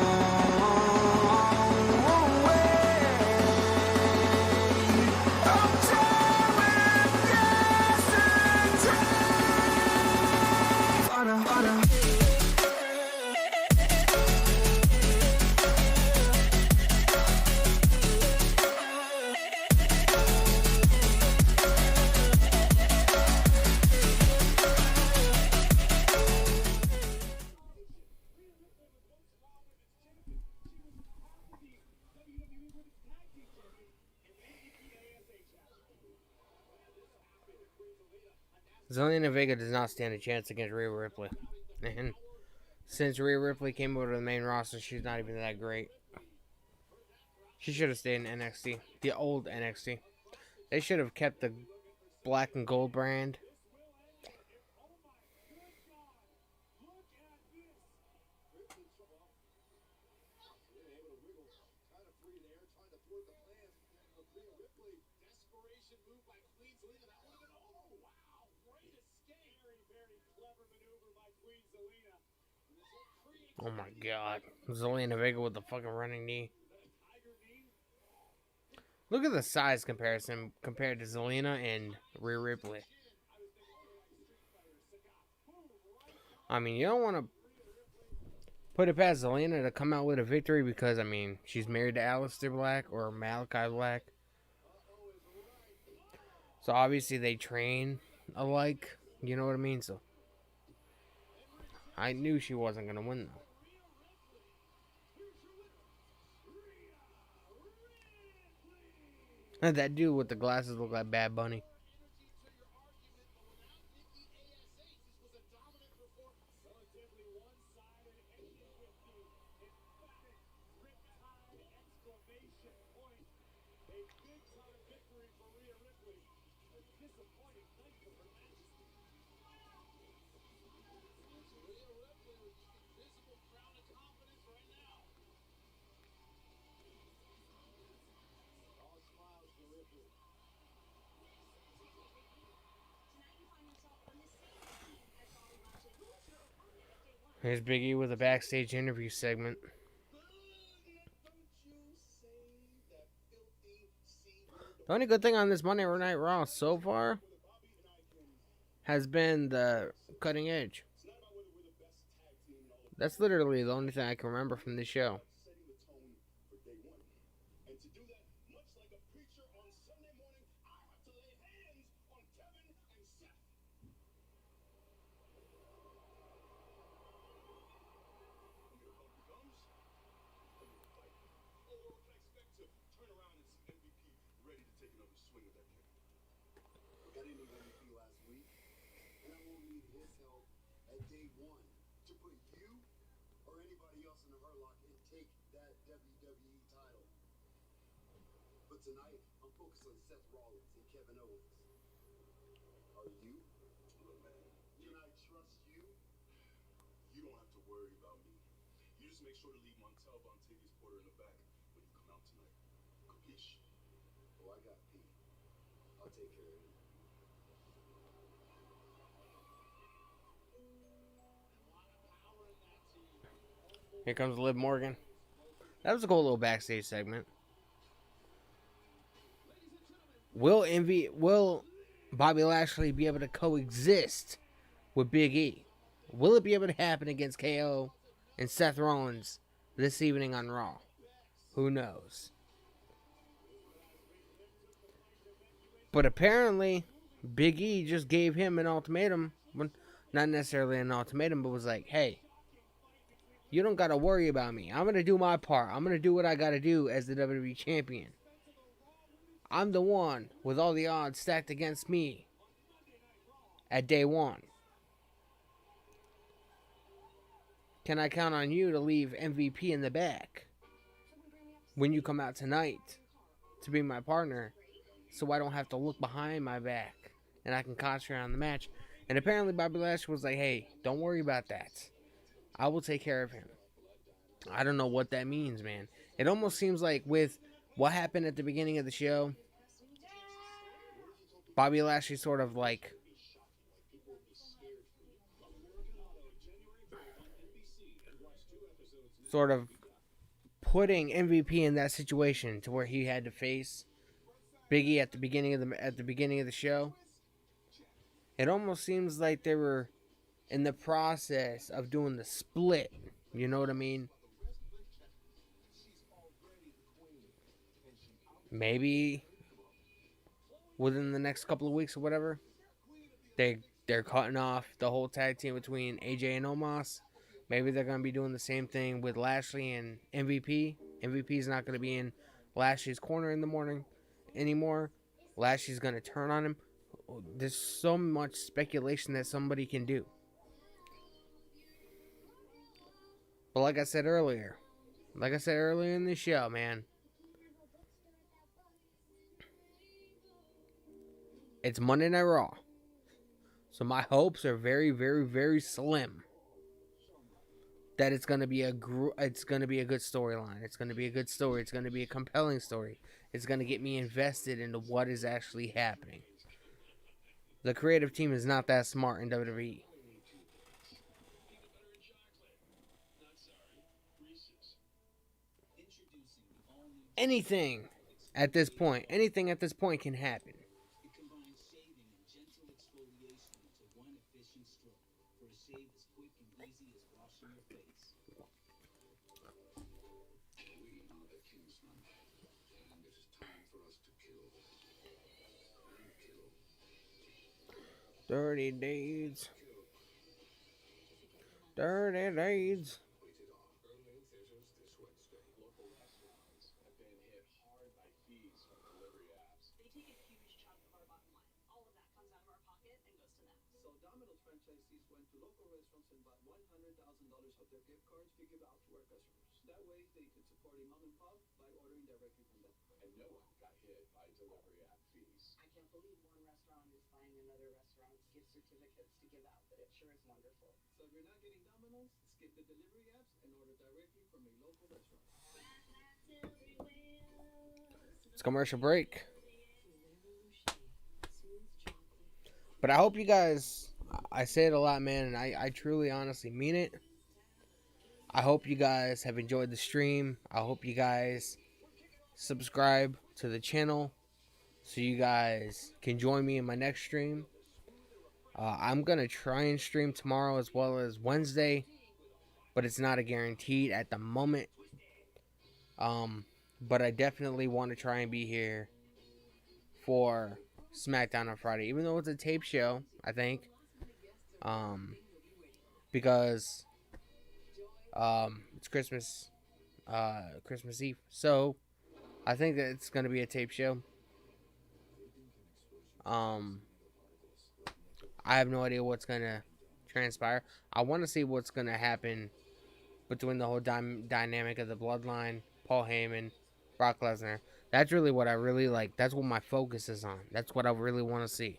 away. I'm tired of yesterday. Zelina Vega does not stand a chance against Rhea Ripley. And since Rhea Ripley came over to the main roster, she's not even that great. She should have stayed in NXT. The old NXT. They should have kept the black and gold brand. Oh my god. Zelina Vega with the fucking running knee. Look at the size comparison compared to Zelina and Rhea Ripley. I mean, you don't want to put it past Zelina to come out with a victory because, I mean, she's married to Aleister Black or Malachi Black. So obviously they train alike. You know what I mean? So I knew she wasn't going to win, though. That dude with the glasses looked like Bad Bunny. Here's Big E with a backstage interview segment. The only good thing on this Monday Night Raw so far has been the cutting edge. That's literally the only thing I can remember from this show. is held at day one to put you or anybody else in the hurt lock and take that WWE title. But tonight, I'm focused on Seth Rollins and Kevin Owens. Are you? Look, man, can I trust you? You don't have to worry about me. You just make sure to leave Montel Vontavious Porter in the back when you come out tonight. Capiche? Oh, I got Pete. I'll take care of him. Here comes Liv Morgan. That was a cool little backstage segment. Will Bobby Lashley be able to coexist with Big E? Will it be able to happen against KO and Seth Rollins this evening on Raw? Who knows? But apparently, Big E just gave him an ultimatum. Not necessarily an ultimatum, but was like, hey, you don't got to worry about me. I'm going to do my part. I'm going to do what I got to do as the WWE Champion. I'm the one with all the odds stacked against me at day one. Can I count on you to leave MVP in the back when you come out tonight to be my partner, so I don't have to look behind my back and I can concentrate on the match? And apparently Bobby Lashley was like, hey, don't worry about that. I will take care of him. I don't know what that means, man. It almost seems like with what happened at the beginning of the show, Bobby Lashley sort of like putting MVP in that situation to where he had to face Big E at the beginning of the show. It almost seems like they were in the process of doing the split. You know what I mean? Maybe within the next couple of weeks or whatever, they're cutting off the whole tag team between AJ and Omos. Maybe they're going to be doing the same thing with Lashley and MVP. MVP's not going to be in Lashley's corner in the morning anymore. Lashley's going to turn on him. There's so much speculation that somebody can do. But like I said earlier in the show, man, it's Monday Night Raw. So my hopes are very, very, very slim that it's going to be a good storyline. It's going to be a good story. It's going to be a compelling story. It's going to get me invested into what is actually happening. The creative team is not that smart in WWE. Anything at this point can happen. Dirty deeds. Dirty deeds. franchisees went to local restaurants and bought $100,000 of their gift cards to give out to our customers. That way, they could support a mom and pop by ordering directly from them. And no one got hit by delivery app fees. I can't believe one restaurant is buying another restaurant's gift certificates to give out, but it sure is wonderful. So if you're not getting Domino's, skip the delivery apps and order directly from a local restaurant. It's commercial break. But I hope you guys, I say it a lot, man, and I truly, honestly mean it. I hope you guys have enjoyed the stream. I hope you guys subscribe to the channel so you guys can join me in my next stream. I'm going to try and stream tomorrow as well as Wednesday, but it's not a guaranteed at the moment. But I definitely want to try and be here for SmackDown on Friday, even though it's a tape show, I think. Because it's Christmas Eve. So I think that it's going to be a tape show. I have no idea what's going to transpire. I want to see what's going to happen between the whole dynamic of the Bloodline, Paul Heyman, Brock Lesnar. That's really what I really like. That's what my focus is on. That's what I really want to see.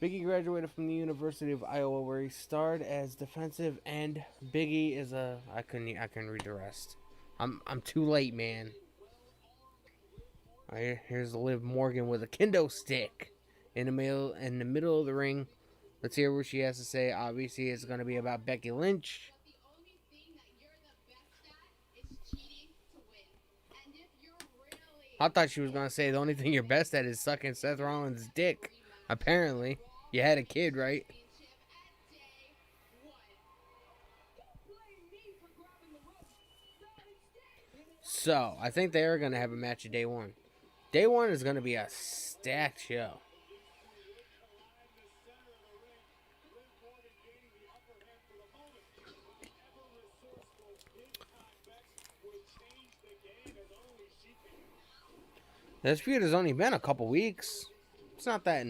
Biggie graduated from the University of Iowa, where he starred as defensive end. Biggie is a I couldn't read the rest. I'm too late, man. All right, here's Liv Morgan with a kendo stick in the middle of the ring. Let's hear what she has to say. Obviously, it's going to be about Becky Lynch. I thought she was going to say the only thing you're best at is sucking Seth Rollins' dick. Apparently. You had a kid, right? So, I think they are going to have a match at day one. Day one is going to be a stacked show. This feud has only been a couple weeks. It's not that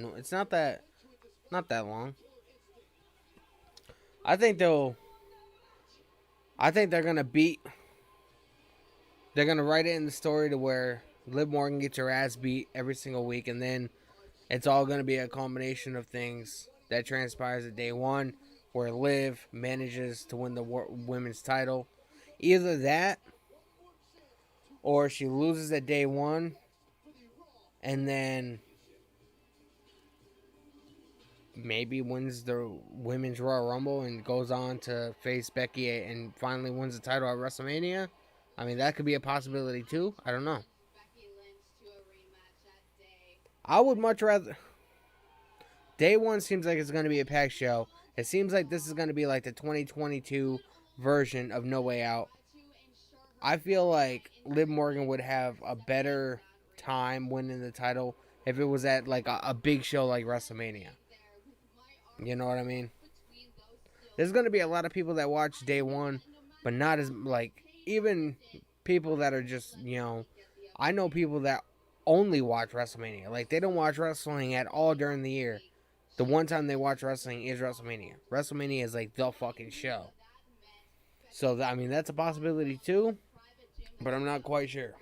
long. I think they're gonna they're gonna write it in the story to where Liv Morgan gets her ass beat every single week, and then it's all gonna be a combination of things that transpires at day one, where Liv manages to win the women's title. Either that, or she loses at day one, and then maybe wins the Women's Royal Rumble and goes on to face Becky and finally wins the title at WrestleMania. I mean, that could be a possibility too. I don't know. I would much rather... Day one seems like it's going to be a packed show. It seems like this is going to be like the 2022 version of No Way Out. I feel like Liv Morgan would have a better time winning the title if it was at like a big show like WrestleMania. You know what I mean? There's going to be a lot of people that watch day one, but not as, like, even people that are just, you know, I know people that only watch WrestleMania. Like, they don't watch wrestling at all during the year. The one time they watch wrestling is WrestleMania. WrestleMania is, like, the fucking show. So, I mean, that's a possibility, too, but I'm not quite sure.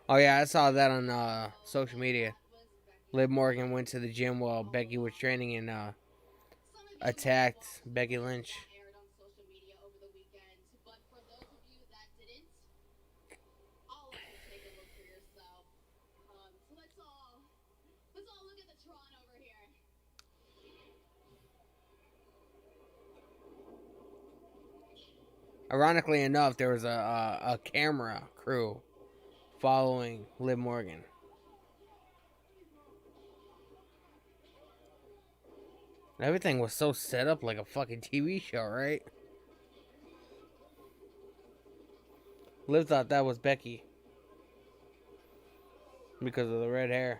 Oh yeah, I saw that on social media. Liv Morgan went to the gym while Becky was training and attacked Becky Lynch. Ironically enough, there was a camera crew following Liv Morgan. Everything was so set up like a fucking TV show, right? Liv thought that was Becky because of the red hair.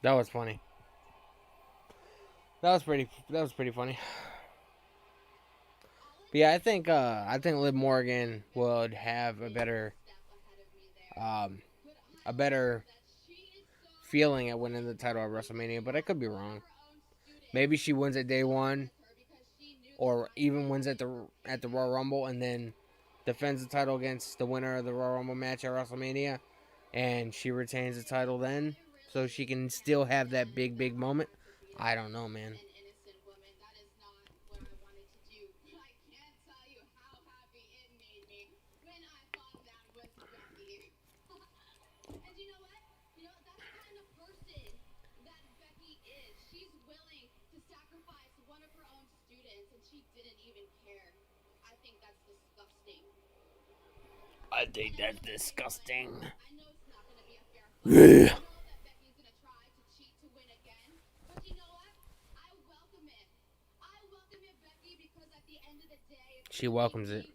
That was funny. That was pretty funny. But yeah, I think Liv Morgan would have a better feeling at winning the title at WrestleMania, but I could be wrong. Maybe she wins at day one, or even wins at the Royal Rumble, and then defends the title against the winner of the Royal Rumble match at WrestleMania, and she retains the title then, so she can still have that big moment. I don't know, man. I think that's disgusting. Yeah. She welcomes it.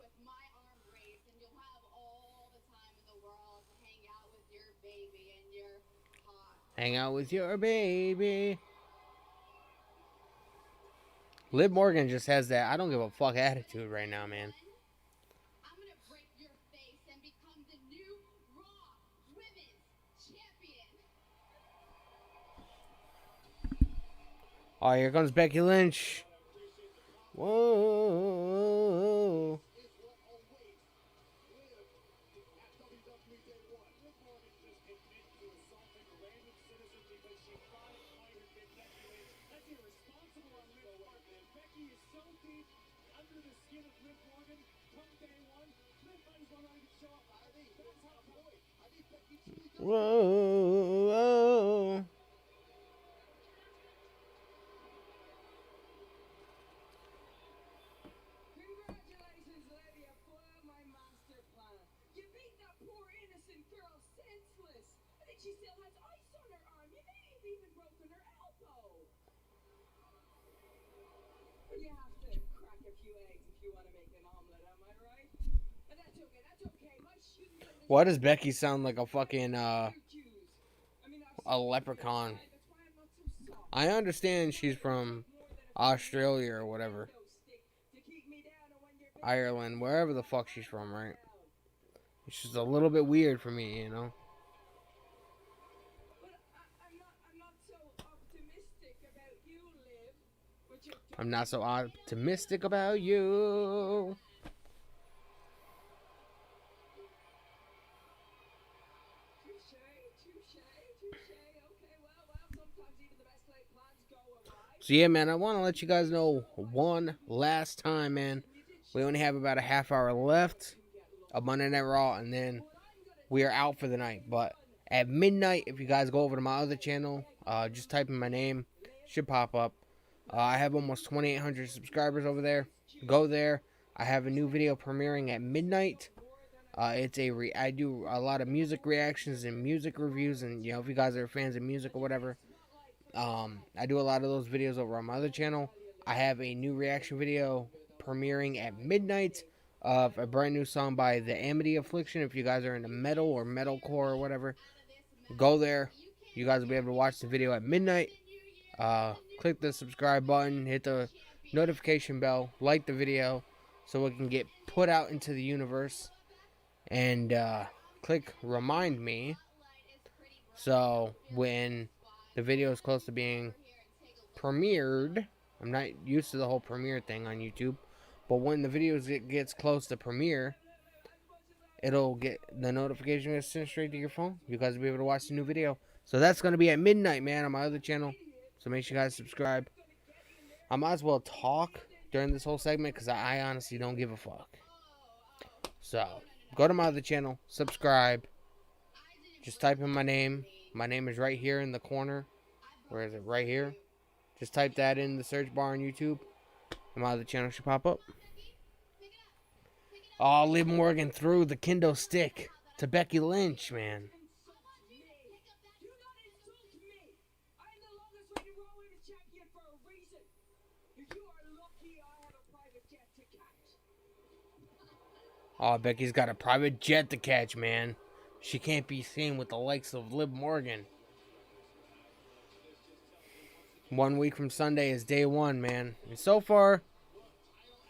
Hang out with your baby. Liv Morgan just has that I don't give a fuck attitude right now, man. Oh, here comes Becky Lynch. Whoa. Whoa. Congratulations, lady. You foiled my master plan. You beat that poor innocent girl senseless. I think she still has ice on her arm. You may have even broken her elbow. But you have to crack a few eggs if you want to make an omelet, am I right? And that's okay, that's okay. My shoes are the Why does Becky sound like a fucking shoes. a leprechaun? That's why I'm not so soft. I understand she's from Australia or whatever. To keep me down, and when you're big, Ireland, wherever the fuck she's from, right? It's just a little bit weird for me, you know? but I'm not so optimistic about you, Liv. But you're I'm not so optimistic about you. touche. Okay, well, sometimes even the best laid plans go awry. So yeah, man, I want to let you guys know one last time, man. We only have about a half hour left of Monday Night Raw, and then we are out for the night. But at midnight, if you guys go over to my other channel, just type in my name, should pop up. I have almost 2,800 subscribers over there. Go there. I have a new video premiering at midnight. I do a lot of music reactions and music reviews, and if you guys are fans of music or whatever, I do a lot of those videos over on my other channel. I have a new reaction video premiering at midnight of a brand new song by the Amity Affliction. If you guys are into metal or metalcore or whatever, go there. You guys will be able to watch the video at midnight. Click the subscribe button, hit the notification bell, like the video so it can get put out into the universe, and click remind me so when the video is close to being premiered, I'm not used to the whole premiere thing on YouTube, but when the video gets close to premiere, it'll get the notification gets sent straight to your phone. You guys will be able to watch the new video. So that's going to be at midnight, man, on my other channel. So make sure you guys subscribe. I might as well talk during this whole segment because I honestly don't give a fuck. So go to my other channel, subscribe. Just type in my name. My name is right here in the corner. Where is it? Right here. Just type that in the search bar on YouTube, and my other channel should pop up. Oh, Liv Morgan threw the kendo stick to Becky Lynch, man. Do not insult me. I'm the longest reigning Raw Women's Champion for a reason. If you are lucky, I have a private jet to catch. Oh, Becky's got a private jet to catch, man. She can't be seen with the likes of Liv Morgan. 1 week from Sunday is day one, man. And so far,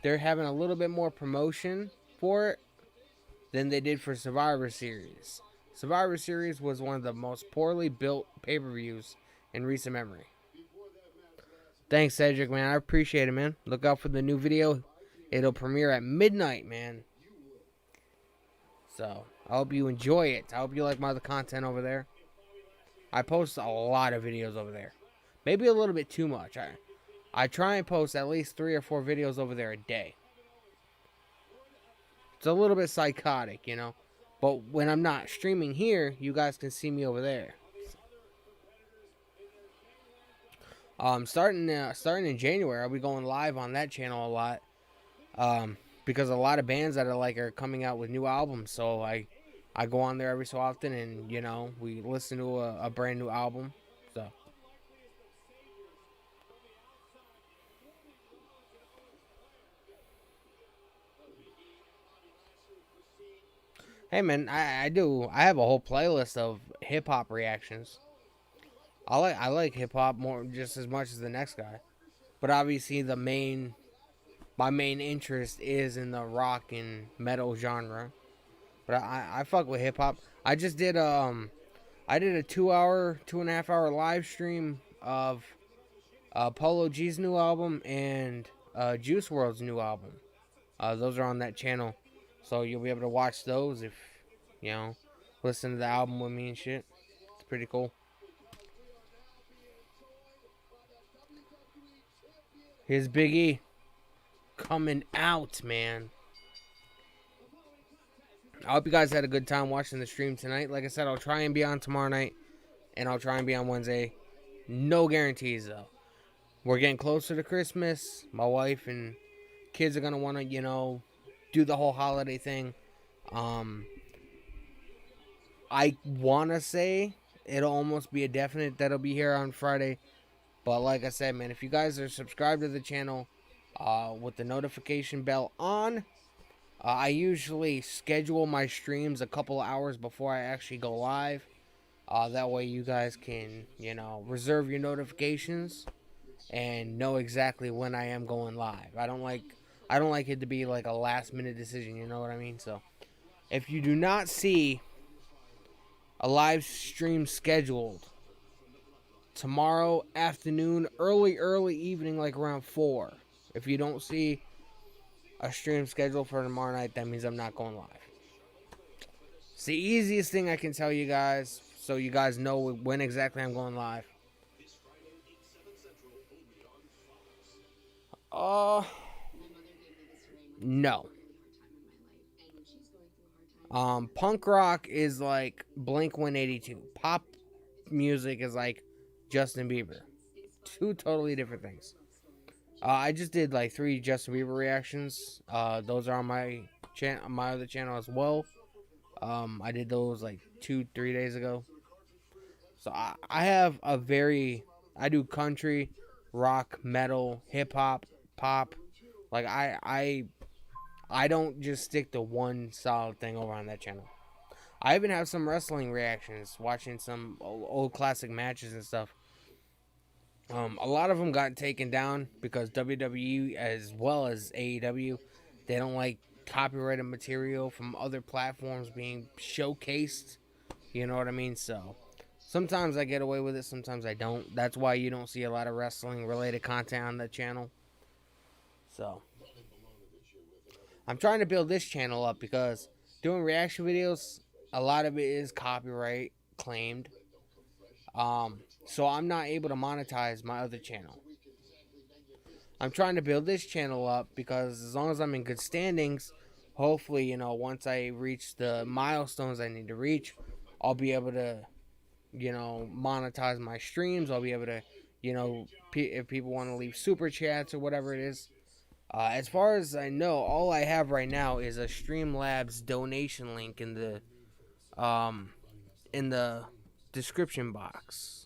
they're having a little bit more promotion for it than they did for Survivor Series. Survivor Series was one of the most poorly built pay-per-views in recent memory. Thanks, Cedric, man. I appreciate it, man. Look out for the new video. It'll premiere at midnight, man. So, I hope you enjoy it. I hope you like my other content over there. I post a lot of videos over there. Maybe a little bit too much. I try and post at least 3 or 4 videos over there a day. It's a little bit psychotic, you know. But when I'm not streaming here, you guys can see me over there. Starting in January, I'll be going live on that channel a lot. Because a lot of bands that are coming out with new albums. So I go on there every so often, and you know, we listen to a brand new album. So. Hey man, I have a whole playlist of hip hop reactions. I like hip hop more just as much as the next guy, but obviously my main interest is in the rock and metal genre. But I fuck with hip hop. I just did a 2.5 hour live stream of Polo G's new album and Juice WRLD's new album. Those are on that channel. So you'll be able to watch those if, you know, listen to the album with me and shit. It's pretty cool. Here's Big E coming out, man. I hope you guys had a good time watching the stream tonight. Like I said, I'll try and be on tomorrow night, and I'll try and be on Wednesday. No guarantees, though. We're getting closer to Christmas. My wife and kids are going to want to, you know, do the whole holiday thing. I want to say it'll almost be a definite that it'll be here on Friday. But like I said, man, if you guys are subscribed to the channel with the notification bell on, I usually schedule my streams a couple of hours before I actually go live. That way you guys can, you know, reserve your notifications and know exactly when I am going live. I don't like it to be like a last minute decision, you know what I mean? So if you do not see a live stream scheduled tomorrow afternoon, early evening, like around 4, if you don't see a stream scheduled for tomorrow night, that means I'm not going live. It's the easiest thing I can tell you guys, so you guys know when exactly I'm going live. No. Punk rock is like Blink-182. Pop music is like Justin Bieber. 2 totally different things. I just did like 3 Justin Bieber reactions. Those are on my other channel as well. I did those like 2-3 days ago. So I do country, rock, metal, hip hop, pop. Like I don't just stick to one solid thing over on that channel. I even have some wrestling reactions, watching some old classic matches and stuff. A lot of them got taken down because WWE as well as AEW, they don't like copyrighted material from other platforms being showcased. You know what I mean? So sometimes I get away with it, sometimes I don't. That's why you don't see a lot of wrestling related content on the channel. So I'm trying to build this channel up because doing reaction videos, a lot of it is copyright claimed. So I'm not able to monetize my other channel. I'm trying to build this channel up because as long as I'm in good standings, hopefully, you know, once I reach the milestones I need to reach, I'll be able to, you know, monetize my streams. I'll be able to, you know, if people want to leave super chats or whatever it is. As far as I know, all I have right now is a Streamlabs donation link in the description box.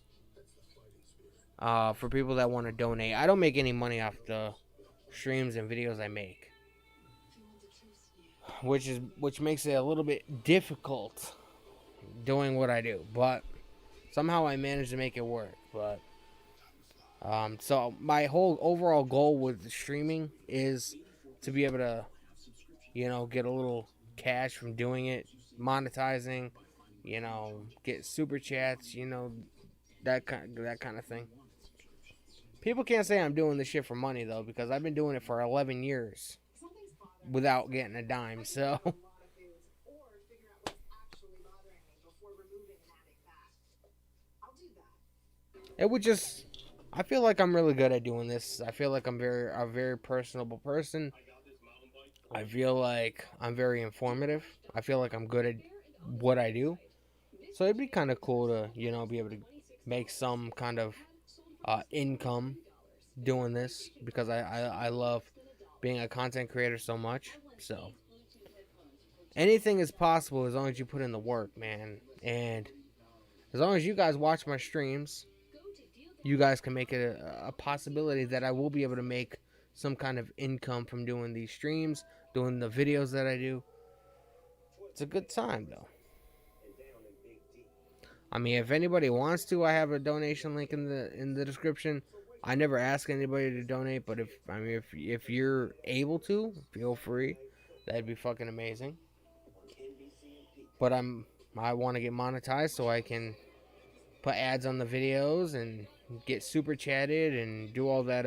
For people that want to donate. I don't make any money off the streams and videos I make, which makes it a little bit difficult doing what I do, but somehow I managed to make it work. But so my whole overall goal with the streaming is to be able to, get a little cash from doing it, monetizing, get super chats, that kind of thing. People can't say I'm doing this shit for money though, because I've been doing it for 11 years without getting a dime. So it would just, I feel like I'm really good at doing this. I feel like I'm a very personable person. I feel like I'm very informative. I feel like I'm good at what I do. So it'd be kind of cool to, be able to make some kind of income doing this, because I love being a content creator so much. So anything is possible as long as you put in the work, man. And as long as you guys watch my streams, you guys can make it a possibility that I will be able to make some kind of income from doing these streams, doing the videos that I do. It's a good time, though. I mean, if anybody wants to, I have a donation link in the description. I never ask anybody to donate, but if you're able to, feel free. That'd be fucking amazing. But I want to get monetized so I can put ads on the videos and get super chatted and do all that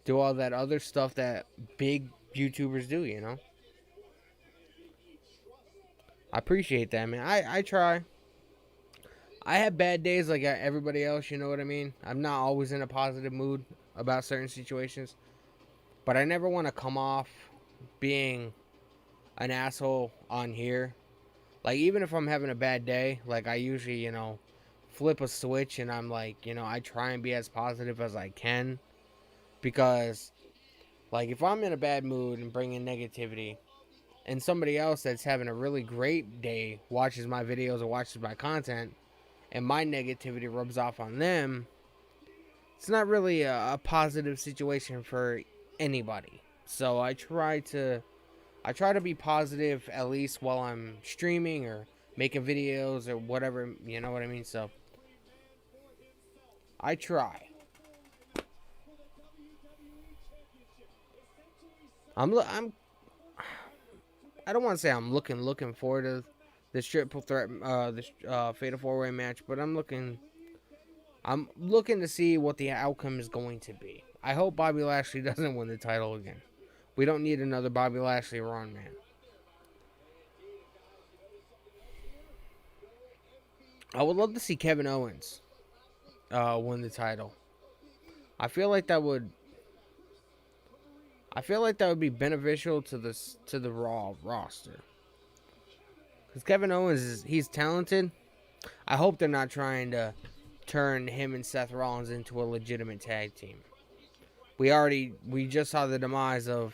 other stuff that big YouTubers do, I appreciate that, man. I try. I have bad days like everybody else, you know what I mean? I'm not always in a positive mood about certain situations. But I never want to come off being an asshole on here. Like, even if I'm having a bad day, like, I usually, flip a switch and I'm like, I try and be as positive as I can. Because, like, if I'm in a bad mood and bring in negativity, and somebody else that's having a really great day watches my videos or watches my content, and my negativity rubs off on them, it's not really a positive situation for anybody. So I try to be positive, at least while I'm streaming or making videos or whatever, you know what I mean? So I try. I don't want to say I'm looking forward to this triple threat, this fatal 4-way match, but I'm looking to see what the outcome is going to be. I hope Bobby Lashley doesn't win the title again. We don't need another Bobby Lashley run, man. I would love to see Kevin Owens win the title. I feel like that would be beneficial to the Raw roster. Because Kevin Owens he's talented. I hope they're not trying to turn him and Seth Rollins into a legitimate tag team. We just saw the demise of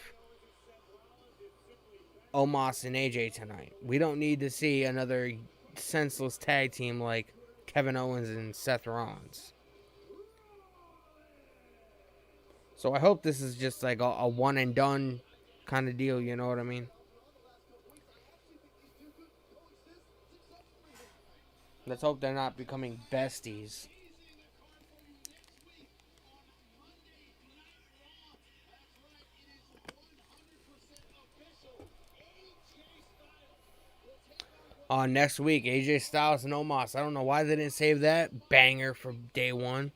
Omos and AJ tonight. We don't need to see another senseless tag team like Kevin Owens and Seth Rollins. So I hope this is just like a one and done kind of deal, you know what I mean? Let's hope they're not becoming besties. Next week, AJ Styles and Omos. I don't know why they didn't save that banger for day one.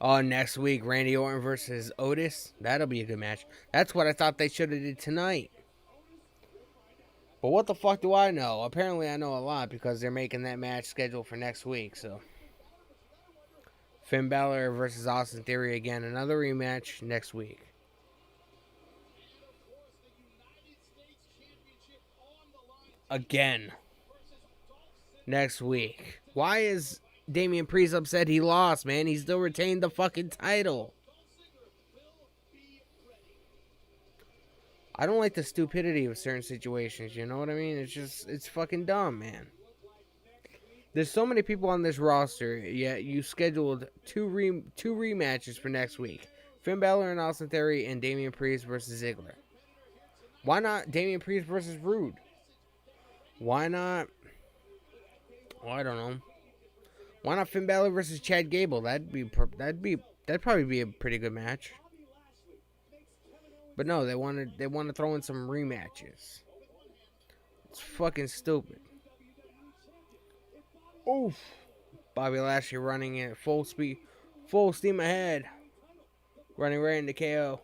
Next week, Randy Orton versus Otis. That'll be a good match. That's what I thought they should have did tonight. But what the fuck do I know? Apparently I know a lot because they're making that match scheduled for next week. So Finn Balor versus Austin Theory again. Another rematch next week. Again. Next week. Why is Damian Priest upset he lost, man? He still retained the fucking title. I don't like the stupidity of certain situations, you know what I mean? It's fucking dumb, man. There's so many people on this roster, yet you scheduled two rematches for next week. Finn Balor and Austin Theory and Damian Priest versus Ziggler. Why not Damian Priest versus Rude? Why not? Well, I don't know. Why not Finn Balor versus Chad Gable? That'd be that'd probably be a pretty good match. But no, they want to throw in some rematches. It's fucking stupid. Oof. Bobby Lashley running in full speed, full steam ahead, running right into KO.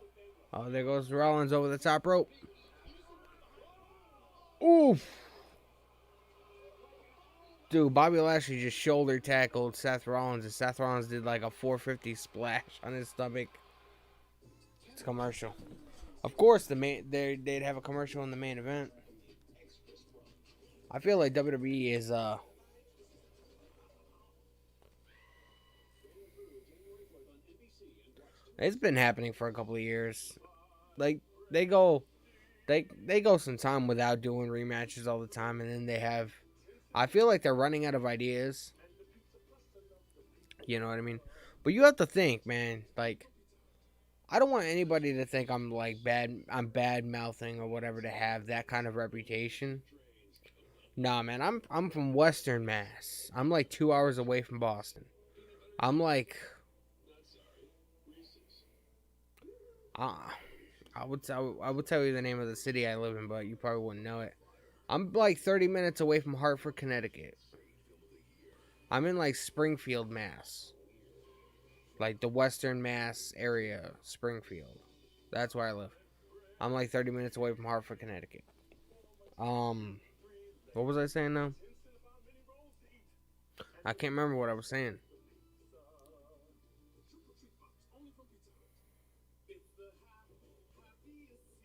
Oh, there goes Rollins over the top rope. Oof. Dude, Bobby Lashley just shoulder tackled Seth Rollins, and Seth Rollins did like a 450 splash on his stomach. It's a commercial. Of course, they'd have a commercial in the main event. I feel like WWE is it's been happening for a couple of years. Like they go some time without doing rematches all the time, and then they have. I feel like they're running out of ideas. You know what I mean? But you have to think, man. Like, I don't want anybody to think I'm like bad. I'm bad mouthing or whatever to have that kind of reputation. Nah, man. I'm from Western Mass. I'm like 2 hours away from Boston. I'm like. I would tell you the name of the city I live in, but you probably wouldn't know it. I'm like 30 minutes away from Hartford, Connecticut. I'm in like Springfield, Mass. Like the Western Mass area, Springfield. That's where I live. I'm like 30 minutes away from Hartford, Connecticut. What was I saying now? I can't remember what I was saying.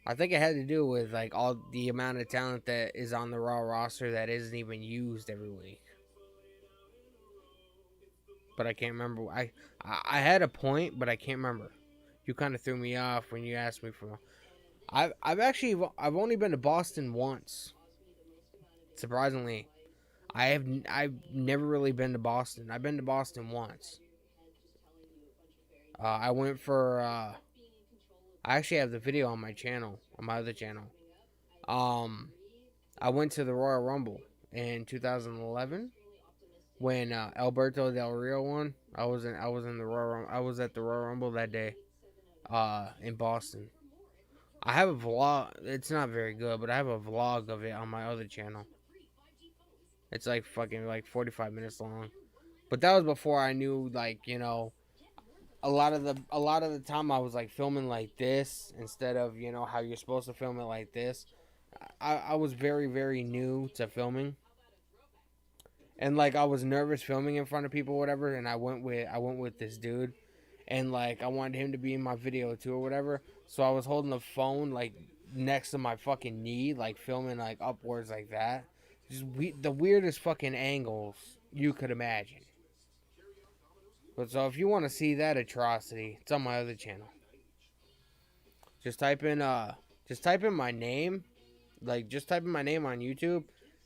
I think it had to do with like all the amount of talent that is on the Raw roster that isn't even used every week. But I can't remember. I had a point, but I can't remember. You kind of threw me off when you asked me for. I've only been to Boston once. Surprisingly, I've never really been to Boston. I've been to Boston once. I went for. I actually have the video on my channel, on my other channel. I went to the Royal Rumble in 2011 when Alberto Del Rio won. I was at the Royal Rumble that day, in Boston. I have a vlog. It's not very good, but I have a vlog of it on my other channel. It's like fucking like 45 minutes long. But that was before I knew, like, you know, a lot of the time I was like filming like this instead of, you know, how you're supposed to film it like this. I was very, very new to filming. And like I was nervous filming in front of people or whatever, and I went with this dude, and like I wanted him to be in my video too or whatever. So I was holding the phone like next to my fucking knee, like filming like upwards like that. Just the weirdest fucking angles you could imagine. But so if you want to see that atrocity, it's on my other channel. Just type in my name, like just type in my name on YouTube,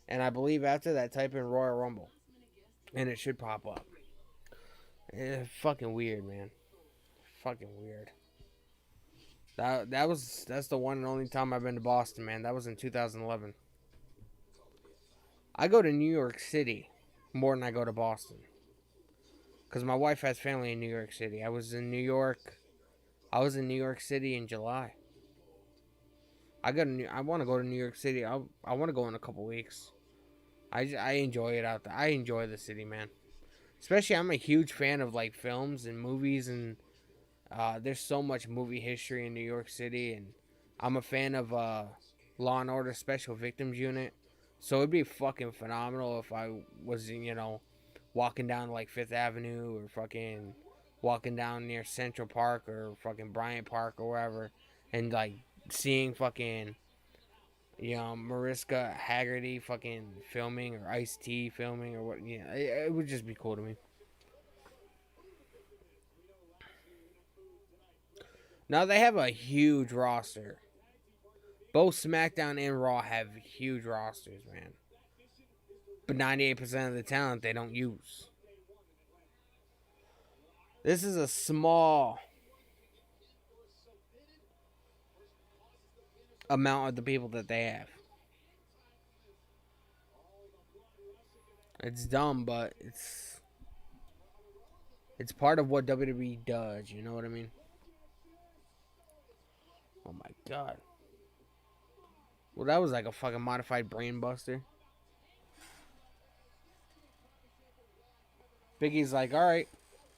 and I believe after that type in Royal Rumble, and it should pop up. It's fucking weird, man. Fucking weird. That's the one and only time I've been to Boston, man. That was in 2011. I go to New York City more than I go to Boston. Because my wife has family in New York City. I was in New York City in July. I want to go to New York City. I want to go in a couple weeks. I enjoy it out there. I enjoy the city, man. Especially, I'm a huge fan of like films and movies, and there's so much movie history in New York City, and I'm a fan of Law and Order Special Victims Unit. So it'd be fucking phenomenal if I was, you know, walking down like Fifth Avenue or fucking walking down near Central Park or fucking Bryant Park or wherever, and like seeing fucking, you know, Mariska Haggerty fucking filming or Ice-T filming or what, you know, it would just be cool to me. Now they have a huge roster. Both SmackDown and Raw have huge rosters, man. But 98% of the talent they don't use. This is a small amount of the people that they have. It's dumb, but It's part of what WWE does. You know what I mean? Oh my god. Well, that was like a fucking modified brain buster. Big E's like, all right,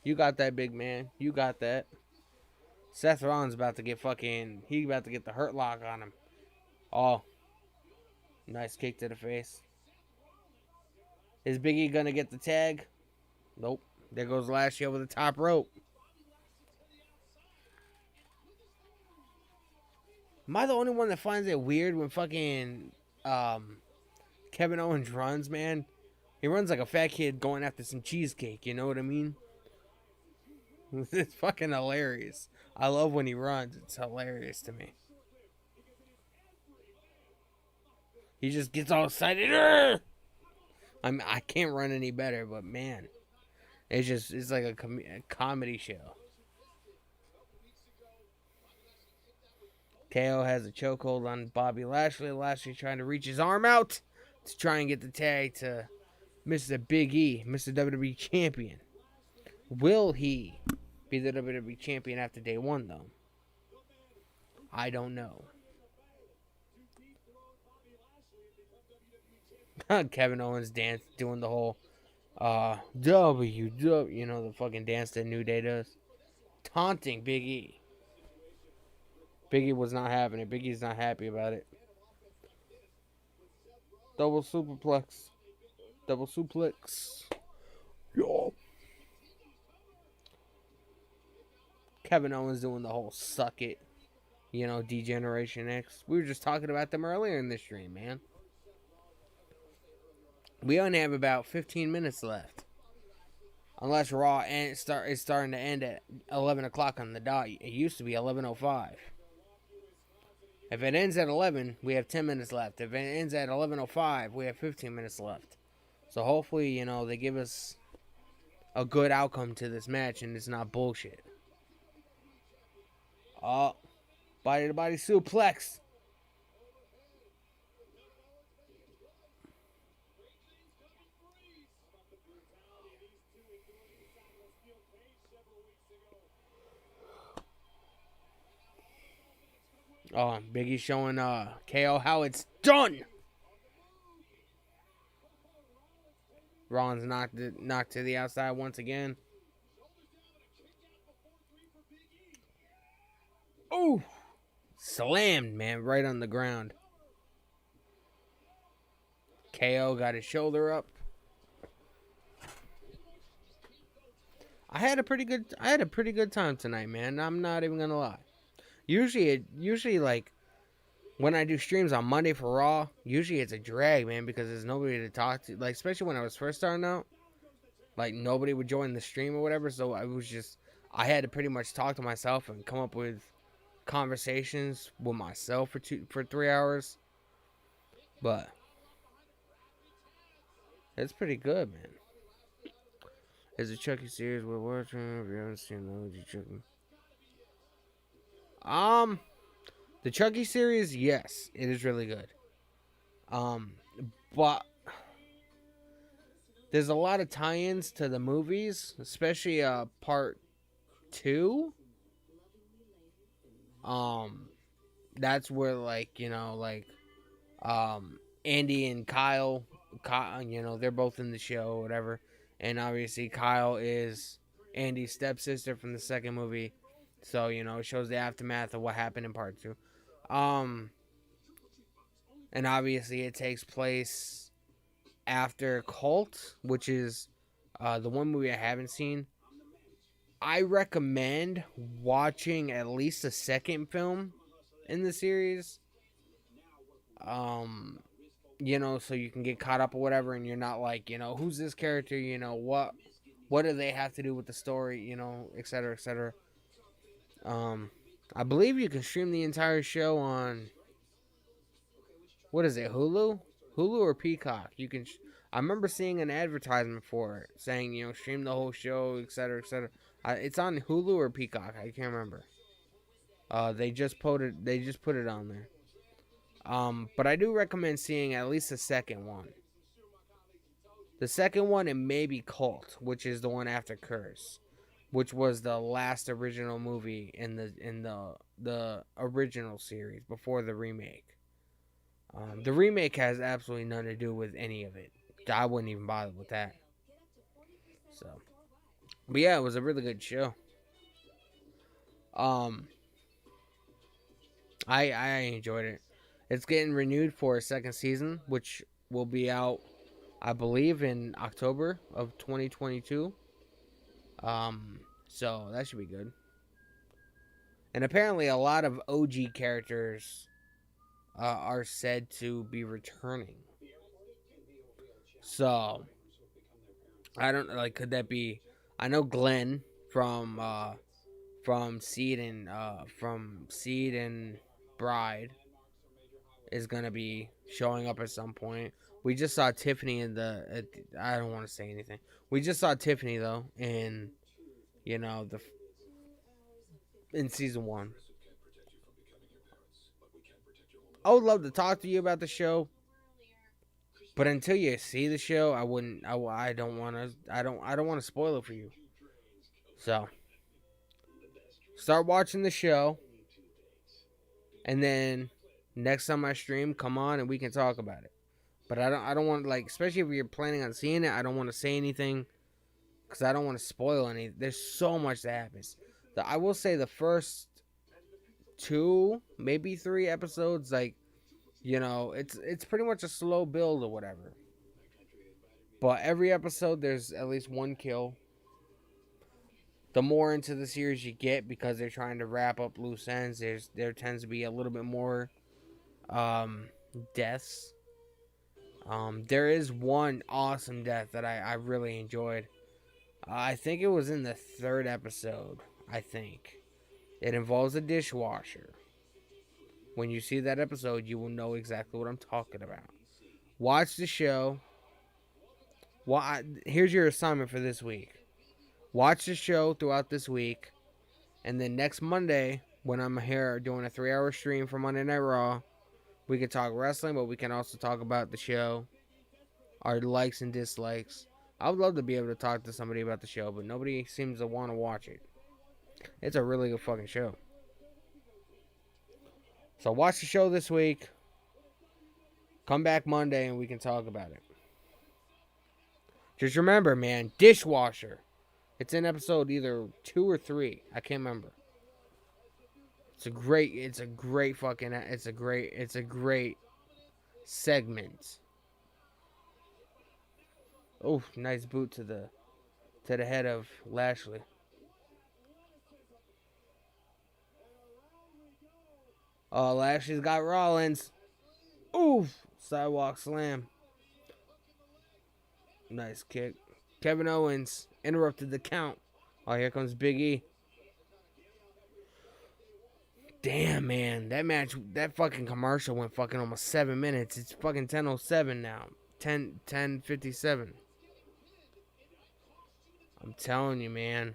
you got that, big man. You got that. Seth Rollins about to get fucking. He about to get the hurt lock on him. Oh, nice kick to the face. Is Big E gonna get the tag? Nope. There goes Lashley over the top rope. Am I the only one that finds it weird when fucking Kevin Owens runs, man? He runs like a fat kid going after some cheesecake, you know what I mean? It's fucking hilarious. I love when he runs. It's hilarious to me. He just gets all excited. I can't run any better, but man, it's like a comedy show. KO has a chokehold on Bobby Lashley. Lashley trying to reach his arm out to try and get the tag to Mr. Big E, Mr. WWE Champion. Will he be the WWE Champion after day one, though? I don't know. Kevin Owens dance, doing the whole W, you know, the fucking dance that New Day does. Taunting Big E. Big E was not having it. Big E's not happy about it. Double superplex. Double suplex. Yo. Kevin Owens doing the whole suck it. You know, D-Generation X. We were just talking about them earlier in this stream, man. We only have about 15 minutes left. Unless Raw is starting to end at 11 o'clock on the dot. It used to be 11:05. If it ends at 11, we have 10 minutes left. If it ends at 11:05, we have 15 minutes left. So hopefully, you know, they give us a good outcome to this match and it's not bullshit. Oh, body-to-body suplex. Oh, Big E showing KO how it's done. Rollins knocked to the outside once again. Oh, slammed, man, right on the ground. KO got his shoulder up. I had a pretty good time tonight, man. I'm not even gonna lie. Usually like when I do streams on Monday for Raw, usually it's a drag, man, because there's nobody to talk to. Like, especially when I was first starting out, like nobody would join the stream or whatever. So I had to pretty much talk to myself and come up with conversations with myself for 3 hours. But it's pretty good, man. Is a Chucky series we're watching? If you haven't seen the Chucky. The Chucky series, yes, it is really good. But there's a lot of tie-ins to the movies, especially part 2. That's where, like, you know, like Andy and Kyle, you know, they're both in the show or whatever. And obviously Kyle is Andy's stepsister from the second movie. So, you know, it shows the aftermath of what happened in part 2. And obviously it takes place after Cult, which is the one movie I haven't seen. I recommend watching at least the second film in the series. You know, so you can get caught up or whatever, and you're not like, you know, who's this character, you know, what do they have to do with the story, you know, etc., etc. I believe you can stream the entire show on, what is it, Hulu or Peacock? You can. I remember seeing an advertisement for it saying, you know, stream the whole show, etc., etc. It's on Hulu or Peacock. I can't remember. They just put it on there. But I do recommend seeing at least the second one. The second one, and maybe Cult, which is the one after Curse. which was the last original movie in the original series before the remake. The remake has absolutely nothing to do with any of it. I wouldn't even bother with that. So, but yeah, it was a really good show. I enjoyed it. It's getting renewed for a second season, which will be out, I believe, in October of 2022. So that should be good. And apparently, a lot of OG characters are said to be returning. So I don't like. Could that be? I know Glenn from Seed and Bride is gonna be showing up at some point. We just saw Tiffany I don't want to say anything. We just saw Tiffany though in in season 1. I would love to talk to you about the show, but until you see the show, I wouldn't. I don't want to. I don't want to spoil it for you. So start watching the show, and then next time I stream, come on and we can talk about it. But I don't want, like, especially if you're planning on seeing it, I don't want to say anything because I don't want to spoil anything. There's so much that happens. I will say the first 2, maybe 3 episodes, like, it's pretty much a slow build or whatever. But every episode, there's at least one kill. The more into the series you get, because they're trying to wrap up loose ends, there tends to be a little bit more deaths. There is one awesome death that I really enjoyed. I think it was in the 3rd episode. I think it involves a dishwasher. When you see that episode, you will know exactly what I'm talking about. Watch the show. Here's your assignment for this week. Watch the show throughout this week, and then next Monday, when I'm here doing a 3-hour stream for Monday Night Raw, we can talk wrestling, but we can also talk about the show, our likes and dislikes. I would love to be able to talk to somebody about the show, but nobody seems to want to watch it. It's a really good fucking show. So watch the show this week. Come back Monday and we can talk about it. Just remember, man, dishwasher. It's in episode either 2 or 3. I can't remember. It's a great segment. Oh, nice boot to the head of Lashley. Oh, Lashley's got Rollins. Oof, sidewalk slam. Nice kick. Kevin Owens interrupted the count. Oh, here comes Big E. Damn, man. That fucking commercial went fucking almost 7 minutes. It's fucking 10:07 now. 10:57. I'm telling you, man.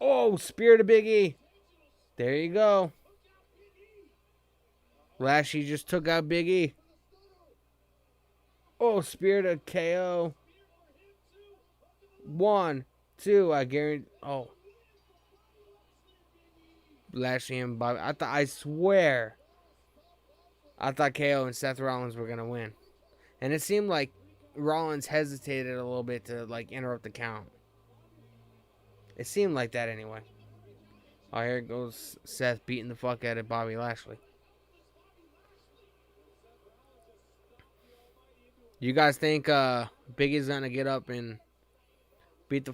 Oh, spear to Big E. There you go. Lashley just took out Big E. Oh, spear to KO. 1, 2, I guarantee. Oh. Lashley and Bobby. I swear. I thought KO and Seth Rollins were going to win. And it seemed like Rollins hesitated a little bit to, like, interrupt the count. It seemed like that anyway. Oh, here goes Seth beating the fuck out of Bobby Lashley. You guys think Big E's gonna get up and beat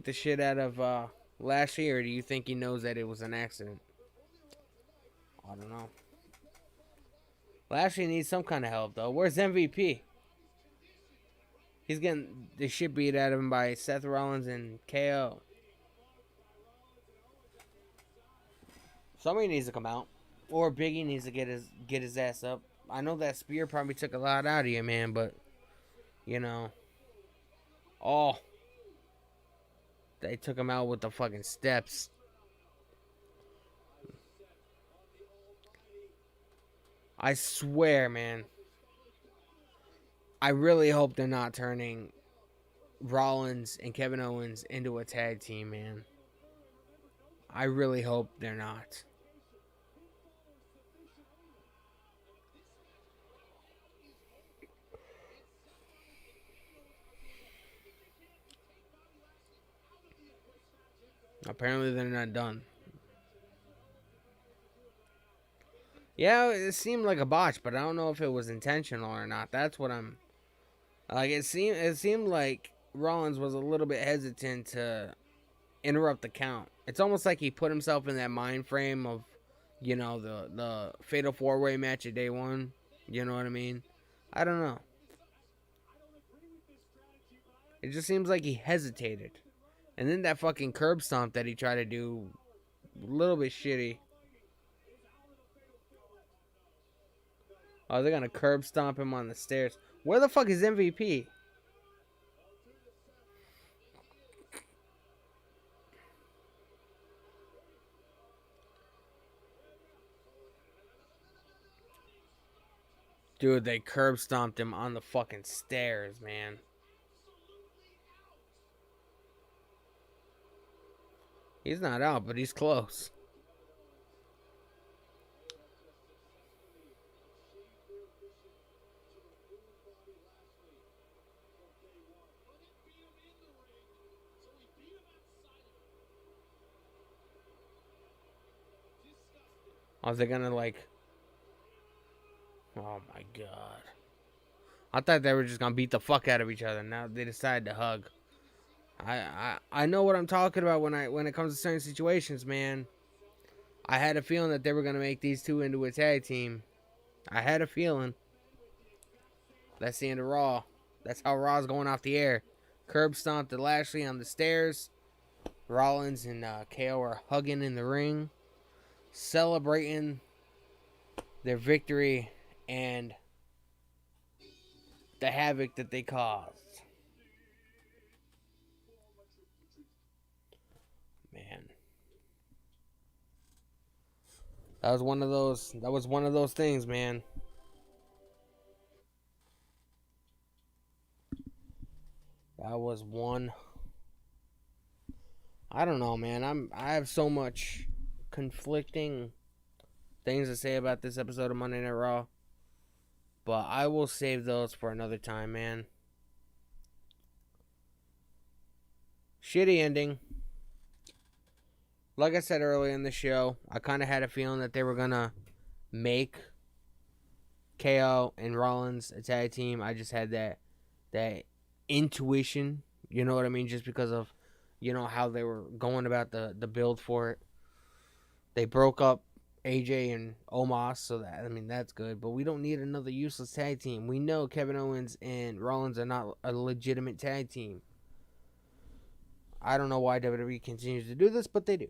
the shit out of Lashley, or do you think he knows that it was an accident? I don't know. Lashley needs some kind of help though. Where's MVP? He's getting the shit beat out of him by Seth Rollins and KO. Somebody needs to come out, or Biggie needs to get his ass up. I know that spear probably took a lot out of you, man, but oh, they took him out with the fucking steps. I swear, man. I really hope they're not turning Rollins and Kevin Owens into a tag team, man. I really hope they're not. Apparently they're not done. Yeah, it seemed like a botch, but I don't know if it was intentional or not. That's what I'm like. It seemed like Rollins was a little bit hesitant to interrupt the count. It's almost like he put himself in that mind frame of, the fatal 4-way match at day one. You know what I mean? I don't know. It just seems like he hesitated. And then that fucking curb stomp that he tried to do, a little bit shitty. Oh, they're gonna curb stomp him on the stairs. Where the fuck is MVP? Dude, they curb stomped him on the fucking stairs, man. He's not out, but he's close. Oh, they're gonna oh my god. I thought they were just gonna beat the fuck out of each other. Now they decided to hug. I know what I'm talking about when it comes to certain situations, man. I had a feeling that they were gonna make these two into a tag team. I had a feeling. That's the end of Raw. That's how Raw's going off the air. Curb stomped to Lashley on the stairs. Rollins and KO are hugging in the ring, celebrating their victory and the havoc that they caused. Man. That was one of those things, man. That was one. I don't know, man. I have so much conflicting things to say about this episode of Monday Night Raw, but I will save those for another time, man. Shitty ending. Like I said earlier in the show, I kind of had a feeling that they were gonna make KO and Rollins a tag team. I just had that intuition, you know what I mean, just because of how they were going about the build for it. They broke up AJ and Omos, so that's good, but we don't need another useless tag team. We know Kevin Owens and Rollins are not a legitimate tag team. I don't know why WWE continues to do this, but they do.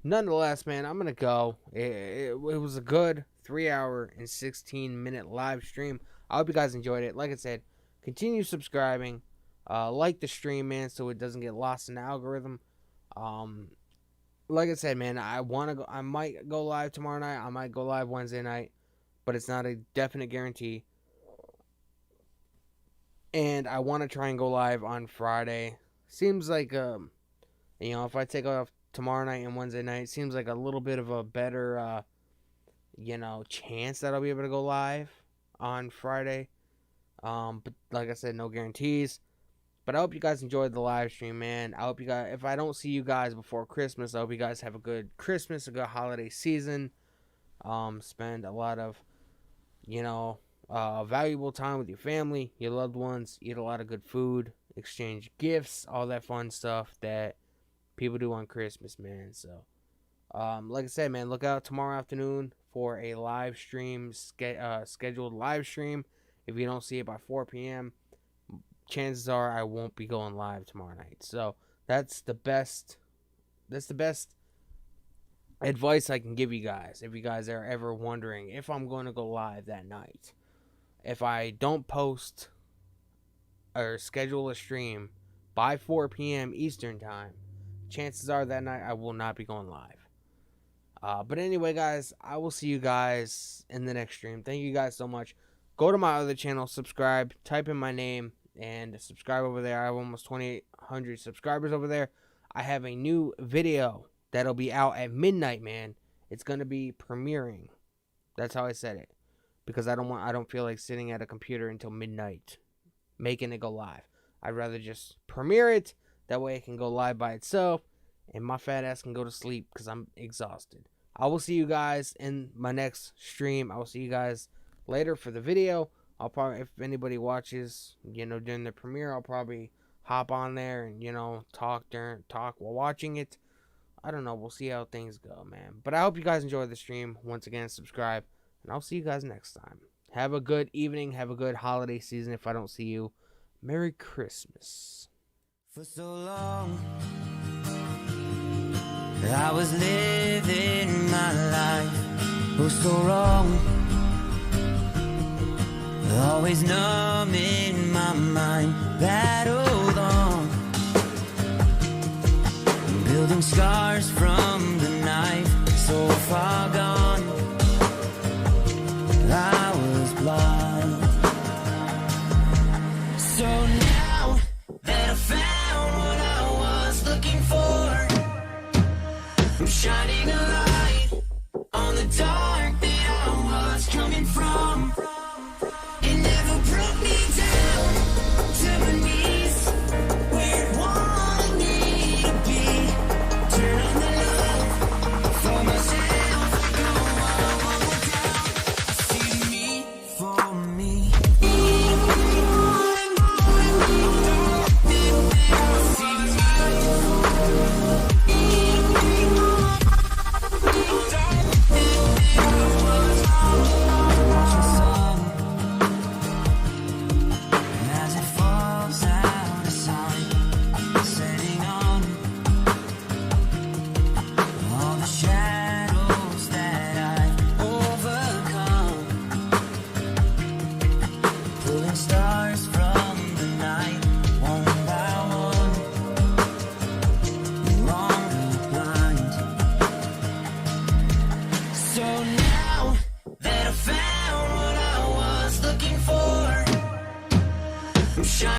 Nonetheless, man, I'm gonna go. It was a good 3-hour and 16-minute live stream. I hope you guys enjoyed it. Like I said, continue subscribing, like the stream, man, so it doesn't get lost in the algorithm. Like I said, man, I might go live tomorrow night. I might go live Wednesday night, but it's not a definite guarantee. And I want to try and go live on Friday. Seems like if I take off tomorrow night and Wednesday night, seems like a little bit of a better chance that I'll be able to go live on Friday. But like I said, no guarantees. But I hope you guys enjoyed the live stream, man. I hope you guys, if I don't see you guys before Christmas, I hope you guys have a good Christmas, a good holiday season. Spend a lot of, valuable time with your family, your loved ones, eat a lot of good food, exchange gifts, all that fun stuff that people do on Christmas, man. So, like I said, man, look out tomorrow afternoon for a live stream, scheduled live stream. If you don't see it by 4 p.m., chances are I won't be going live tomorrow night. So that's the best advice I can give you guys. If you guys are ever wondering if I'm going to go live that night, if I don't post or schedule a stream by 4 p.m. Eastern time, chances are that night I will not be going live. But anyway, guys, I will see you guys in the next stream. Thank you guys so much. Go to my other channel, subscribe, type in my name and subscribe over there. I have almost 2,800 subscribers over there. I have a new video that'll be out at midnight, man. It's gonna be premiering. That's how I said it, because I don't feel like sitting at a computer until midnight making it go live. I'd rather just premiere it. That way it can go live by itself, and my fat ass can go to sleep because I'm exhausted. I will see you guys in my next stream. I will see you guys later for the video. I'll probably, if anybody watches, during the premiere, I'll probably hop on there and, talk while watching it. I don't know. We'll see how things go, man. But I hope you guys enjoyed the stream. Once again, subscribe, and I'll see you guys next time. Have a good evening. Have a good holiday season if I don't see you. Merry Christmas. For so long, I was living my life, oh so wrong, always numb in my mind, battled on, building scars from the knife, so far gone.